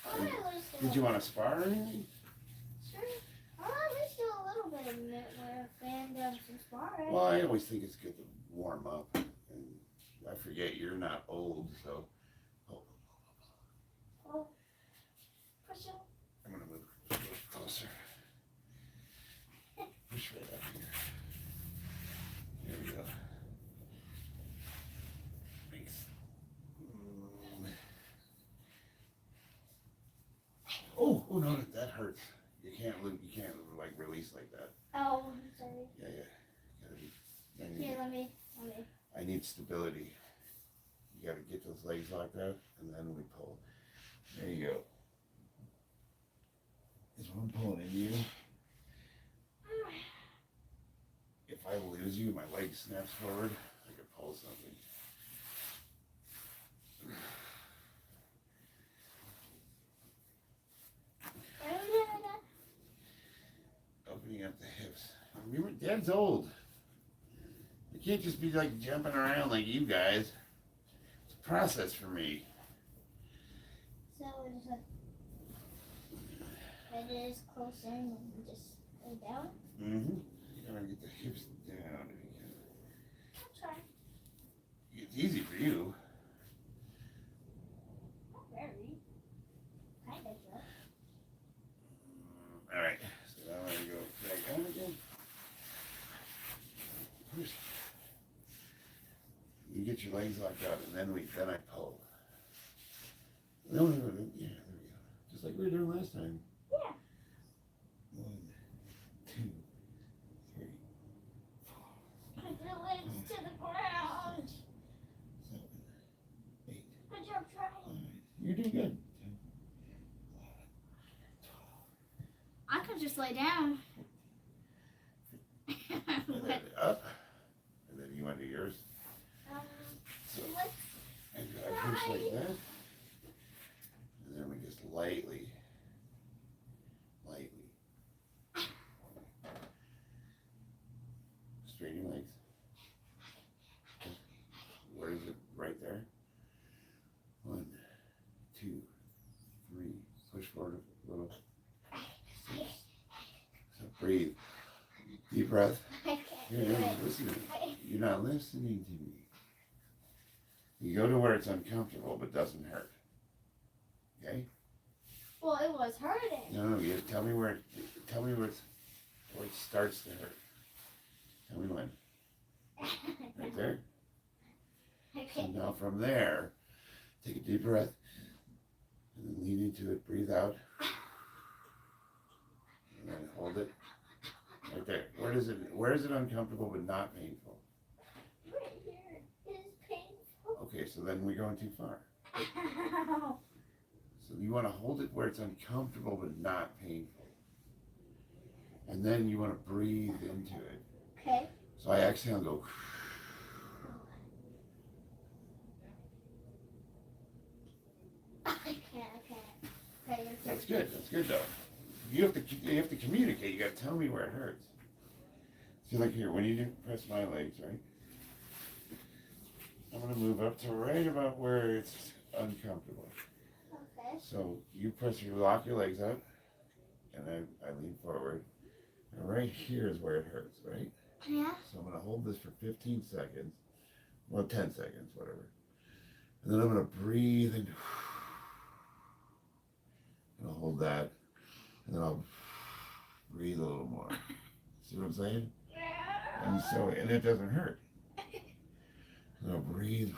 I want to at least do Did you want to spar or anything? Sure. I want to at least do a little bit of mitt work and some sparring. Well, I always think it's good to warm up. And I forget you're not old, so. Oh. Push it. I'm going to move a little closer. Push right up here. There we go. Thanks. Oh no, that hurts. You can't like release like that. Oh, I'm sorry. Yeah. Gotta be. Here, let me. I need stability. You gotta get those legs locked out, and then we pull. There you go. Is what I'm pulling in you. If I lose you, my leg snaps forward, I could pull something. the hips. Remember, Dad's old. I can't just be like jumping around like you guys. It's a process for me. So it is close in and just lay down. Mm-hmm. You gotta get the hips down. I'll try. It's easy for you. Not very. Kind of though. All right. So now I'm gonna go back down again. Push. You get your legs locked out, and then I pull. No, yeah, there we go. Just like we were doing last time. Yeah. 1, 2, 3, 4. Put your legs to the ground. 7, 8. Good job trying. 9. You're doing good. 10, 11, 12. I could just lay down. And then up. And then you want to do yours. So, let's and I push like that. And then we just lightly. Straighten your legs. Where is it? Right there. 1, 2, 3. Push forward a little. So breathe. Deep breath. You're not listening. You're not listening to me. You go to where it's uncomfortable but doesn't hurt. Okay? Well, it was hurting. No, you tell me where it starts to hurt. Tell me when. Right there. So Okay. now from there, take a deep breath and then lean into it. Breathe out. And then hold it. Right there. Where is it uncomfortable but not painful? Right here is painful. Okay, so then we're going too far. Ow. So you want to hold it where it's uncomfortable but not painful. And then you want to breathe into it. Okay. So I exhale and go. I can't. Okay, That's good. That's good though. You have to communicate. You got to tell me where it hurts. See, like here, when you do press my legs, right? I'm gonna move up to right about where it's uncomfortable. Okay. So you lock your legs out, and I lean forward. And right here is where it hurts, right? Yeah. So I'm gonna hold this for 15 seconds, well 10 seconds, whatever. And then I'm gonna breathe and I'll hold that, and then I'll breathe a little more. See what I'm saying? And it doesn't hurt. And I'll breathe.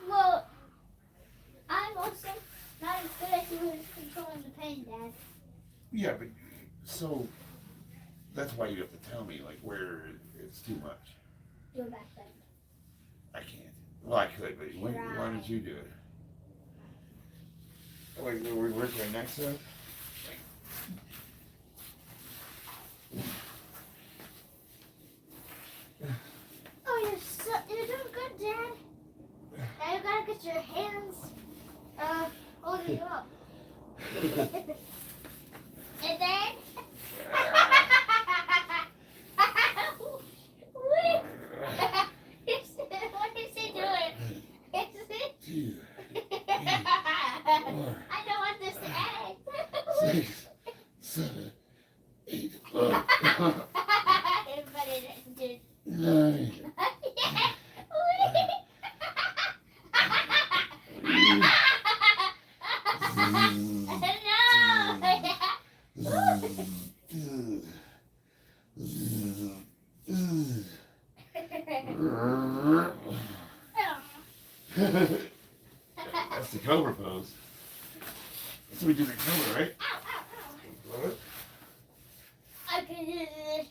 Well, I'm also not as good as you at controlling the pain, Dad. Yeah, but so that's why you have to tell me like where it's too much. Do a back bend. I can't. Well, I could, but why don't you do it? Wait, we work our necks up. Oh, you're doing good, Dad. Now you gotta get your hands holding you up. And then what is he doing? I don't want this to end. 6, 7, 8, But it did. 9. That's the cobra pose. That's what we do in the cobra, right? I can do this.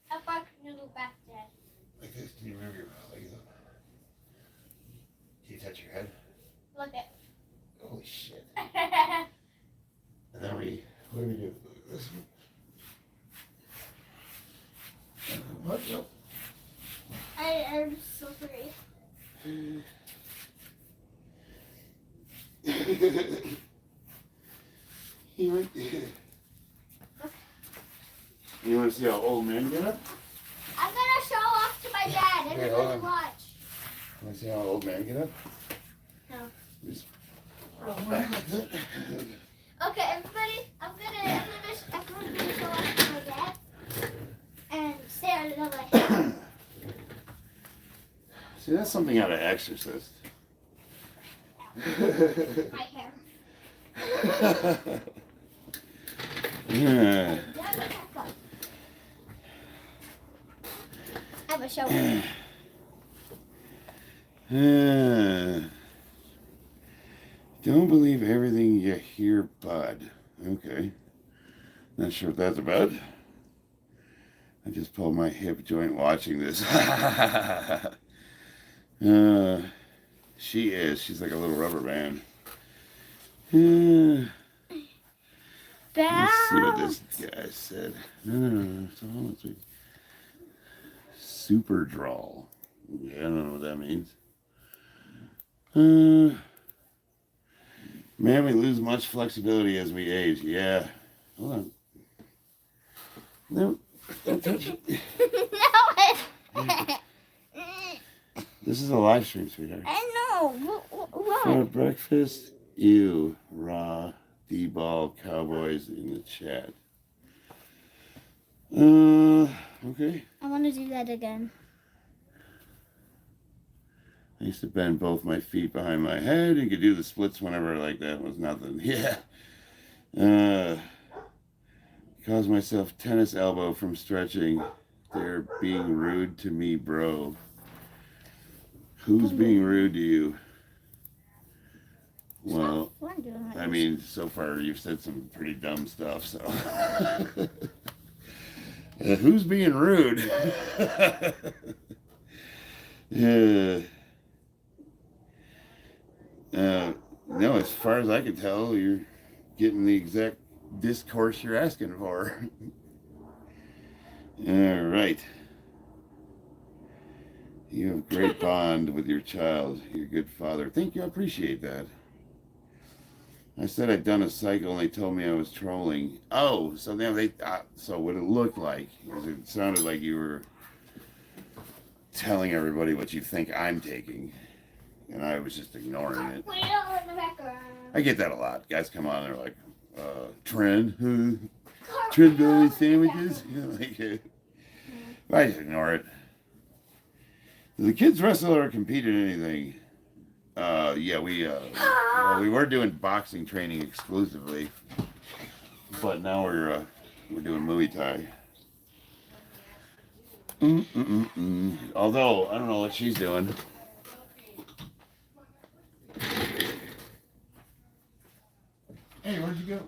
How far can you go back, Dad? Like this. Can you move your legs up? Can you touch your head? Look at. Holy shit. And then what do we do? This one. What? Nope. I'm so sorry. He right there. You want to see how old men get up? I'm gonna show off to my dad. Okay, Everybody hold on. watch. Want to see how old men get up? No. Just- Okay, everybody, I'm gonna show off to my dad and say out another way. See, that's something out of Exorcist. My hair. Yeah. I have a show off. Don't believe everything you hear, bud. Okay. Not sure what that's about. I just pulled my hip joint watching this. She is. She's like a little rubber band. Let's see what this guy said. No. So let's see. Super drawl. Yeah, I don't know what that means. Man, we lose much flexibility as we age. Yeah. Hold on. No, don't touch it. No. This is a live stream, sweetheart. I know. What? For breakfast, ew, raw, D-ball, cowboys in the chat. Okay. I want to do that again. I used to bend both my feet behind my head and could do the splits whenever like that was nothing. Yeah. Caused myself tennis elbow from stretching. They're being rude to me, bro. Who's being rude to you? Well, I mean, so far you've said some pretty dumb stuff, so. Who's being rude? Yeah. No, as far as I can tell, you're getting the exact discourse you're asking for. All right. You have a great bond with your child. You're a good father. Thank you. I appreciate that. I said I'd done a cycle and they told me I was trolling. Oh, so now so what it looked like is it sounded like you were telling everybody what you think I'm taking. And I was just ignoring it. I get that a lot. Guys come on, they're like, trend building sandwiches. You know, like, I just ignore it. Do the kids wrestle or compete in anything? Yeah, we were doing boxing training exclusively, but now we're doing Muay Thai. Although I don't know what she's doing. Hey, where'd you go?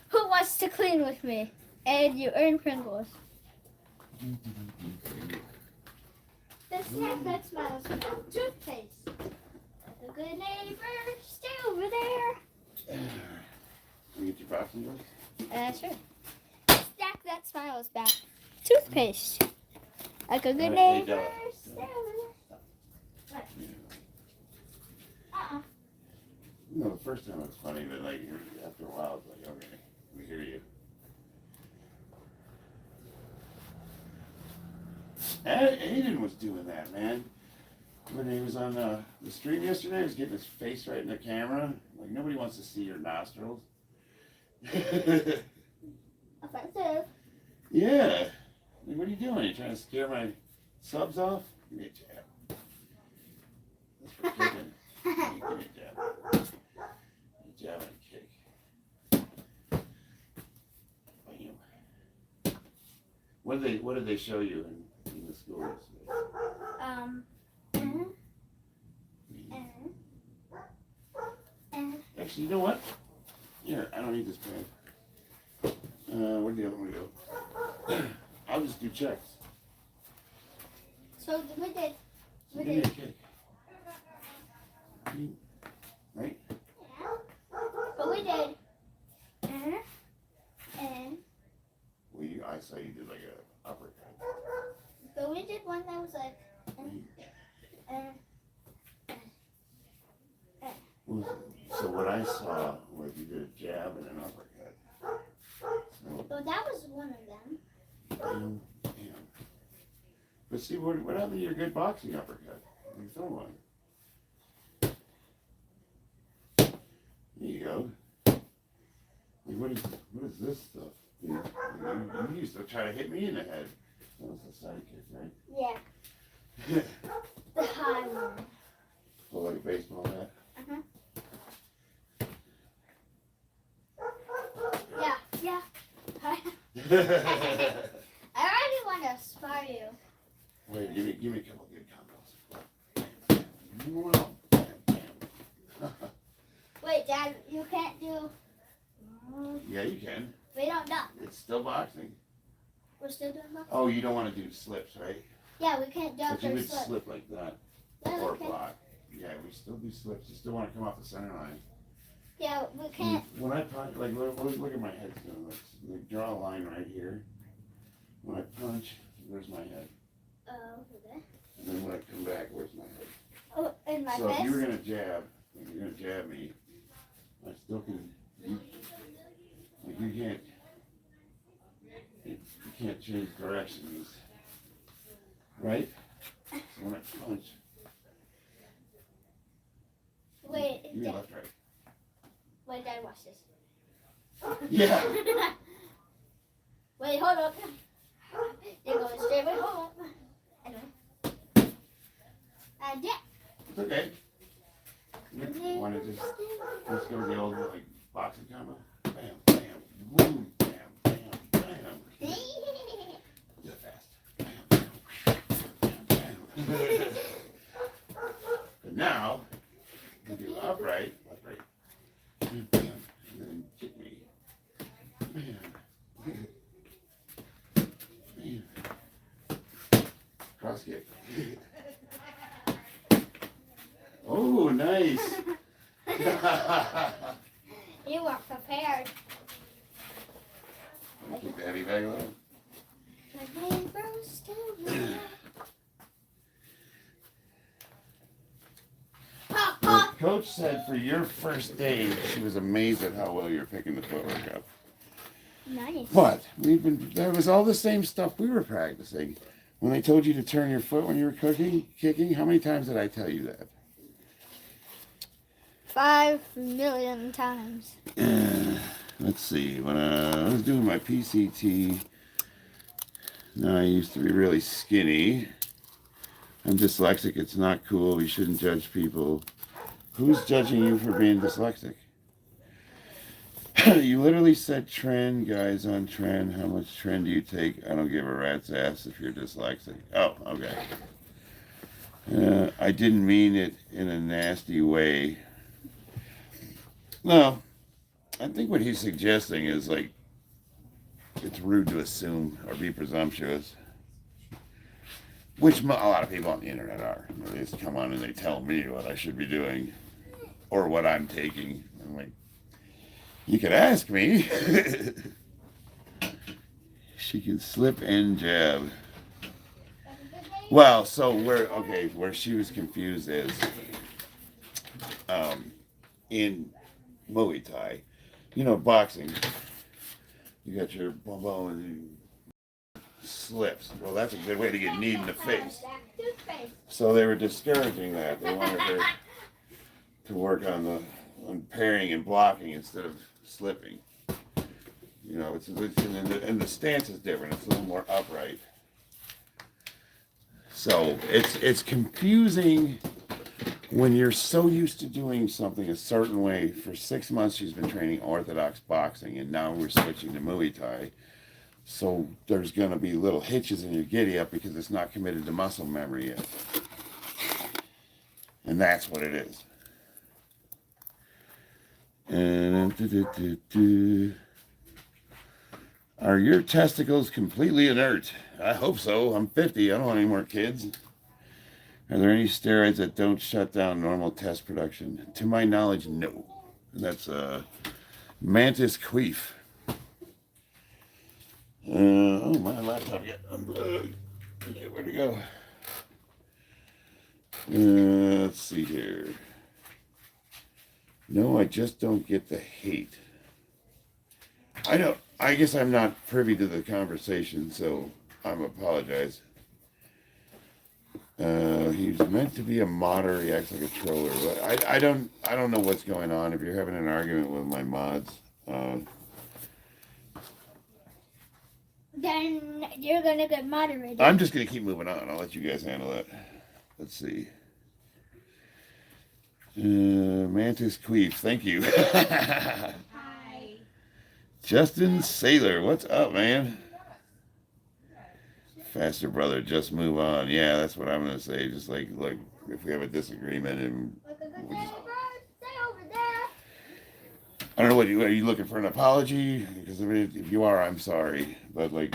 Who wants to clean with me? And you earn Pringles. The snack that smells like toothpaste. Like a good neighbor, stay over there. Can you get your boxing gloves? Sure. Snack that smiles back. Toothpaste. Like a good neighbor, stay over there. What? No, the first time it was funny, but like after a while, it's like, okay, we hear you. Aiden was doing that, man. When he was on the stream yesterday, he was getting his face right in the camera. Like, nobody wants to see your nostrils. Offensive. Yeah. Like, what are you doing? You trying to scare my subs off? Give me a jab. That's for kicking. Give me a jab. Jab and kick. Bam. What did they show you in the school yesterday? Actually, you know what? Here, I don't need this pen. Where'd the other one go? I'll just do checks. So we did. So give me a kick. Right? Yeah. But we did. I saw you did like a uppercut. But we did one that was like. So what I saw was you did a jab and an uppercut. So, Well, that was one of them. damn. But see, what happened to your good boxing uppercut? You throw one. There you go. Like, what is this stuff? You used to try to hit me in the head. That was the side kick, right? Yeah. The high one. Oh, like a baseball bat? Uh-huh. Yeah. I already want to spar you. Wait, give me a couple good combos. Wait, Dad, you can't do... Yeah, you can. We don't know. It's still boxing. We're still doing boxing? Oh, you don't want to do slips, right? Yeah, we can't But jump you or would slip. slip like that. Yeah, Or okay. block. Yeah, we still do slips. You still want to come off the center line. Yeah, we can't. When I punch, like, look at my head. Like, draw a line right here. When I punch, where's my head? Over there. And then when I come back, where's my head? Oh, in my So face? if you were going to jab, if you're going to jab me, I still can, you can't change directions, right? So when I punch, Wait, you Dad, left, right? wait, Dad, watch this. Yeah. Wait, hold up. You're going straight. Wait, hold up. Anyway. Yeah. It's okay. Want to just, let's go to the old, like, boxing combo? Bam, bam, boom, bam, bam, bam. Do it fast. Bam, bam, bam, bam. But now, you do upright, bam, bam, and then kick me. Bam. Bam. Cross kick. Oh, nice. You weren't prepared. Keep the heavy bag on. The coach said for your first day, she was amazed at how well you're picking the footwork up. Nice. But there was all the same stuff we were practicing. When they told you to turn your foot when you were kicking, how many times did I tell you that? 5 million times. Let's see. When I was doing my PCT, I used to be really skinny. I'm dyslexic. It's not cool. We shouldn't judge people. Who's judging you for being dyslexic? You literally said trend, guys on trend. How much trend do you take? I don't give a rat's ass if you're dyslexic. Oh, okay. I didn't mean it in a nasty way. No, I think what he's suggesting is like it's rude to assume or be presumptuous, which a lot of people on the internet are. They just come on and they tell me what I should be doing or what I'm taking. I'm like, you could ask me. She can slip and jab. Well, so where she was confused is in Muay Thai, boxing, you got your bum and you slips. Well, that's a good way to get kneed in the face. So they were discouraging that. They wanted her to work on parrying and blocking instead of slipping. And the stance is different. It's a little more upright. So it's confusing when you're so used to doing something a certain way. For 6 months, she's been training orthodox boxing, and now we're switching to Muay Thai. So there's going to be little hitches in your giddy up because it's not committed to muscle memory yet. And that's what it is. And are your testicles completely inert? I hope so. I'm 50. I don't want any more kids. Are there any steroids that don't shut down normal test production? To my knowledge, no. That's Mantis Queef. Oh, my laptop got unplugged. Okay, where'd it go? Let's see here. No, I just don't get the hate. I don't. I guess I'm not privy to the conversation, so I apologize. He's meant to be a modder. He acts like a troller. But I don't know what's going on. If you're having an argument with my mods, then you're gonna get moderated. I'm just gonna keep moving on. I'll let you guys handle that. Let's see. Mantis Queef, thank you. Hi. Justin Saylor, what's up, man? Faster brother, just move on. Yeah, that's what I'm gonna say. Just like if we have a disagreement and we just, I don't know what are you looking for an apology? Because if you are, I'm sorry. But like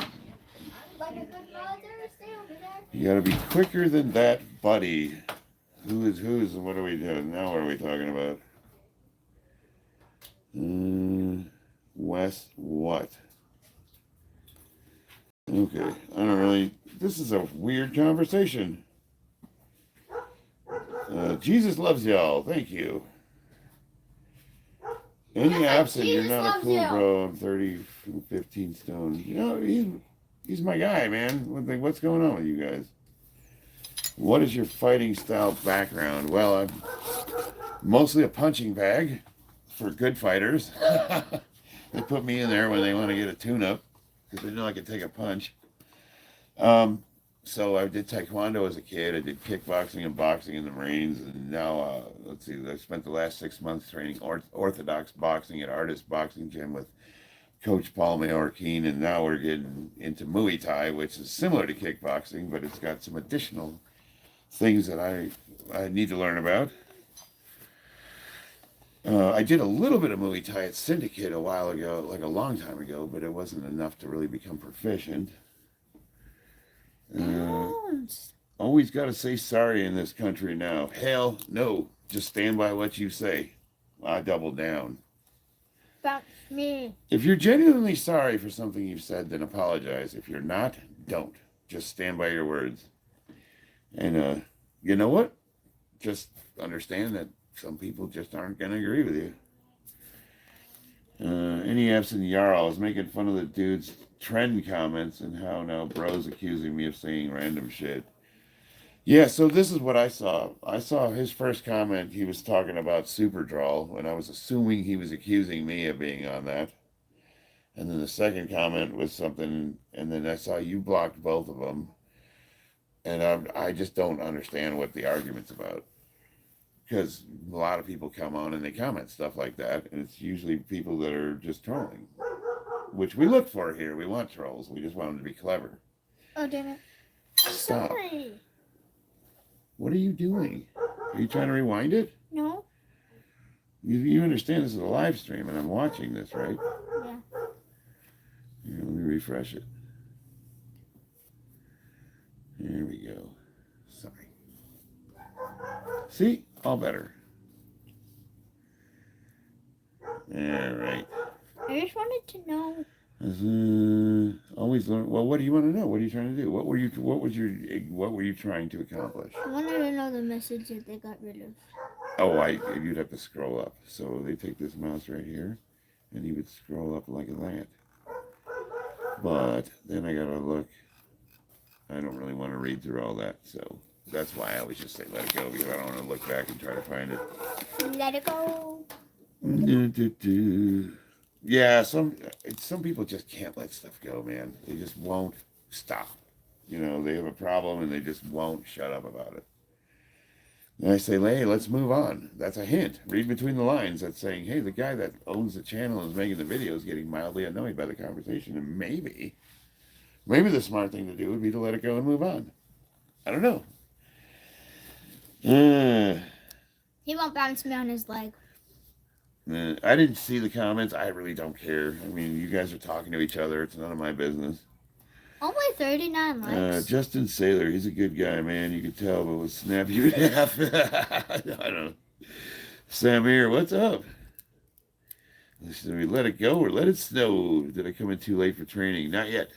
you gotta be quicker than that, buddy. Who's and what are we doing? Now what are we talking about? Wes what? Okay, I don't really. This is a weird conversation. Jesus loves y'all. Thank you. Any absent, you're not a cool bro. I'm 30, 15 stone. You know, he's my guy, man. What's going on with you guys? What is your fighting style background? Well, I'm mostly a punching bag for good fighters. They put me in there when they want to get a tune-up because they know I can take a punch. So I did taekwondo as a kid. I did kickboxing and boxing in the Marines, and now let's see. I spent the last 6 months training orthodox boxing at Artist Boxing Gym with Coach Paul Mayorkeen, and now we're getting into Muay Thai, which is similar to kickboxing, but it's got some additional things that I need to learn about. I did a little bit of Muay Thai at Syndicate a while ago, like a long time ago, but it wasn't enough to really become proficient. Always got to say sorry in this country now. Hell no. Just stand by what you say. I double down. That's me. If you're genuinely sorry for something you've said, then apologize. If you're not, don't. Just stand by your words. And you know what? Just understand that some people just aren't going to agree with you. Any absent Jarl is making fun of the dude's trend comments and how now bro's accusing me of saying random shit. Yeah, so this is what I saw. I saw his first comment. He was talking about Super Drawl, and I was assuming he was accusing me of being on that. And then the second comment was something, and then I saw you blocked both of them. And I just don't understand what the argument's about. Because a lot of people come on and they comment stuff like that, and it's usually people that are just trolling. Which we look for here. We want trolls. We just want them to be clever. Oh, damn it. Stop. Sorry. What are you doing? Are you trying to rewind it? No. You understand this is a live stream and I'm watching this, right? Yeah. Here, let me refresh it. Here we go. Sorry. See? All better. All right. I just wanted to know. Always learn. Well, what do you want to know? What are you trying to do? What were you trying to accomplish? I wanted to know the message that they got rid of. Oh, you'd have to scroll up. So they take this mouse right here, and you would scroll up like that. But then I gotta look. I don't really want to read through all that, so that's why I always just say let it go, because I don't want to look back and try to find it. Let it go. Yeah, some people just can't let stuff go, man. They just won't stop. You know, they have a problem and they just won't shut up about it. And I say, hey, let's move on. That's a hint. Read between the lines. That's saying, hey, the guy that owns the channel and is making the video is getting mildly annoyed by the conversation, and maybe the smart thing to do would be to let it go and move on. I don't know. He won't bounce me on his leg. I didn't see the comments. I really don't care. I mean, you guys are talking to each other. It's none of my business. Only 39 likes. Justin Saylor, he's a good guy, man. You could tell, but with snap you would have. I don't know. Samir, what's up? Should we let it go or let it snow? Did I come in too late for training? Not yet.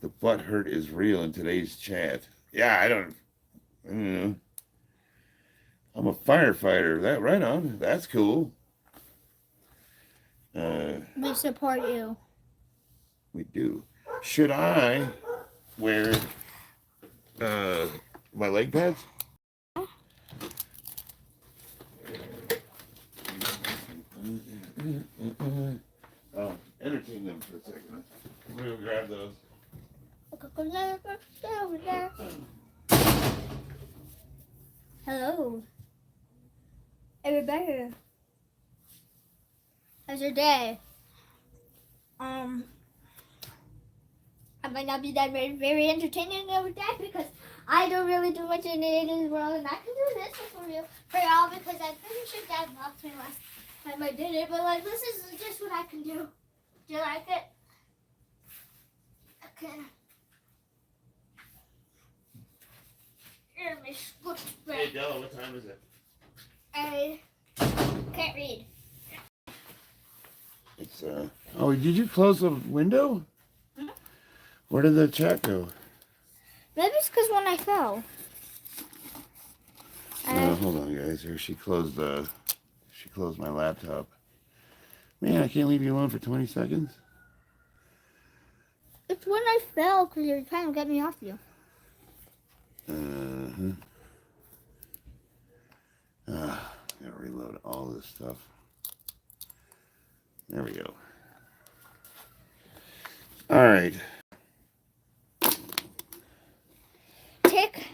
The butt hurt is real in today's chat. Yeah, I don't know. I'm a firefighter. That right on. That's cool. We support you. We do. Should I wear my leg pads? Entertain them for a second. We're gonna grab those. Hello. Everybody. How's your day? I might not be that very entertaining every day because I don't really do much in the world, and I can do this for y'all because I'm pretty sure Dad mocked me last time I did it. But like, this is just what I can do. Do you like it? Okay. Here, my foot Hey, Della, what time is it? I can't read. It's Oh, did you close the window? Hmm? Where did the chat go? Maybe it's because when I fell. Hold on, guys. Here, she closed my laptop. Man, I can't leave you alone for 20 seconds. It's when I fell because you're trying to get me off you. Gotta reload all this stuff. There we go. All right. Take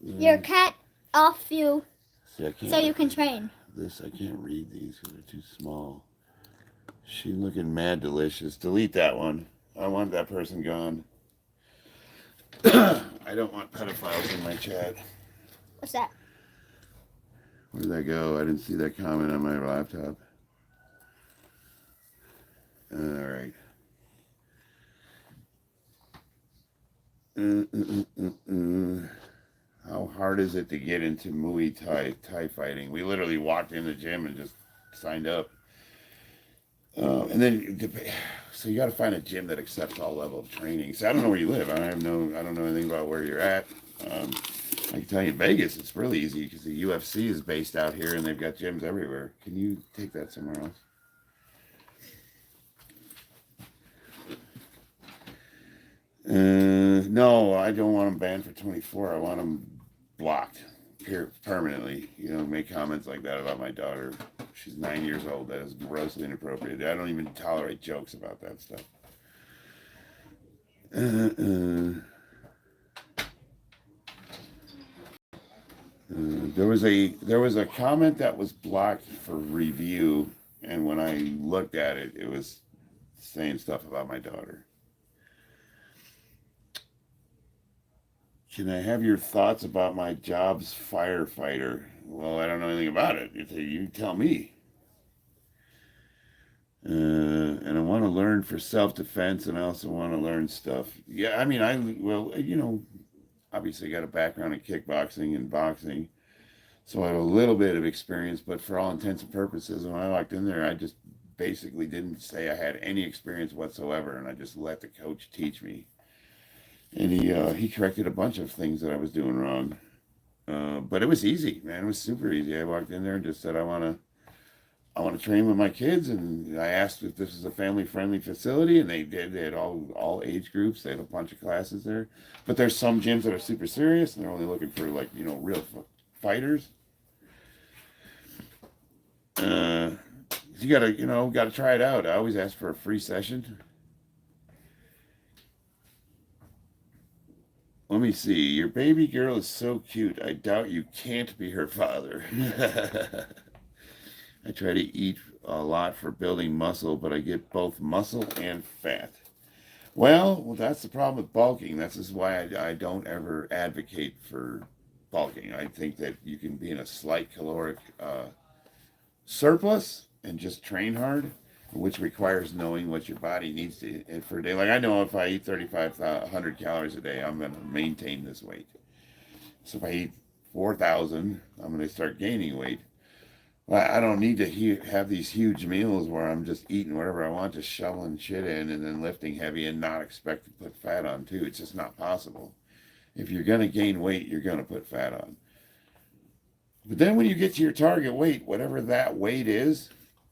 your cat off you See, I can't so you can train. I can't read these because they're too small. She's looking mad delicious. Delete that one. I want that person gone. I don't want pedophiles in my chat. What's that? Where did that go? I didn't see that comment on my laptop. All right. How hard is it to get into Muay Thai fighting? We literally walked in the gym and just signed up. And then, so you got to find a gym that accepts all level of training. So I don't know where you live. I don't know anything about where you're at. I can tell you in Vegas, it's really easy because the UFC is based out here and they've got gyms everywhere. Can you take that somewhere else? No, I don't want them banned for 24. I want them blocked here permanently. You know, make comments like that about my daughter. She's 9 years old. That is grossly inappropriate. I don't even tolerate jokes about that stuff. There was a comment that was blocked for review, and when I looked at it, it was saying stuff about my daughter. Can I have your thoughts about my job's firefighter? Well, I don't know anything about it. You tell me. And I want to learn for self-defense, and I also want to learn stuff. Yeah, I mean, obviously got a background in kickboxing and boxing, so I have a little bit of experience, but for all intents and purposes, when I walked in there, I just basically didn't say I had any experience whatsoever, and I just let the coach teach me. And he corrected a bunch of things that I was doing wrong. But it was easy, man. It was super easy. I walked in there and just said, I want to train with my kids. And I asked if this is a family-friendly facility, and they did. They had all age groups. They had a bunch of classes there. But there's some gyms that are super serious, and they're only looking for, like, real fighters. You gotta try it out. I always ask for a free session. Let me see. Your baby girl is so cute. I doubt you can't be her father. I try to eat a lot for building muscle, but I get both muscle and fat. Well, that's the problem with bulking. This is why I don't ever advocate for bulking. I think that you can be in a slight caloric surplus and just train hard, which requires knowing what your body needs to eat for a day. Like, I know if I eat 3,500 calories a day, I'm going to maintain this weight. So if I eat 4,000, I'm going to start gaining weight. Well, I don't need to have these huge meals where I'm just eating whatever I want, just shoveling shit in and then lifting heavy and not expect to put fat on too. It's just not possible. If you're going to gain weight, you're going to put fat on. But then when you get to your target weight, whatever that weight is,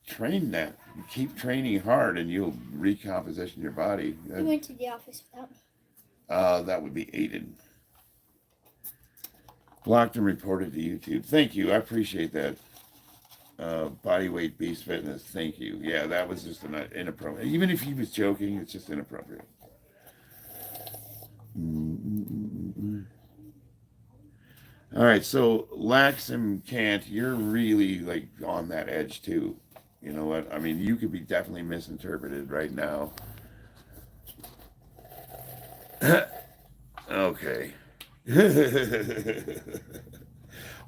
train that. You keep training hard and you'll recomposition your body. You went to the office without me. That would be Aiden. Blocked and reported to YouTube. Thank you. I appreciate that. Bodyweight Beast Fitness. Thank you. Yeah, that was just inappropriate. Even if he was joking, it's just inappropriate. All right, so Lax and Kant, you're really like on that edge too. You know what? I mean, you could be definitely misinterpreted right now. Okay.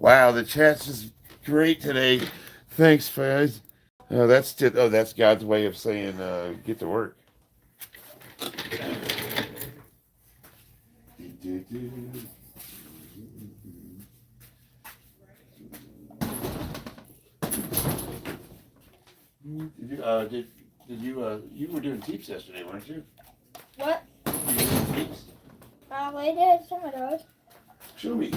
Wow, the chat's just great today. Thanks, guys. That's God's way of saying get to work. You were doing teeps yesterday, weren't you? What? You were doing teeps? Probably did some of those. Show me.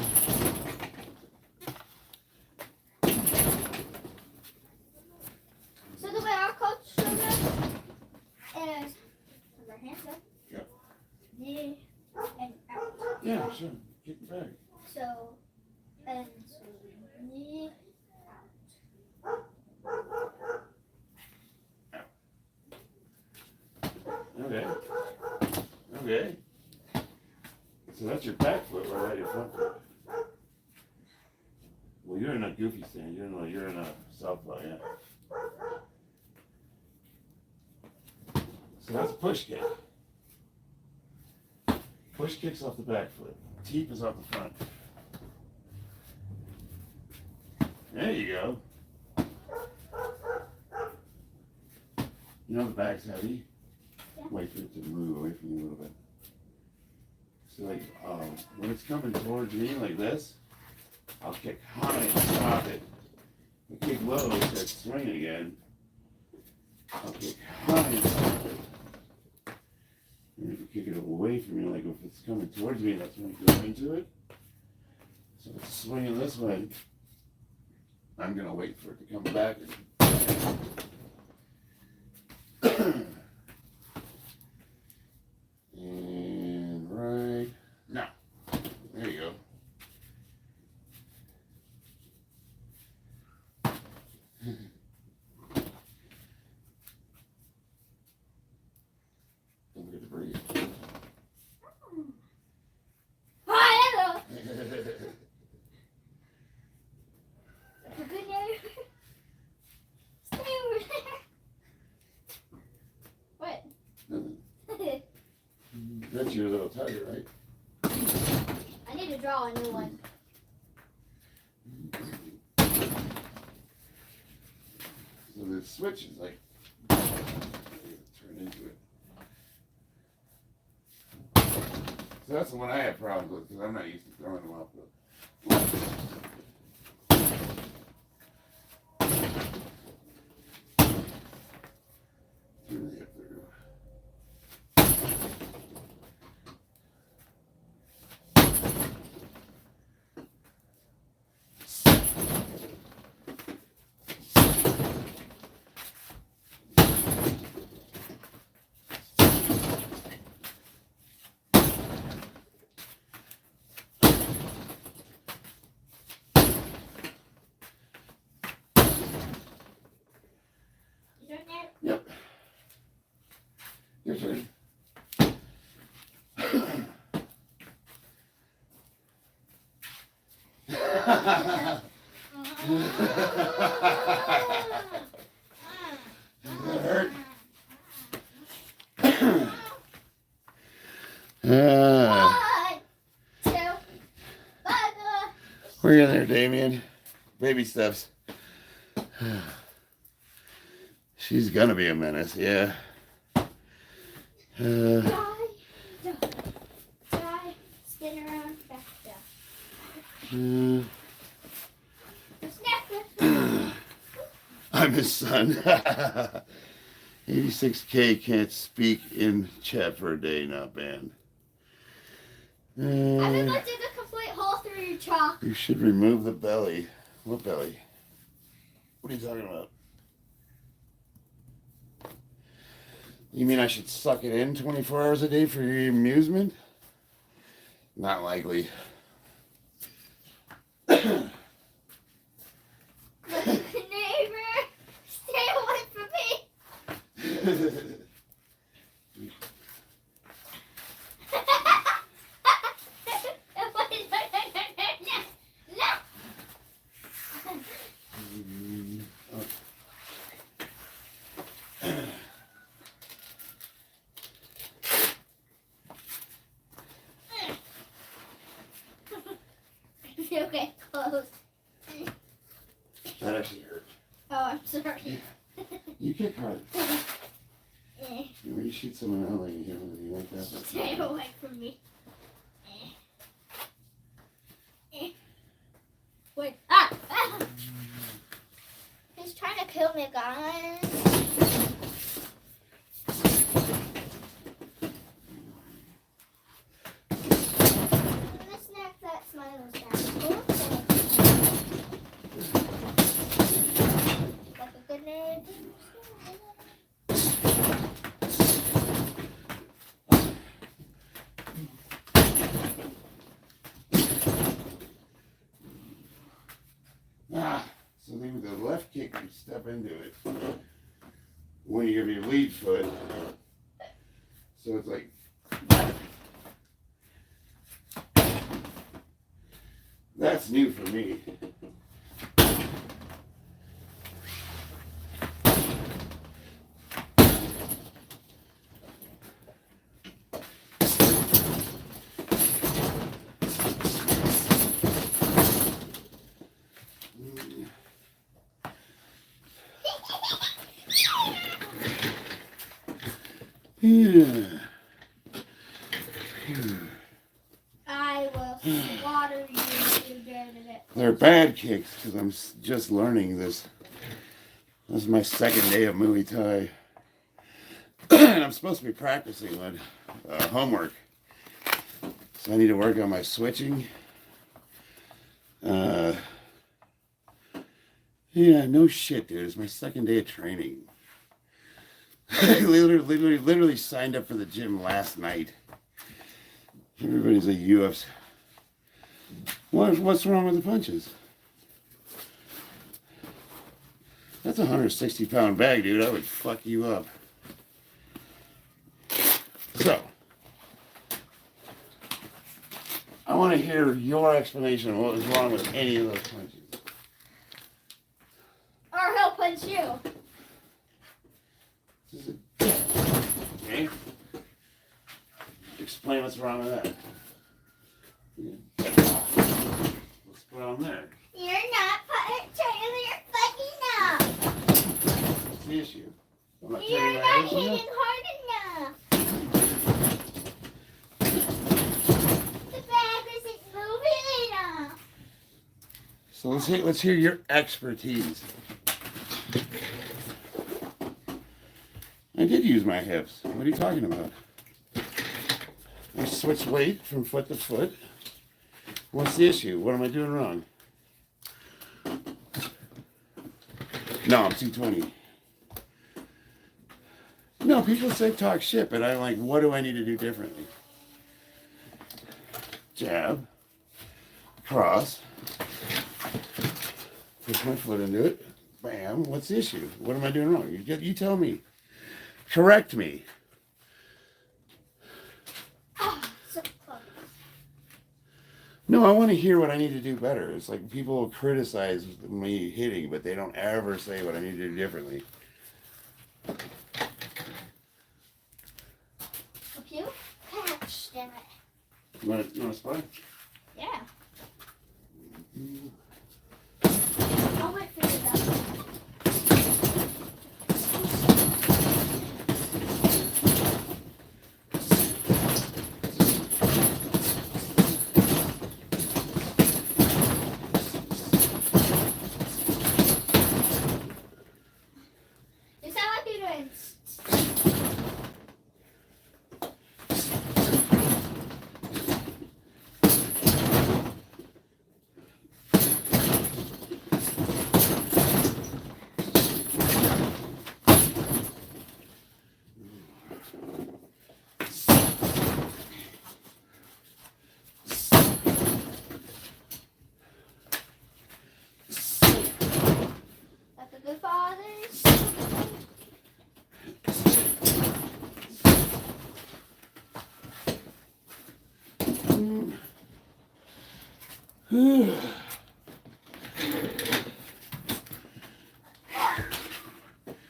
So the way our coach showed us is put our hands up. Yep. Knee and out. Yeah, sure. Get your bag. So and knee Okay. Okay. So that's your back foot, right? Your front foot. Well, you're in a goofy stand. You're in a southpaw, yeah. So that's push kick. Push kicks off the back foot. Teep is off the front. There you go. You know the bag's heavy. Yeah. Wait for it to move away from you a little bit. So like when it's coming towards me like this, I'll kick high and stop it. I kick low, start swinging again. I'll kick high and stop it. And if you kick it away from you, like if it's coming towards me, that's when you go into it. So if it's swinging this way, I'm gonna wait for it to come back. And right now, there you go. Don't forget to breathe. hello. Good news. Stay over there. What? That's your little tiger, right? I need to draw a new one. So the switch is like turn into it. So that's the one I have problems with because I'm not used to throwing them off the. Turn the hip through. You done yet? Yep. Your turn. Does that hurt? One, two, five. We're in there, Damien. Baby steps. She's gonna be a menace, yeah. Die, spin around, back down. Snap. I'm his son. 86K can't speak in chat for a day, not banned. I'm gonna dig a complete hole through your chalk. You should remove the belly. What belly? What are you talking about? You mean I should suck it in 24 hours a day for your amusement? Not likely. Neighbor, stay away from me. Okay, close. That actually hurt. Oh, I'm sorry. You kick hard. When you shoot someone out like you like that. Stay away from me. Wait. Ah! He's trying to kill me, guys. Let's snack that smile down. Like a good name. So then with the left kick, you step into it when you have your lead foot. So it's like, that's new for me. Yeah. I will slaughter you if you dare to it. They're bad kicks because I'm just learning this. This is my second day of Muay Thai. And I'm supposed to be practicing with homework. So I need to work on my switching. Yeah, no shit, dude. It's my second day of training. I literally signed up for the gym last night. Everybody's a UFC. What's wrong with the punches? That's a 160-pound bag, dude. I would fuck you up. So, I want to hear your explanation of what was wrong with any of those punches. Or he'll punch you. Okay. Explain what's wrong with that. What's going on there? You're not turning your fucking up. What's the issue? I'm not You're turning my not head hitting enough. hard enough. The bag isn't moving enough. So let's hear your expertise. I did use my hips. What are you talking about? I switched weight from foot to foot. What's the issue? What am I doing wrong? No, I'm 220. No, people say talk shit, but I'm like, what do I need to do differently? Jab. Cross. Push my foot into it. Bam. What's the issue? What am I doing wrong? You tell me. Correct me. Oh, so close. No, I want to hear what I need to do better. It's like people criticize me hitting, but they don't ever say what I need to do differently. Okay. Catch, damn it. You want to spar? Yeah. I'll wait for you though. You sound like you're doing. the fathers.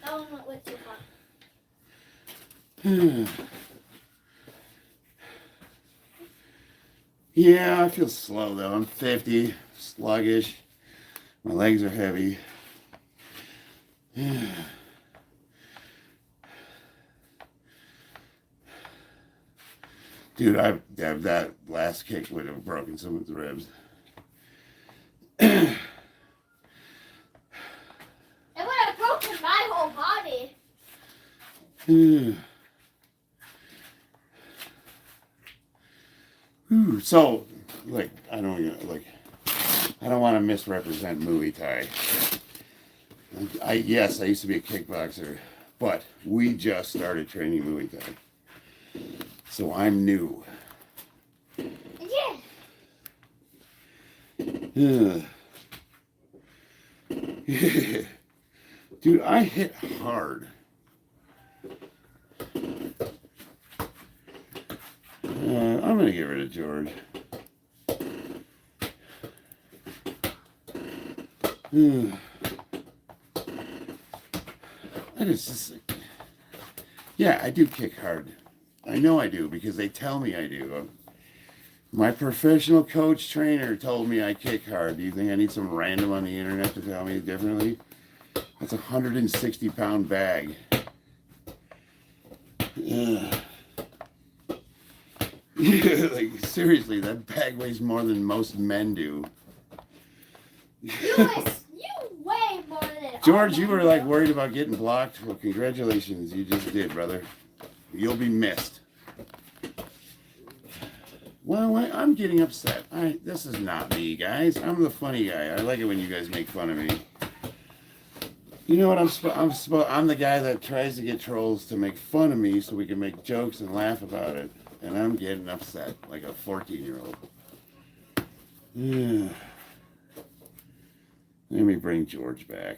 That one went way too far. Yeah, I feel slow though. I'm 50, sluggish. My legs are heavy. Dude, that last kick would have broken someone's ribs. It would have broken my whole body. So, like, I don't want to misrepresent Muay Thai. Yes, I used to be a kickboxer, but we just started training Muay Thai, so I'm new. Yeah. Dude, I hit hard. I'm gonna get rid of George. Yeah, I do kick hard. I know I do because they tell me I do. My professional coach trainer told me I kick hard. Do you think I need some random on the internet to tell me differently? That's a 160-pound bag. Like, seriously, that bag weighs more than most men do. You weigh more than George, you were like worried about getting blocked. Well, congratulations, you just did, brother. You'll be missed. Well, I'm getting upset. This is not me, guys. I'm the funny guy. I like it when you guys make fun of me. You know what? I'm the guy that tries to get trolls to make fun of me so we can make jokes and laugh about it. And I'm getting upset like a 14-year-old. Yeah. Let me bring George back.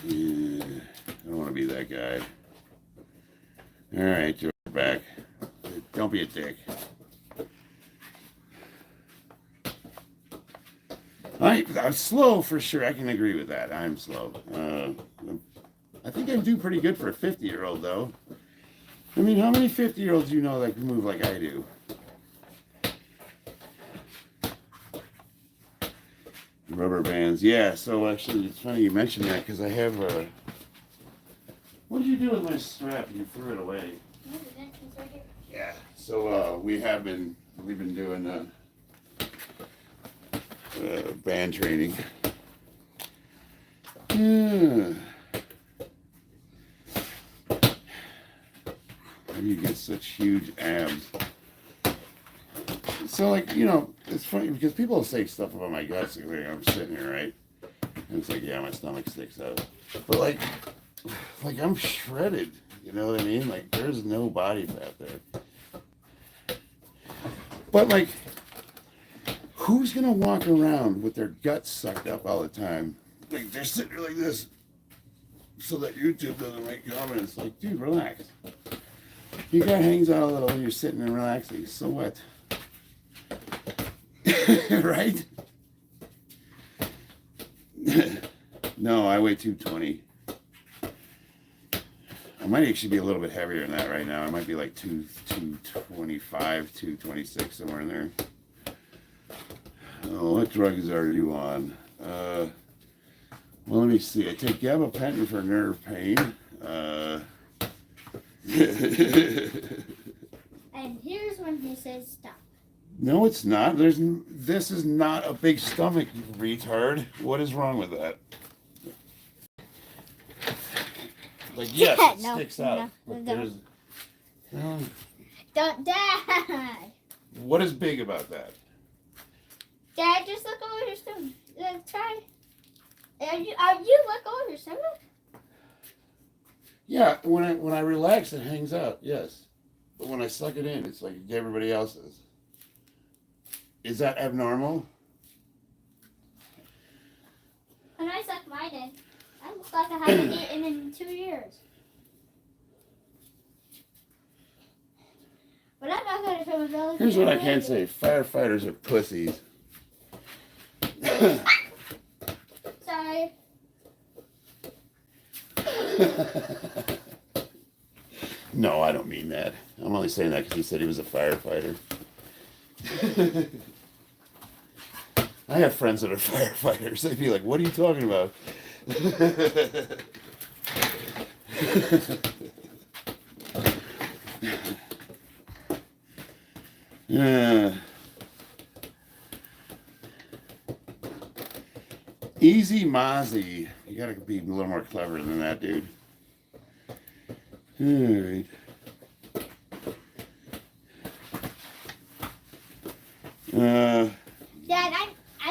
Yeah. I don't want to be that guy. All right, George, back. Don't be a dick. I'm slow for sure. I can agree with that. I'm slow. I think I do pretty good for a 50-year-old, though. I mean, how many 50-year-olds do you know that can move like I do? Rubber bands. Yeah, so actually, it's funny you mentioned that because I have a... What did you do with my strap? You threw it away. No, we didn't. It's right here. Yeah, so we've been doing band training. Yeah. How do you get such huge abs? So, like, you know, it's funny because people say stuff about my guts. Like, I'm sitting here, right? And it's like, yeah, my stomach sticks out. But like I'm shredded. You know what I mean? Like, there's no body fat there. But like, who's gonna walk around with their guts sucked up all the time? Like, they're sitting there like this, so that YouTube doesn't make comments. Like, dude, relax. Your gut hangs out a little when you're sitting and relaxing. So what? Right? No, I weigh 220. I might actually be a little bit heavier than that right now. I might be like 225, 226, somewhere in there. Oh, what drugs are you on? Well, let me see. I take gabapentin for nerve pain. And here's when he says stop. No, it's not. This is not a big stomach, you retard. What is wrong with that? Like, yes, it sticks out. No. No. Don't, Dad. What is big about that? Dad, just look over your stomach. Try. Are you look over your stomach? Yeah, when I relax, it hangs out. Yes, but when I suck it in, it's like everybody else's. Is that abnormal? did. I look like I haven't eaten in 2 years. But I'm not going to show my belly. Here's what I can say. Firefighters are pussies. Sorry. No, I don't mean that. I'm only saying that because he said he was a firefighter. I have friends that are firefighters. They'd be like, what are you talking about? Easy Mozzie. You gotta be a little more clever than that, dude. Alright. Dad, I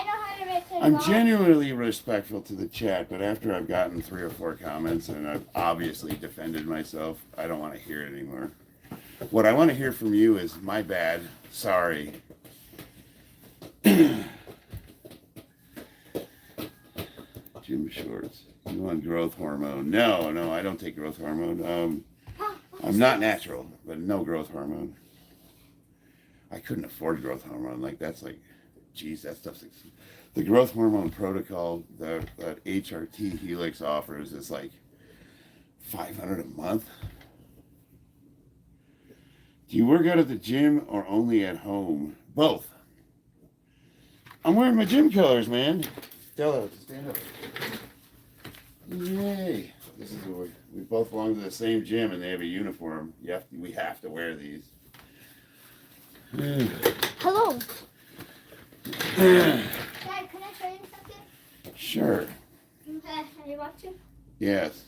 know how to make it. I'm genuinely respectful to the chat, but after I've gotten 3 or 4 comments and I've obviously defended myself, I don't want to hear it anymore. What I want to hear from you is, my bad, sorry. Gym shorts. You want growth hormone? No, I don't take growth hormone. I'm not natural, but no growth hormone. I couldn't afford growth hormone. Like, that's like, geez, that stuff's like, the growth hormone protocol that HRT Helix offers is like $500 a month. Do you work out at the gym or only at home? Both. I'm wearing my gym colors, man. Stella, stand up. Yay. This is where we both belong to the same gym and they have a uniform. We have to wear these. Hello. Dad, can I show you something? Sure. Okay, are you watching? Yes.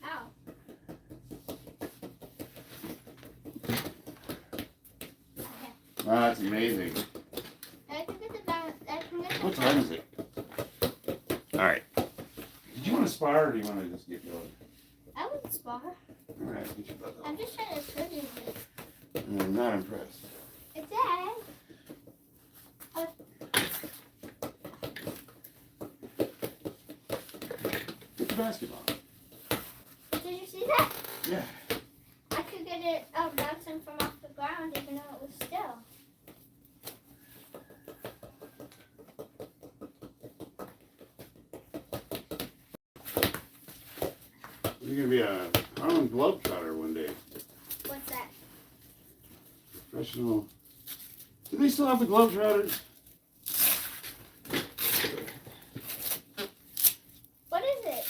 Ow. Wow, that's amazing. I can get the balance. What time is it? All right. Did you want to spar or do you want to just get going? I would spar. All right, get your butt I'm up. just trying to show you this. I'm not impressed. Dad. Get the basketball. Did you see that? Yeah. I could get it bouncing from off the ground even though it was still. You're going to be a Harlem Globetrotter one day. What's that? Professional. Do they still have the Globetrotters? What is it?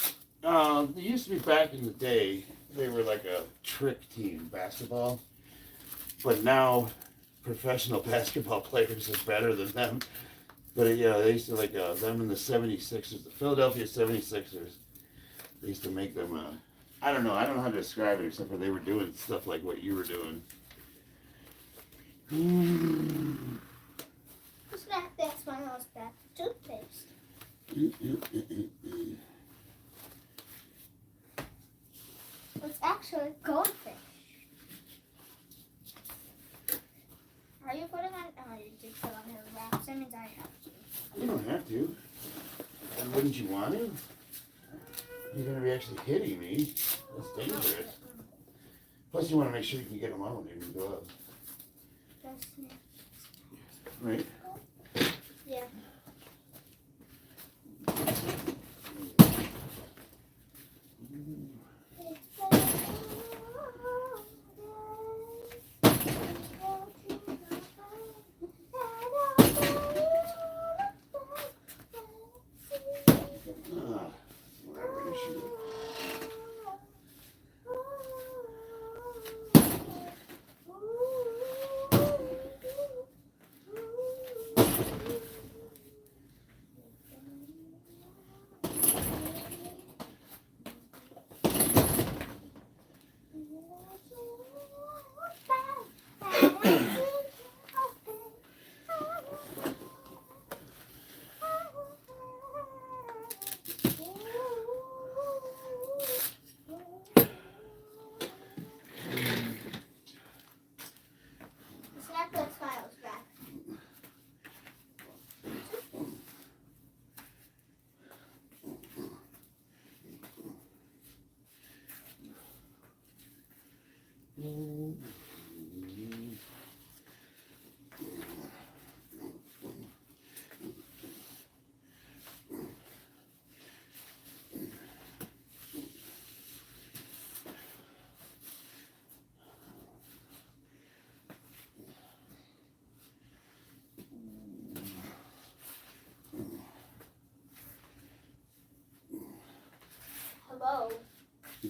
They used to be back in the day. They were like a trick team, basketball. But now, professional basketball players are better than them. But yeah, they used to like them in the 76ers, the Philadelphia 76ers. They used to make them, I don't know how to describe it except for they were doing stuff like what you were doing. What's that? That's one of those bad toothpaste. It's actually goldfish. Are you putting on? Oh, you did put on your wraps. That means I have to. You don't have to. And wouldn't you want to? You're going to be actually hitting me. That's dangerous. Plus, you want to make sure you can get them on in your gloves. Right? Yeah. Whatever you shoot.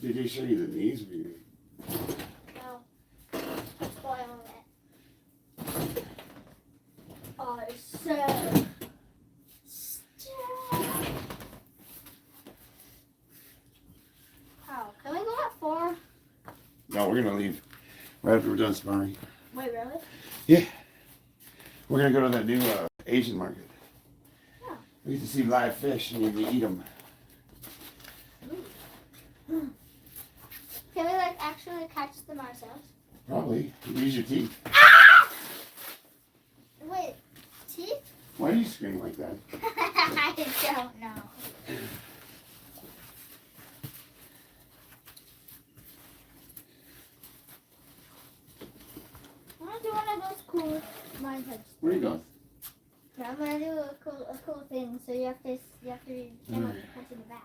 Did they show you the knees? No. Spoiling it. Oh, it's so stiff. Oh, can we go at 4? No, we're gonna leave right after we're done sparring. Wait, really? Yeah. We're gonna go to that new Asian market. Yeah. We get to see live fish and we eat them. Can we like actually catch them ourselves? Probably. Use your teeth. Ah! Wait, teeth? Why do you scream like that? I don't know. I want to do one of those cool mindsets. Where are you going? I'm gonna do a cool thing. So you have to come up and punch in the back.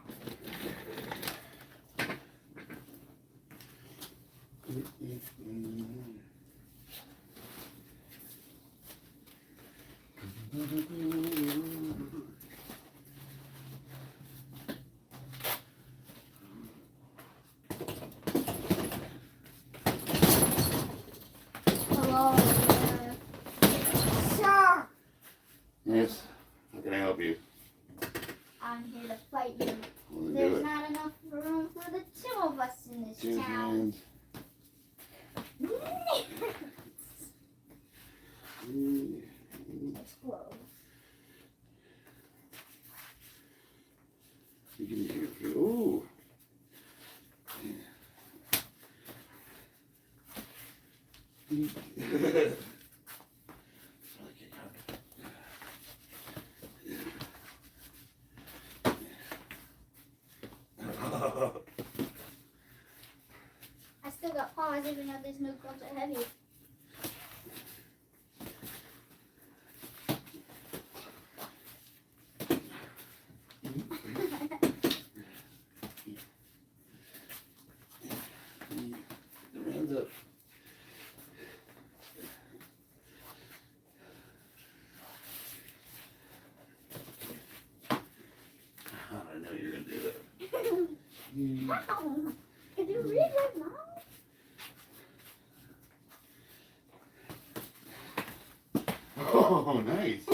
Hello, sir. Yes. How can I help you? I'm here to fight you. Well, then do There's it. not enough room for the 2 of us in this Two town. hands. Explode. You can do it. Ooh. I still got paws even though these new gloves are heavy. Hands up. I know you're gonna do that. Wow. Can you read my mouth? Oh, nice.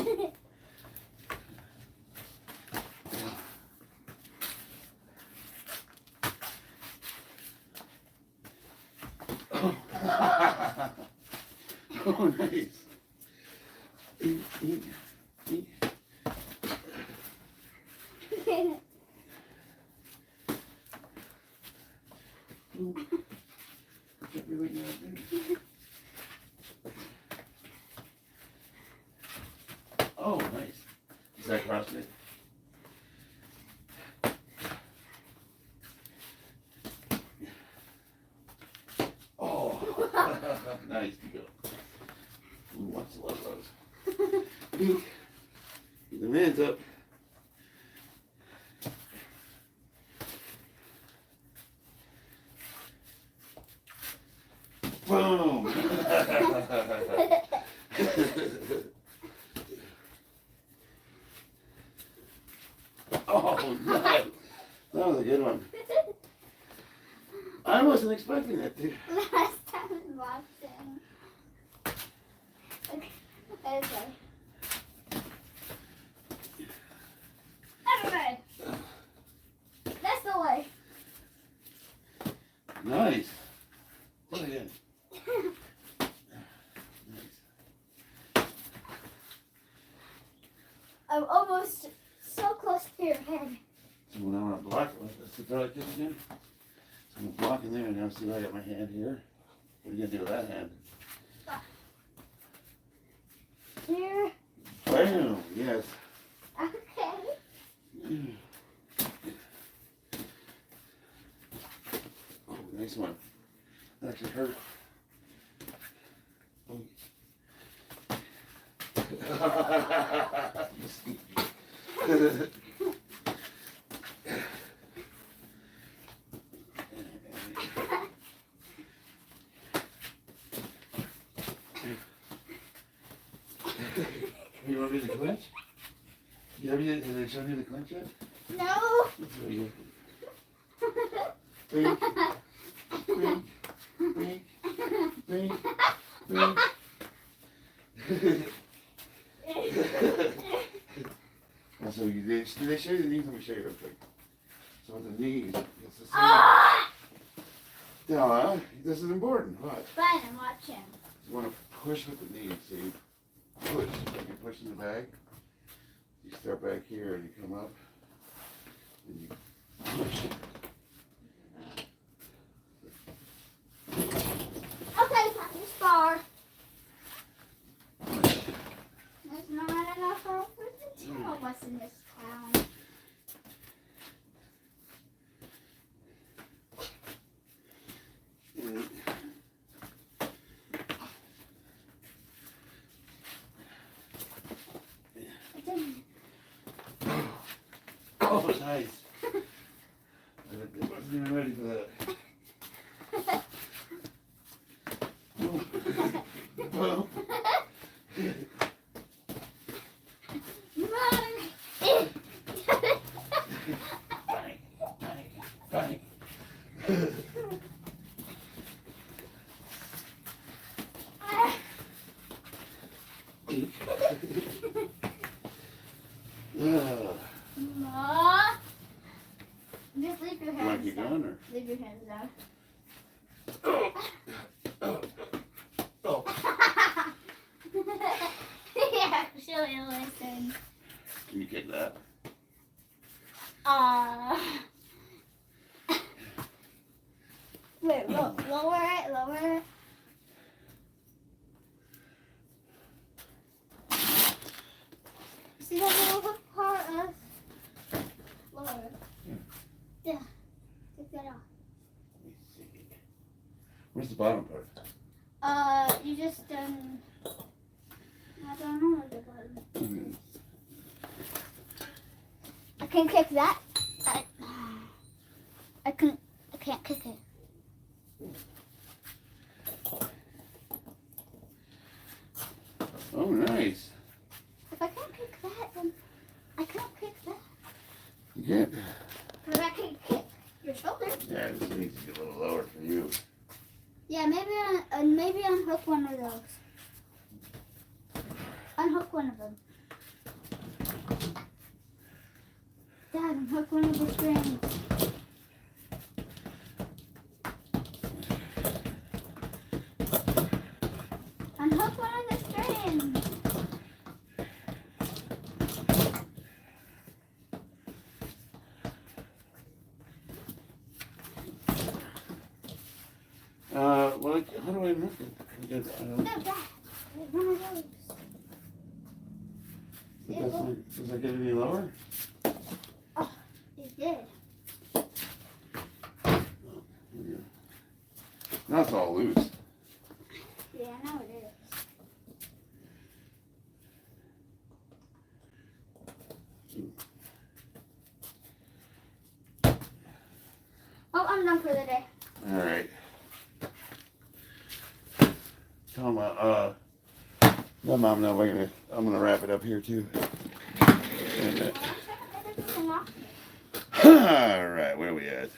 Oh, nice. Really good. Oh, nice. Is that CrossFit? Oh, nice. Who wants to love those? Get the hands up. Boom. Oh, nice. That was a good one. I wasn't expecting that, dude. Last time was boxing. Okay. Everybody. That's the way. Nice. Look at it. Nice. I'm almost so close to your head. So when I want to block, let's throw like this again. So I'm blocking there, and now see I got my hand here. What are you gonna do with that hand? Here. Bam! Yes. Okay. Oh, nice one. That actually hurt. Oh. You sneaky. You want me to clinch? Have they shown you the clinch yet? No. That's very good. Bink. Bink. Bink. Bink. Bink. And so did they show you the knees? Let me show you real quick. So with the knees, it's the same. No, this is important. What? Fine, I'm watching. You want to push with the knees, see? Push. Like you push in the bag. You start back here and you come up. And you push. Okay, time to spar. There's not enough room for the two of us in this town. Oh, nice. I wasn't even ready for that. Boom. Bang, bang, bang. Just leave your Want to hands keep down. going, or? Leave your hands down. Oh. Oh. Oh. Yeah, she'll listen. Can you kick that? Wait, lower it, lower it. See that little hook part of lower it. Yeah. Take that off. Let me see. Where's the bottom part? You just I don't know where the bottom. I can kick that. I can't kick it. Oh, nice. If I can't kick that, then I can't kick that. You get. But I can kick your shoulder. Yeah, this needs to get a little lower for you. Yeah, maybe unhook one of those. Unhook one of them. Dad, unhook one of the strings. Unhook one of the strings. Well, how do I unhook it? Because I don't. No, Dad. One of those. Does that get any lower? Oh, it did. Now it's all loose. Yeah, I know it is. Oh, I'm done for the day. All right. Tell Mom, let Mom know I'm gonna wrap it up here too. And, all right, where are we at?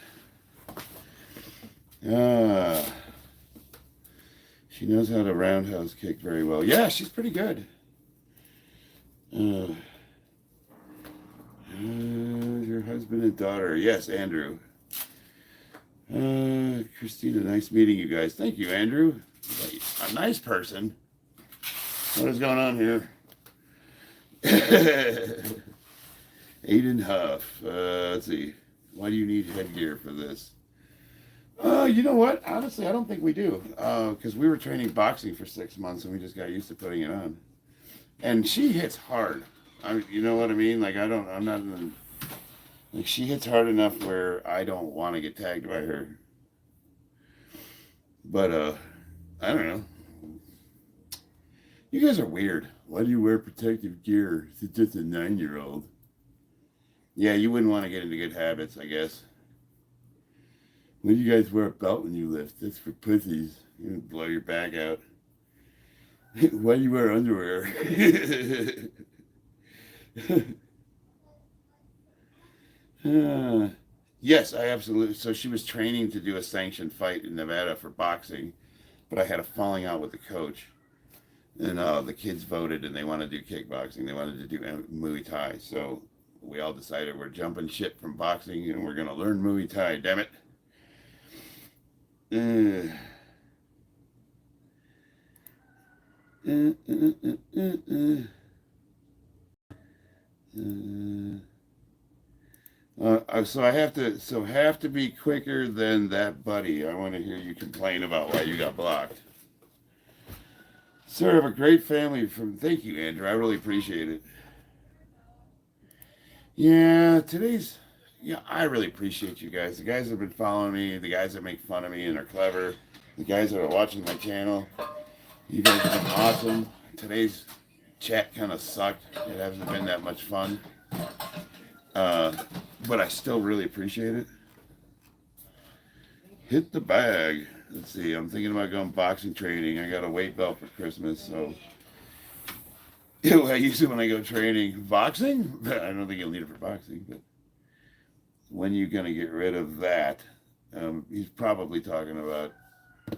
She knows how to roundhouse kick very well. Yeah, she's pretty good. Your husband and daughter. Yes, Andrew. Christina, nice meeting you guys. Thank you, Andrew. A nice person. What is going on here? Aiden Huff. Let's see. Why do you need headgear for this? You know what? Honestly, I don't think we do. Because we were training boxing for 6 months and we just got used to putting it on. And she hits hard. You know what I mean? Like, I'm not in, like, she hits hard enough where I don't want to get tagged by her. But, I don't know. You guys are weird. Why do you wear protective gear? It's just a 9-year-old. Yeah, you wouldn't want to get into good habits, I guess. Why do you guys wear a belt when you lift? That's for pussies. You would blow your back out. Why do you wear underwear? Yes, I absolutely. So she was training to do a sanctioned fight in Nevada for boxing, but I had a falling out with the coach, and the kids voted, and they wanted to do kickboxing. They wanted to do Muay Thai. So we all decided we're jumping ship from boxing, and we're gonna learn Muay Thai. Damn it. Uh, uh, uh, uh, uh, so I have to be quicker than that, buddy. I want to hear you complain about why you got blocked. Sir, I have a great family from. Thank you, Andrew. I really appreciate it. Yeah, Yeah, I really appreciate you guys. The guys that have been following me, the guys that make fun of me and are clever, the guys that are watching my channel. You guys have been awesome. Today's chat kind of sucked. It hasn't been that much fun. Uh, but I still really appreciate it. Hit the bag. Let's see. I'm thinking about going boxing training. I got a weight belt for Christmas, so I use it when I go training. Boxing? I don't think you'll need it for boxing, but when you gonna get rid of that? He's probably talking about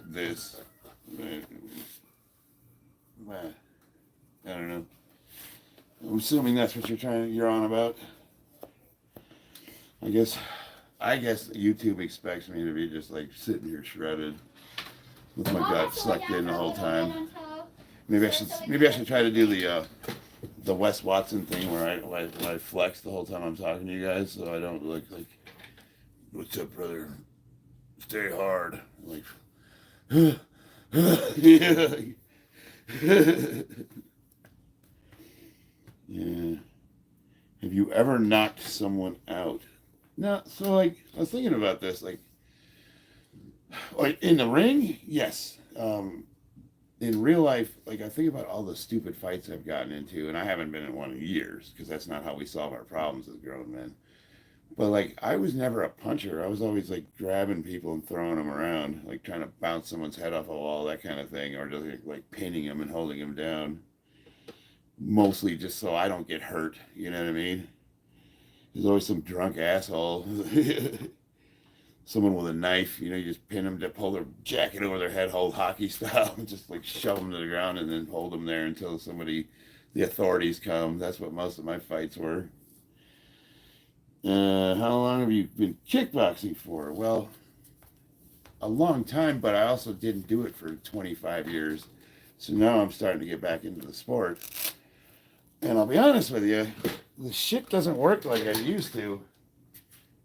this. I don't know. I'm assuming that's what you're on about. I guess YouTube expects me to be just like sitting here shredded with my gut sucked in the whole time. Maybe I should try to do the Wes Watson thing where I flex the whole time I'm talking to you guys, so I don't look like, "What's up, brother? Stay hard." Like, yeah. Yeah. Have you ever knocked someone out? No. So like, I was thinking about this. Like in the ring, yes. In real life, like I think about all the stupid fights I've gotten into, and I haven't been in one in years because that's not how we solve our problems as grown men. But like, I was never a puncher. I was always like grabbing people and throwing them around, like trying to bounce someone's head off a wall, that kind of thing, or just like pinning them and holding them down. Mostly just so I don't get hurt. You know what I mean? There's always some drunk asshole, someone with a knife. You just pin them to pull their jacket over their head, hold hockey style, and just like shove them to the ground and then hold them there until the authorities come. That's what most of my fights were. How long have you been kickboxing for? Well, a long time, but I also didn't do it for 25 years. So now I'm starting to get back into the sport. And I'll be honest with you, the shit doesn't work like I used to.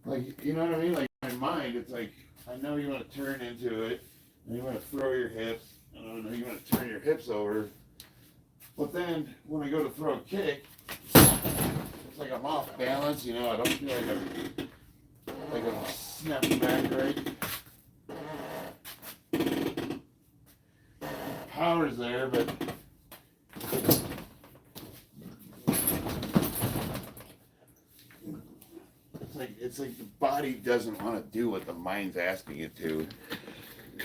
Like, you know what I mean? Like, in my mind, it's like, I know you want to turn into it, and you want to throw your hips, and I know you want to turn your hips over. But then, when I go to throw a kick, it's like I'm off balance, I don't feel like I'm snapping back right. Power's there, but it's like the body doesn't want to do what the mind's asking it to.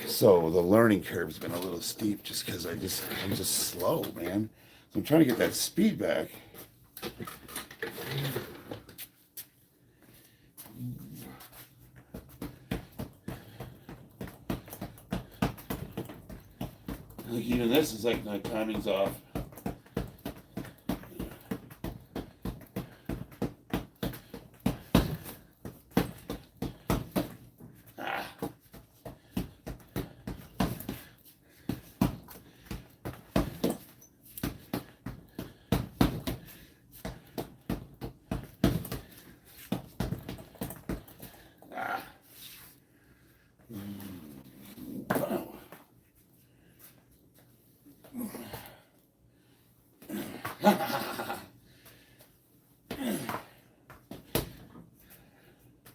So the learning curve's been a little steep just because I'm just slow, man. So I'm trying to get that speed back. Like even this is like my timing's off.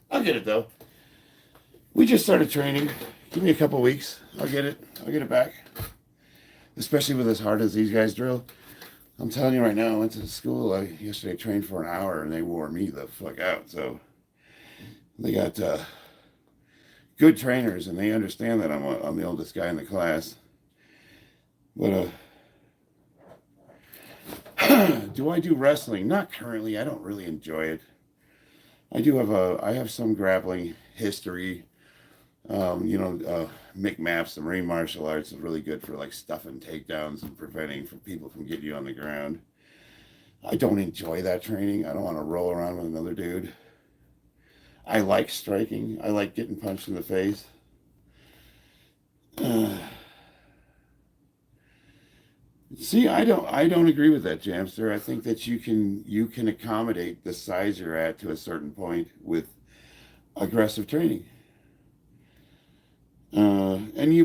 I'll get it though. We just started training. Give me a couple weeks. I'll get it. I'll get it back. Especially with as hard as these guys drill. I'm telling you right now, I went to school. I yesterday trained for an hour and they wore me the fuck out. So they got good trainers and they understand that I'm the oldest guy in the class. But do I do wrestling? Not currently. I don't really enjoy it. I have some grappling history. McMaps, the marine martial arts, is really good for like stuffing takedowns and preventing from people from getting you on the ground. I don't enjoy that training. I don't want to roll around with another dude. I like striking. I like getting punched in the face. See, I don't agree with that, Jamster. I think that you can accommodate the size you're at to a certain point with aggressive training.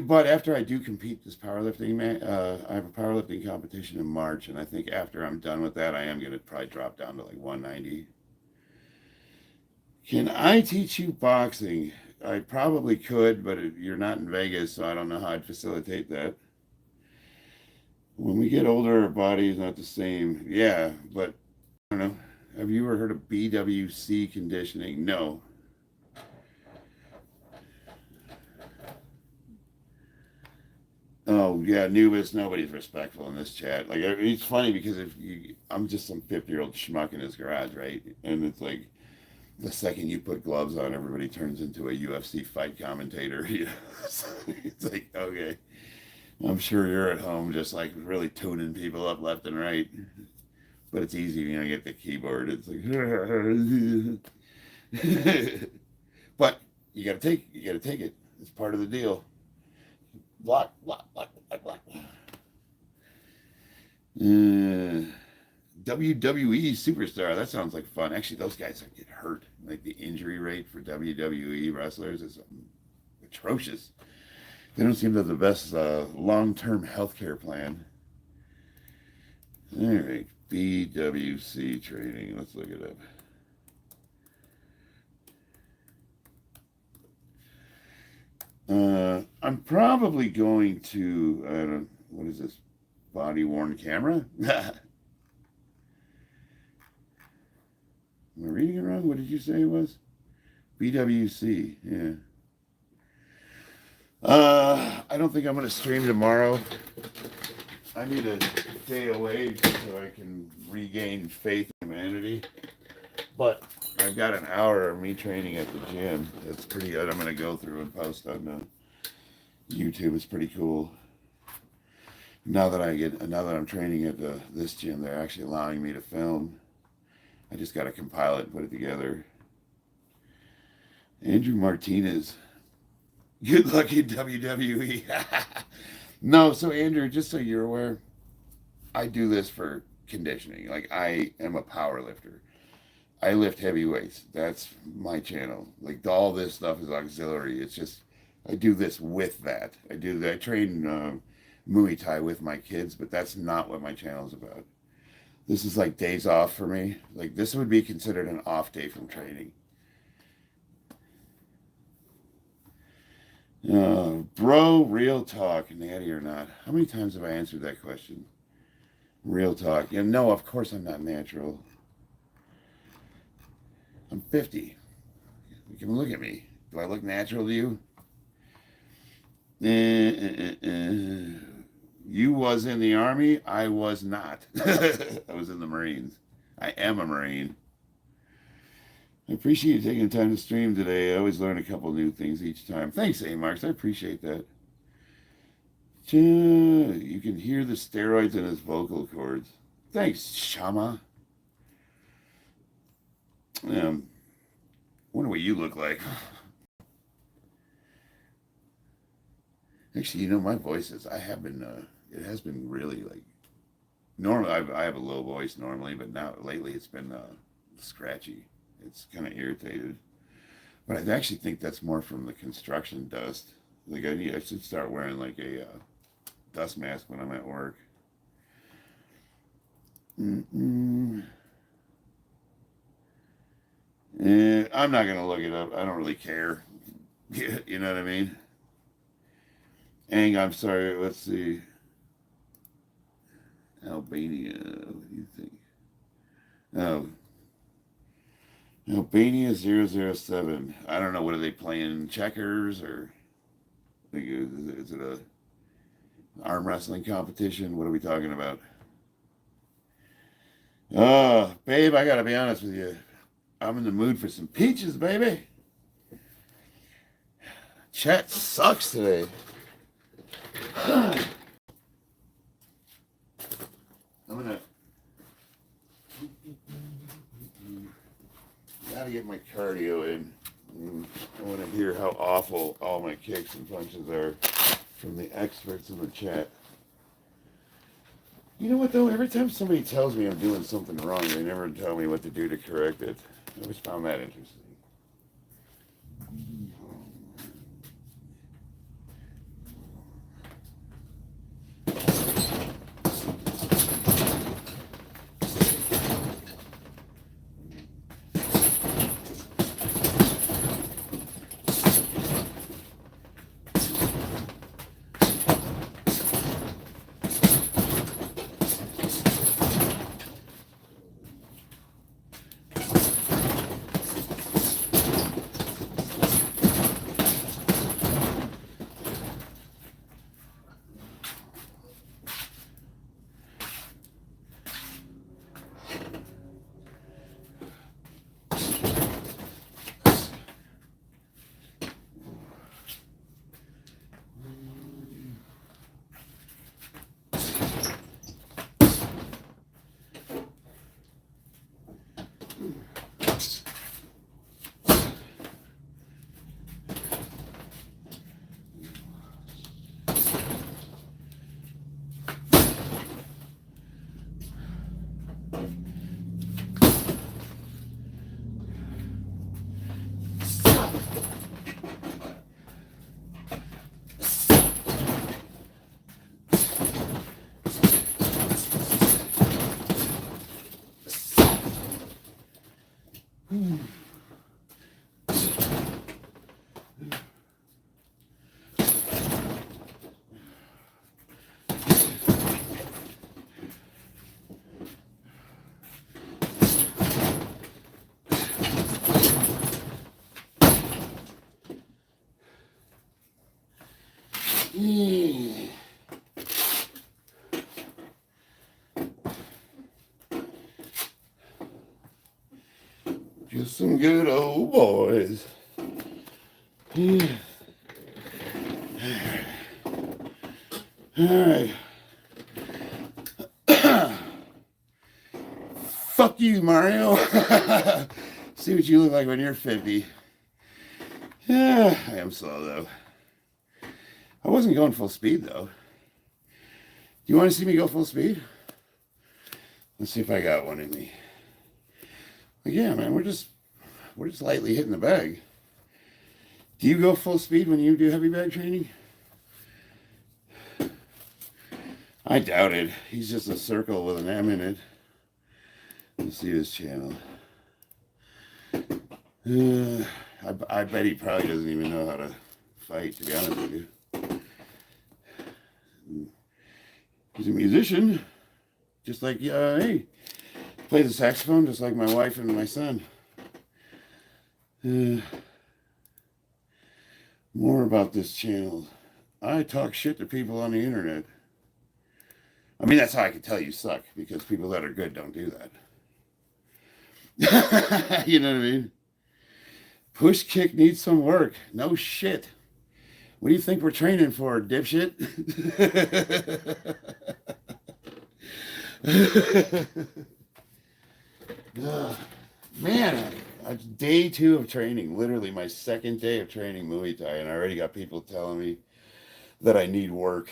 But after I do compete this powerlifting, I have a powerlifting competition in March, and I think after I'm done with that, I am going to probably drop down to like 190. Can I teach you boxing? I probably could, but you're not in Vegas, so I don't know how I'd facilitate that. When we get older, our body is not the same. Yeah, but I don't know. Have you ever heard of BWC conditioning? No. Oh yeah, Nubis. Nobody's respectful in this chat. Like it's funny because I'm just some 50-year-old schmuck in his garage, right? And it's like the second you put gloves on, everybody turns into a UFC fight commentator. You know? It's like okay, I'm sure you're at home just like really tuning people up left and right, but it's easy, you get the keyboard. It's like, but you gotta take it. It's part of the deal. Block, block, block, block, block. WWE superstar. That sounds like fun. Actually, those guys get hurt. Like the injury rate for WWE wrestlers is atrocious. They don't seem to have the best long-term healthcare plan. All right, BWC training. Let's look it up. I'm probably going to, what is this? Body worn camera? Am I reading it wrong? What did you say it was? BWC, yeah. I don't think I'm going to stream tomorrow. I need a day away so I can regain faith in humanity. But I've got an hour of me training at the gym. That's pretty good. I'm going to go through and post on YouTube. It's pretty cool. Now that I'm training at this gym, they're actually allowing me to film. I just got to compile it and put it together. Andrew Martinez. Good luck in WWE. No, so Andrew, just so you're aware, I do this for conditioning. Like I am a power lifter. I lift heavy weights. That's my channel. Like all this stuff is auxiliary. It's just I do this with that. I train Muay Thai with my kids, but that's not what my channel is about. This is like days off for me. Like this would be considered an off day from training. Bro, real talk, natty or not? How many times have I answered that question? Real talk. Yeah, no, of course I'm not natural. I'm 50. You can look at me. Do I look natural to you? You was in the Army? I was not. I was in the Marines. I am a Marine. I appreciate you taking the time to stream today. I always learn a couple new things each time. Thanks, A-Marks. I appreciate that. You can hear the steroids in his vocal cords. Thanks, Shama. Wonder what you look like. Actually, my voice is, it has been really like, normally I have a low voice normally, but now lately it's been scratchy. It's kind of irritated. But I actually think that's more from the construction dust. Like I should start wearing like a dust mask when I'm at work. And I'm not going to look it up. I don't really care. You know what I mean? I'm sorry. Let's see. Albania. What do you think? Oh. Albania 007. I don't know. What are they playing? Checkers or is it a arm wrestling competition? What are we talking about? Babe, I gotta be honest with you. I'm in the mood for some peaches, baby. Chat sucks today. I'm gonna gotta get my cardio in. I want to hear how awful all my kicks and punches are from the experts in the chat. You know what though? Every time somebody tells me I'm doing something wrong, they never tell me what to do to correct it. I always found that interesting. Just some good old boys. Alright. Fuck you, Mario. See what you look like when you're 50. Yeah, I am slow though. I wasn't going full speed though. Do you want to see me go full speed? Let's see if I got one in me. Like, yeah, man, we're just lightly hitting the bag. Do you go full speed when you do heavy bag training? I doubt it. He's just a circle with an M in it. Let's see his channel. I bet he probably doesn't even know how to fight, to be honest with you. He's a musician, just like, hey, plays the saxophone just like my wife and my son. More about this channel. I talk shit to people on the internet. I mean, that's how I can tell you suck, because people that are good don't do that. You know what I mean? Push kick needs some work. No shit. What do you think we're training for, dipshit? Man, it's day 2 of training. Literally my second day of training Muay Thai, and I already got people telling me that I need work.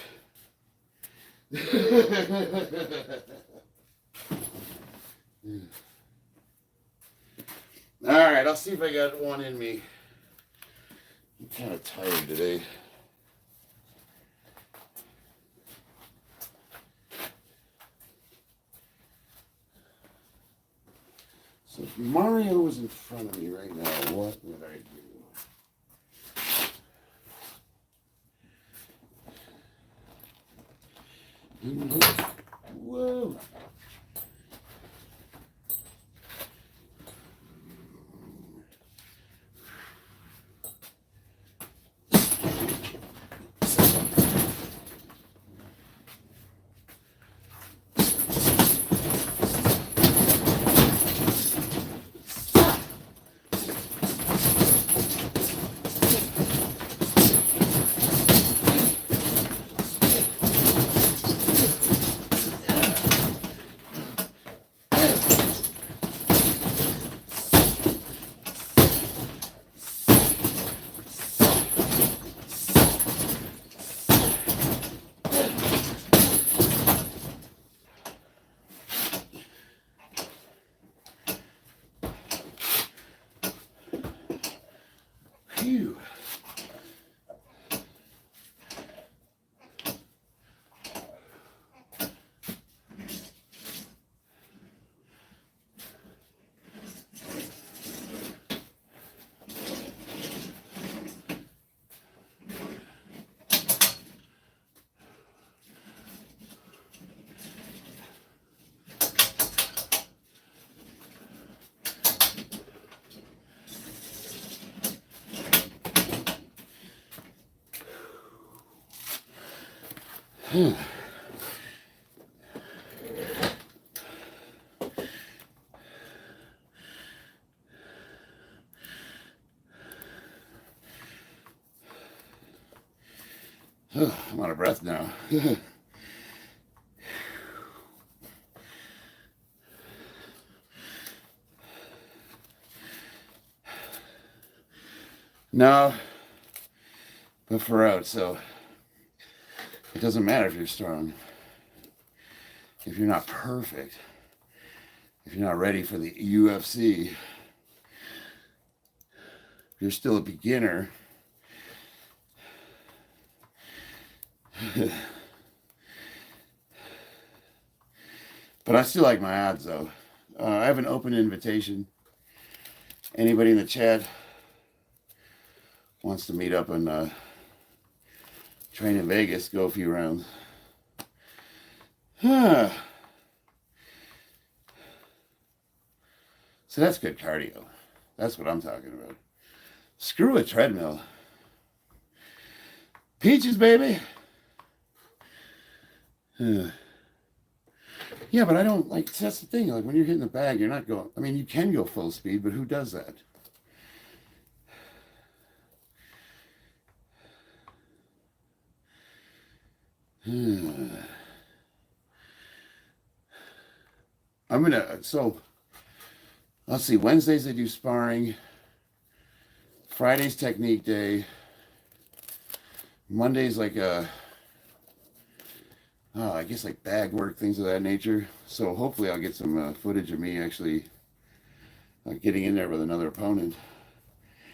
Alright, I'll see if I got one in me. I'm kind of tired today. So if Mario was in front of me right now, what would I do? Whoa. Phew. I'm out of breath now. No, but for out, so it doesn't matter if you're strong. If you're not perfect, if you're not ready for the UFC, if you're still a beginner, but I still like my odds though. I have an open invitation. Anybody in the chat wants to meet up and train in Vegas, go a few rounds. So that's good cardio. That's what I'm talking about. Screw a treadmill. Peaches, baby. Yeah, but I don't like, that's the thing. Like when you're hitting the bag, you're not going, I mean, you can go full speed, but who does that? So let's see, Wednesdays I do sparring, Friday's technique day, Monday's like I guess like bag work, things of that nature. So hopefully I'll get some footage of me actually getting in there with another opponent.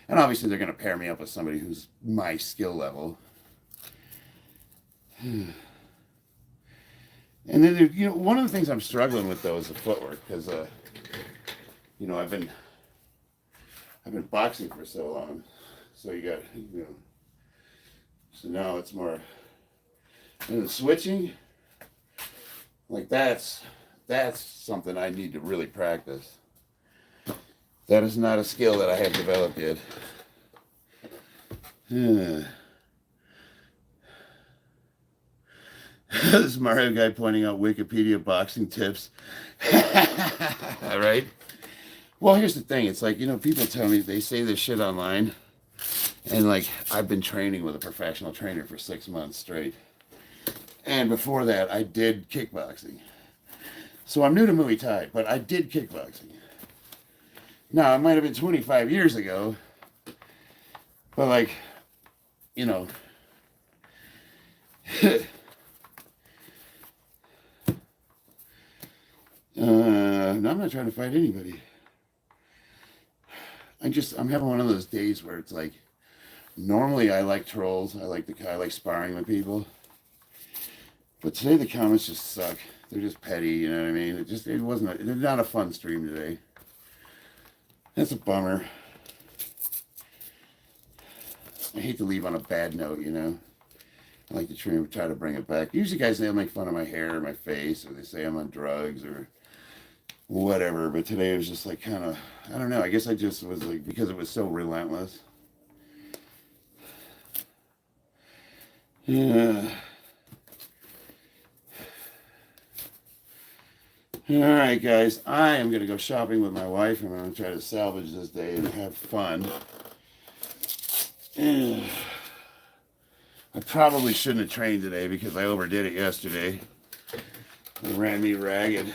And obviously they're going to pair me up with somebody who's my skill level. And then, one of the things I'm struggling with though is the footwork, because, I've been boxing for so long, so so now it's more, and the switching, like that's something I need to really practice. That is not a skill that I have developed yet. This Mario guy pointing out Wikipedia boxing tips. All right. Well, here's the thing. It's like, people tell me, they say this shit online. And like, I've been training with a professional trainer for 6 months straight. And before that, I did kickboxing. So I'm new to Muay Thai, but I did kickboxing. Now, it might have been 25 years ago. But like, no, I'm not trying to fight anybody. I'm having one of those days where it's like, normally I like trolls. I like sparring with people. But today the comments just suck. They're just petty, you know what I mean? It's not a fun stream today. That's a bummer. I hate to leave on a bad note, I like to try to bring it back. Usually guys, they'll make fun of my hair or my face, or they say I'm on drugs or whatever. But today it was just like kind of, I don't know. I guess I just was like, because it was so relentless. Yeah. All right, guys. I am going to go shopping with my wife. I'm going to try to salvage this day and have fun. I probably shouldn't have trained today because I overdid it yesterday. It ran me ragged.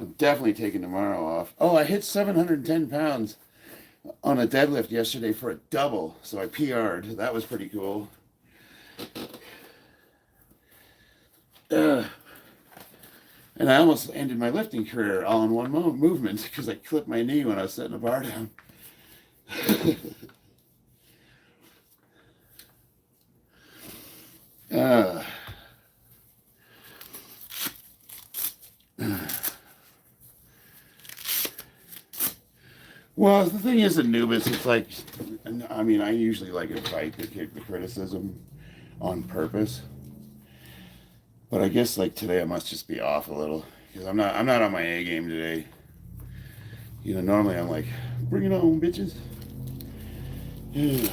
I'm definitely taking tomorrow off. Oh, I hit 710 pounds on a deadlift yesterday for a double. So I PR'd. That was pretty cool. And I almost ended my lifting career all in one movement because I clipped my knee when I was setting the bar down. Uh, well, the thing is, Anubis, it's like, I mean, I usually like to fight the criticism on purpose. But I guess like today I must just be off a little because I'm not on my A game today. You know, normally I'm like, bring it on, bitches. Yeah.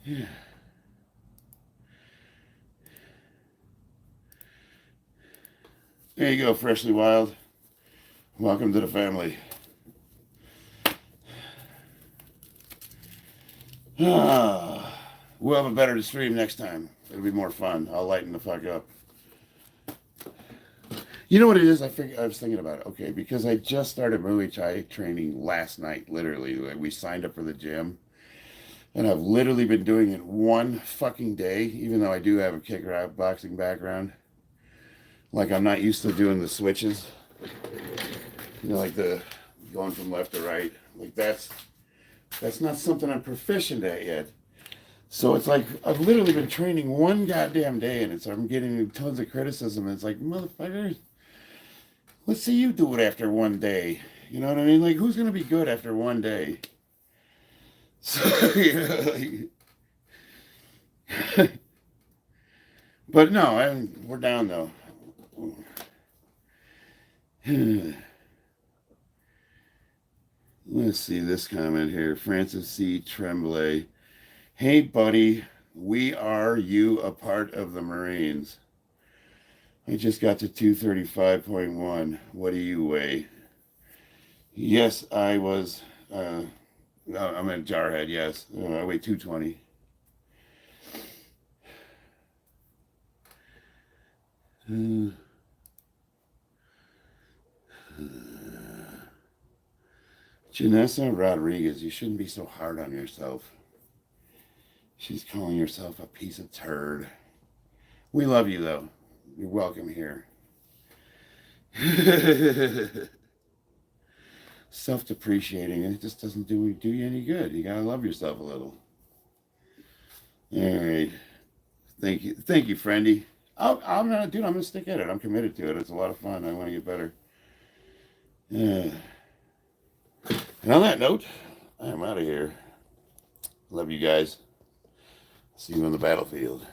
Yeah. There you go, Freshly Wild. Welcome to the family. We'll have a better stream next time. It'll be more fun. I'll lighten the fuck up. You know what it is? I was thinking about it. Okay, because I just started Muay Thai training last night, literally. Like, we signed up for the gym. And I've literally been doing it one fucking day, even though I do have a kickboxing background. Like, I'm not used to doing the switches. You know, like the going from left to right. Like, that's not something I'm proficient at yet. So it's like, I've literally been training one goddamn day, and I'm getting tons of criticism. And it's like, motherfucker, let's see you do it after one day. You know what I mean? Like, who's going to be good after one day? So, you know, but no, we're down though. Let's see this comment here. Francis C. Tremblay. Hey, buddy, you a part of the Marines? I just got to 235.1. What do you weigh? Yes, I was. No, I'm in Jarhead, yes. I weigh 220. Janessa Rodriguez, you shouldn't be so hard on yourself. She's calling herself a piece of turd. We love you, though. You're welcome here. Self-depreciating, it just doesn't do you any good. You gotta love yourself a little. All right. Thank you, friendy. I'm gonna stick at it. I'm committed to it. It's a lot of fun. I want to get better. And on that note, I'm out of here. Love you guys. See you on the battlefield.